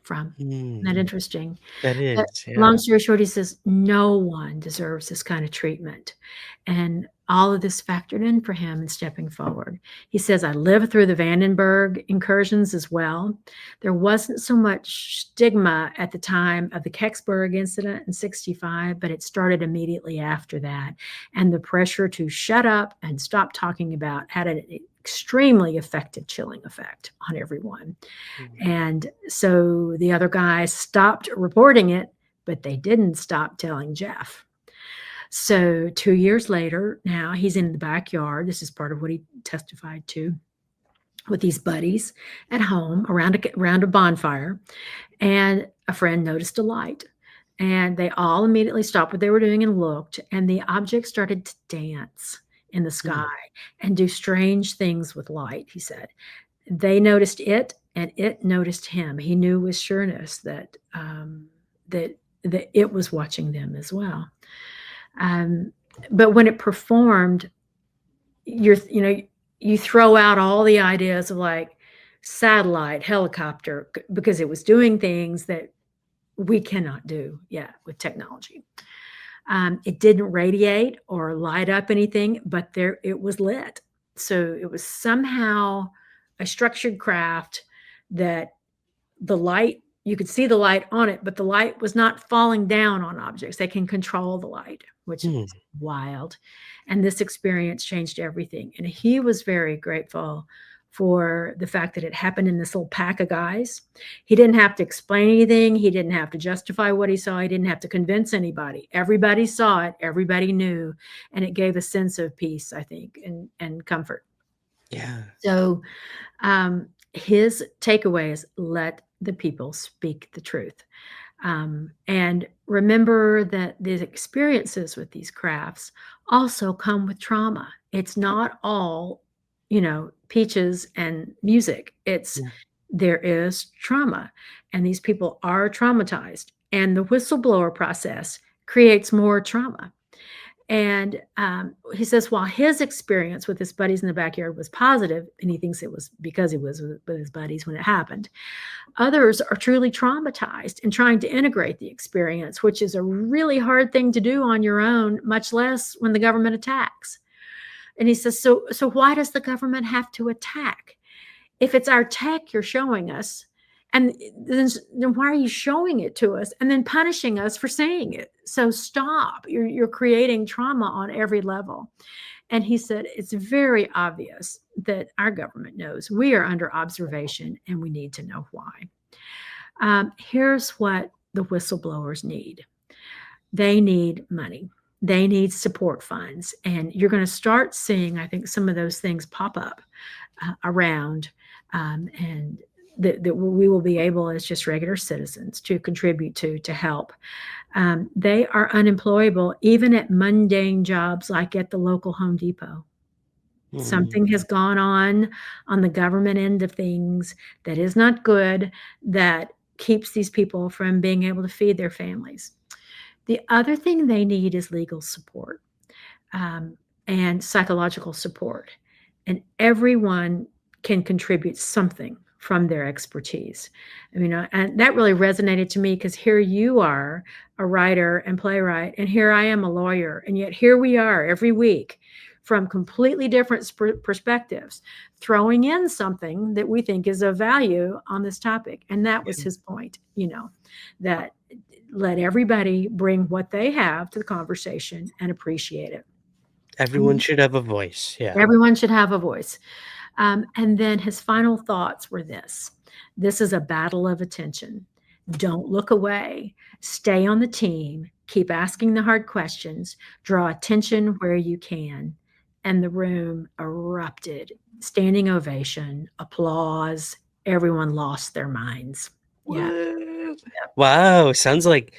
from. Isn't that interesting? That is. Yeah. Long story short, he says no one deserves this kind of treatment. And all of this factored in for him in stepping forward. He says, I lived through the Vandenberg incursions as well. There wasn't so much stigma at the time of the Kecksburg incident in 1965, but it started immediately after that. And the pressure to shut up and stop talking about had an extremely effective chilling effect on everyone. And so the other guys stopped reporting it, but they didn't stop telling Jeff. So 2 years later, now he's in the backyard. This is part of what he testified to, with these buddies at home around a bonfire. And a friend noticed a light. And they all immediately stopped what they were doing and looked. And the object started to dance in the sky and do strange things with light, he said. They noticed it, and it noticed him. He knew with sureness that it was watching them as well. But when it performed, you throw out all the ideas of like satellite, helicopter, because it was doing things that we cannot do yet with technology. It didn't radiate or light up anything, but it was lit. So it was somehow a structured craft that the light, you could see the light on it, but the light was not falling down on objects. They can control the light, which is wild. And this experience changed everything. And he was very grateful for the fact that it happened in this little pack of guys. He didn't have to explain anything. He didn't have to justify what he saw. He didn't have to convince anybody. Everybody saw it. Everybody knew. And it gave a sense of peace, I think, and comfort. Yeah. So his takeaway is let the people speak the truth. And remember that the experiences with these crafts also come with trauma. It's not all, peaches and music. There is trauma, and these people are traumatized. And the whistleblower process creates more trauma. And he says, while his experience with his buddies in the backyard was positive, and he thinks it was because he was with his buddies when it happened, others are truly traumatized and trying to integrate the experience, which is a really hard thing to do on your own, much less when the government attacks. And he says, so why does the government have to attack? If it's our tech you're showing us, and then why are you showing it to us and then punishing us for saying it? So stop. You're creating trauma on every level. And he said, it's very obvious that our government knows we are under observation and we need to know why. Here's what the whistleblowers need. They need money. They need support funds. And you're going to start seeing, I think, some of those things pop up around, and that we will be able, as just regular citizens, to contribute to help. They are unemployable even at mundane jobs like at the local Home Depot. Something has gone on the government end of things that is not good, that keeps these people from being able to feed their families. The other thing they need is legal support, and psychological support. And everyone can contribute something from their expertise. I mean, and that really resonated to me, because here you are, a writer and playwright, and here I am, a lawyer, and yet here we are every week from completely different perspectives, throwing in something that we think is of value on this topic. And that was his point, that let everybody bring what they have to the conversation and appreciate it. Everyone should have a voice. Yeah. Everyone should have a voice. And then his final thoughts were this: this is a battle of attention. Don't look away. Stay on the team. Keep asking the hard questions. Draw attention where you can. And the room erupted. Standing ovation, applause. Everyone lost their minds. Yeah. Wow. Sounds like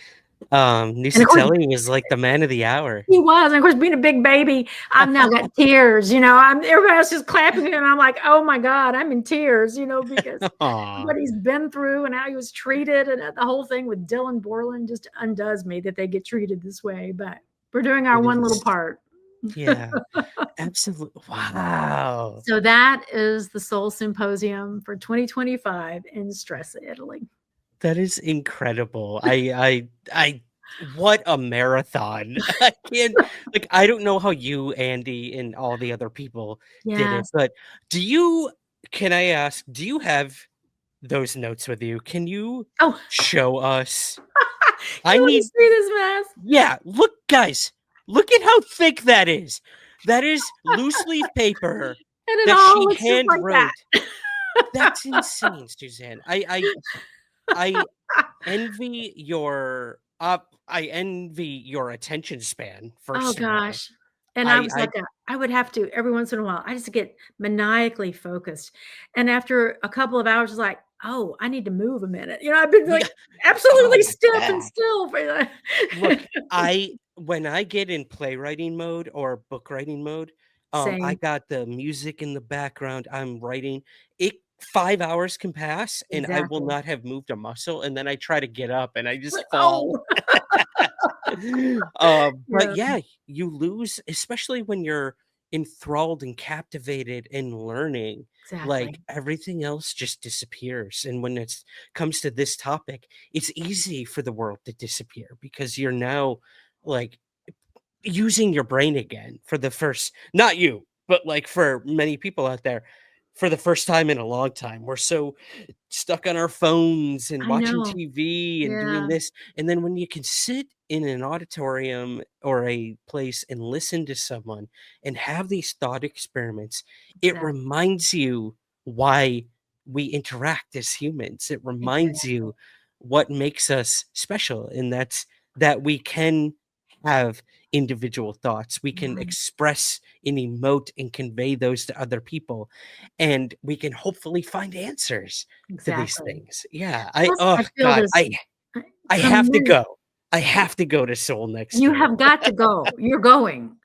Nusatelli was like the man of the hour. He was. And of course, being a big baby, I've now got tears. Everybody else is clapping, and I'm like, oh my God, I'm in tears, because what he's been through and how he was treated, and the whole thing with Dylan Borland just undoes me that they get treated this way. But we're doing our one little part. Yeah, absolutely. Wow. So that is the SOL Symposium for 2025 in Stresa, Italy. That is incredible. I what a marathon. I can't, I don't know how you, Andy, and all the other people did it, but can I ask, do you have those notes with you? Can you show us? I need to see this mess. Yeah, look, guys, look at how thick that is. That is loose leaf paper that she hand wrote. That's insane, Suzanne. I envy your attention span. First of all. Gosh. And I was like, I would have to, every once in a while, I just get maniacally focused. And after a couple of hours, it's like, oh, I need to move a minute. I've been like absolutely stiff and still. Look, when I get in playwriting mode or book writing mode, I got the music in the background. I'm writing. 5 hours can pass and I will not have moved a muscle, and then I try to get up and I just fall. But yeah, you lose, especially when you're enthralled and captivated and learning. Like everything else just disappears. And when it comes to this topic, it's easy for the world to disappear because you're now using your brain again for the first, not you, but for many people out there, for the first time in a long time. We're so stuck on our phones and watching TV and doing this. And then when you can sit in an auditorium or a place and listen to someone and have these thought experiments, it reminds you why we interact as humans. It reminds you what makes us special. And that's that we can have individual thoughts. We can express and emote and convey those to other people. And we can hopefully find answers to these things. Yeah. I have to go. I have to go to SOL next year. You have got to go. You're going.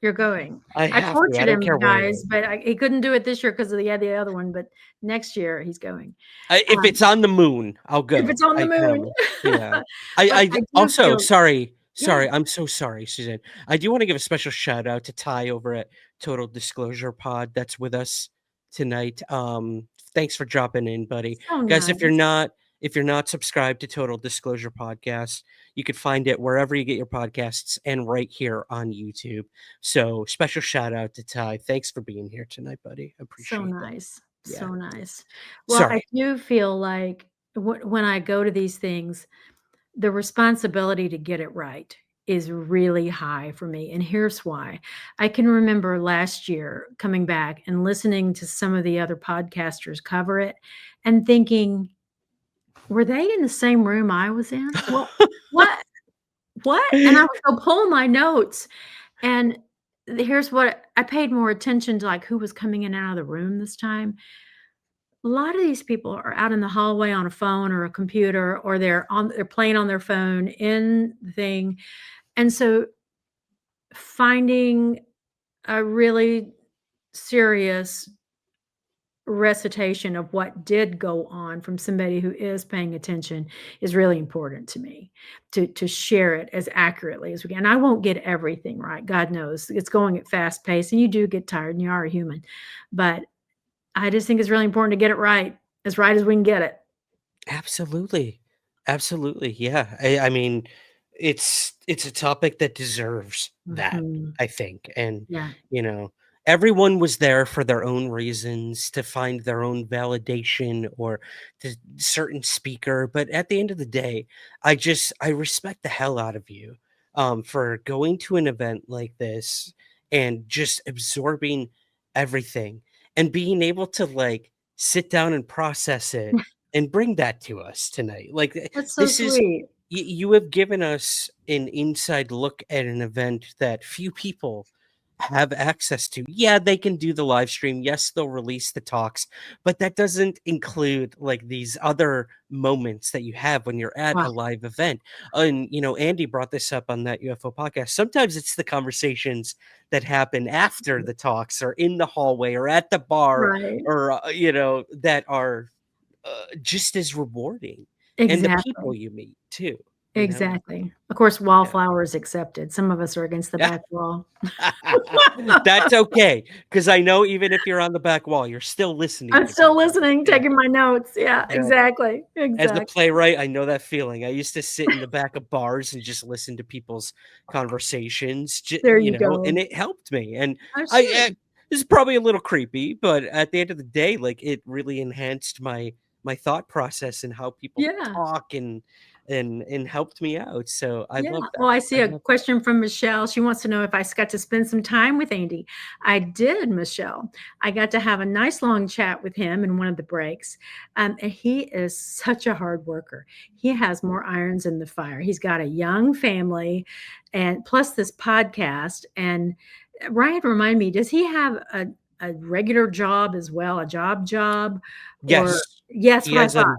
I tortured him, guys, but he couldn't do it this year because he had the other one. But next year he's going. If it's on the moon, I'll go. If it's on the moon. Yeah. I also, sorry. I'm so sorry, Suzanne. I do want to give a special shout out to Ty over at Total Disclosure Pod that's with us tonight. Thanks for dropping in, buddy. Guys, if you're not subscribed to Total Disclosure Podcast, you could find it wherever you get your podcasts and right here on YouTube. So special shout out to Ty. Thanks for being here tonight, buddy. I appreciate it. So nice. Well, I do feel like when I go to these things, the responsibility to get it right is really high for me. And here's why. I can remember last year coming back and listening to some of the other podcasters cover it and thinking, were they in the same room I was in? Well, what? And I would go pull my notes. And here's what I paid more attention to, who was coming in and out of the room this time. A lot of these people are out in the hallway on a phone or a computer, or they're playing on their phone in the thing. And so finding a really serious recitation of what did go on from somebody who is paying attention is really important to me, to share it as accurately as we can. And I won't get everything right. God knows it's going at fast pace and you do get tired and you are a human. But I just think it's really important to get it right as we can get it. Absolutely. Absolutely. Yeah. I mean, it's a topic that deserves that, Mhm. I think. And, Yeah. you know, everyone was there for their own reasons to find their own validation or the certain speaker. But at the end of the day, I respect the hell out of you for going to an event like this and just absorbing everything and being able to like sit down and process it and bring that to us tonight. Like, That's so this is sweet. you have given us an inside look at an event that few people have access to. Yeah, they can do the live stream. Yes, they'll release the talks, but that doesn't include like these other moments that you have when you're at Wow. a live event. And Andy brought this up on that UFO podcast. Sometimes it's the conversations that happen after the talks or in the hallway or at the bar Right. or that are just as rewarding, and the people Exactly. you meet too, you know? Exactly. Of course, Yeah. wallflowers accepted. Some of us are against the Yeah. back wall. That's okay, because I know even if you're on the back wall, you're still listening I'm to still people. listening, Yeah, taking my notes. Yeah, yeah. exactly. As a Exactly. playwright, I know that feeling. I used to sit in the back of bars and just listen to people's conversations, There you go. and it helped me, and I I should. this is probably a little creepy, but at the end of the day, like, it really enhanced my thought process and how people Yeah. talk and helped me out, so I Yeah. love Oh, that. I I see a love that. question from Michelle. She wants to know if I got to spend some time with Andy. I did, Michelle. I got to have a nice long chat with him in one of the breaks. And he is such a hard worker. He has more irons in the fire. He's got a young family and plus this podcast. And Ryan, remind me, does he have a regular job as well, a job? Or Yes. yes, He what I has a thought.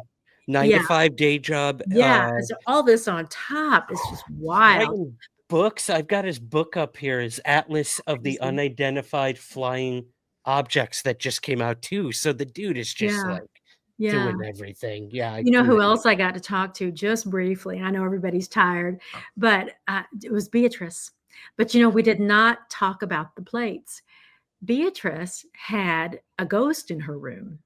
9 to Yeah. 5 day job, Yeah. And so all this on top is just wild. writing books. I've got his book up here, his Atlas of the Crazy. Unidentified Flying Objects that just came out too, so the dude is just, Yeah, like, yeah. doing everything. Yeah, I You know who commend him. else I got to talk to just briefly? I know everybody's tired, but, it was Beatrice. But, we did not talk about the plates. Beatrice had a ghost in her room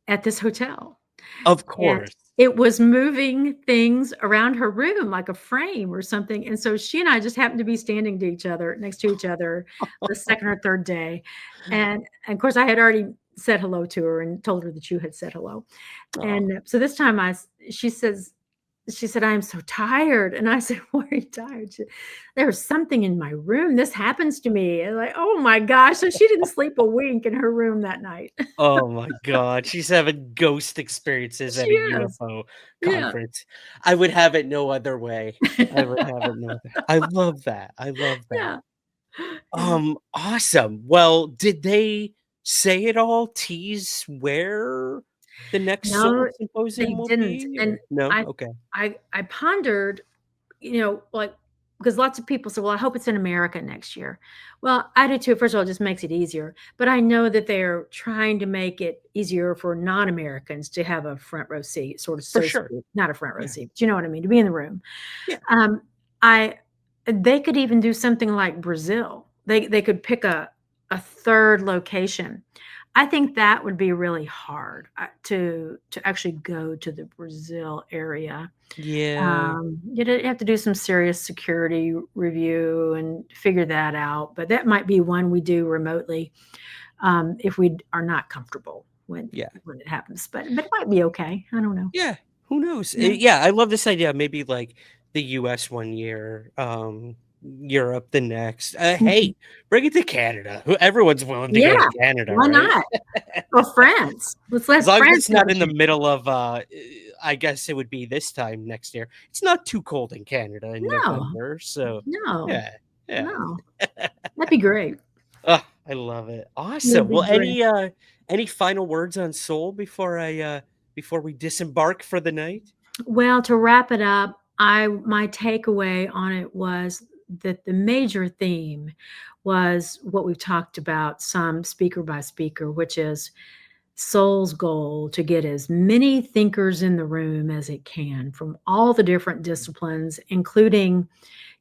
at this hotel, Of and course. it was moving things around her room like a frame or something, and so she and I just happened to be standing to each other next to each other the 2nd or 3rd day, and of course, I had already said hello to her and told her that you had said hello. Aw. And so this time she said, "I am so tired." And I said, "Why are you tired?" "There's something in my room. This happens to me." And like, oh my gosh. So she didn't sleep a wink in her room that night. Oh my god, she's having ghost experiences She at a is. UFO Yeah. conference. I would have it no other way. I would have it no other. I love that. I love that. Yeah. Yeah. Awesome. Well, did they say it all, tease where the next SOL No, they Symposium will didn't. be, And or no? I Okay. I pondered, like because lots of people say, "Well, I hope it's in America next year." Well, I do too. First of all, it just makes it easier. But I know that they're trying to make it easier for non-Americans to have a front row seat, sort of, For so to sure. speak. Not a front row Yeah. seat, but you know what I mean, to be in the room. Yeah. Um, I they could even do something like Brazil. They could pick a third location. I think that would be really hard to actually go to the Brazil area. Yeah. You'd have to do some serious security review and figure that out, but that might be one we do remotely, if we are not comfortable Yeah. when it happens, but it might be okay. I don't know. Yeah. Who knows? Yeah. Yeah, I love this idea. Maybe like the US one year, Europe the next. Mhm. Hey, bring it to Canada. Everyone's willing to go to Yeah, Canada, why right? not? Or France. Let's As let long as France it's go not to in the Canada. middle of, I guess it would be this time next year. It's not too cold in Canada in No, November, so no, yeah, yeah. no. That'd be great. I love it. Awesome. It'd be Well, great. any final words on Soul before we disembark for the night? Well, to wrap it up, I my takeaway on it was that the major theme was what we've talked about some speaker by speaker, which is SOL's goal to get as many thinkers in the room as it can from all the different disciplines, including,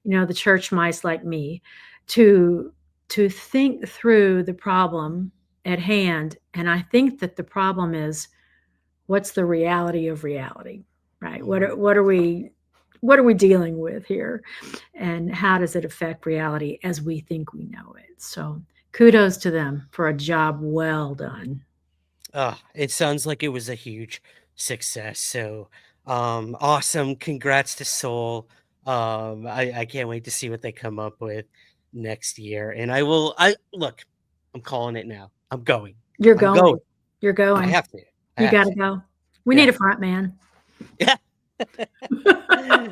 the church mice like me, to think through the problem at hand. And I think that the problem is, what's the reality of reality, right? What are we dealing with here, and how does it affect reality as we think we know it? So kudos to them for a job well done. It sounds like it was a huge success. So awesome. Congrats to SOL. I can't wait to see what they come up with next year. And I look, I'm calling it now. I'm going. You're I'm going. You're I going. have to. You got to go. We need a front man. Yeah. I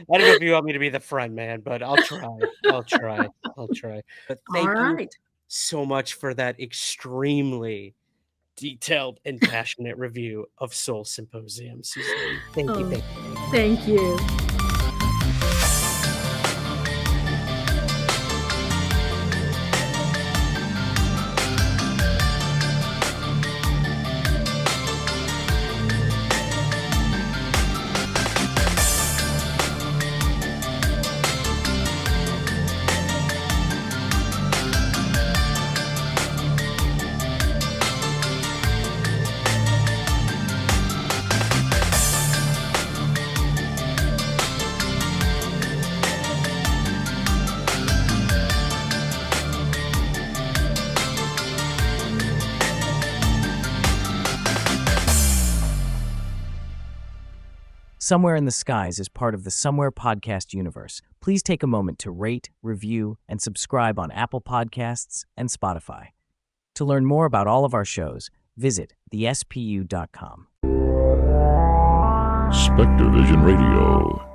don't know if you want me to be the front man, but I'll try. I'll try. But thank All you right. so much for that extremely detailed and passionate review of SOL Symposium, Suzanne. Thank you. Thank you. Somewhere in the Skies is part of the Somewhere podcast universe. Please take a moment to rate, review, and subscribe on Apple Podcasts and Spotify. To learn more about all of our shows, visit thespu.com. Spectrovision Radio.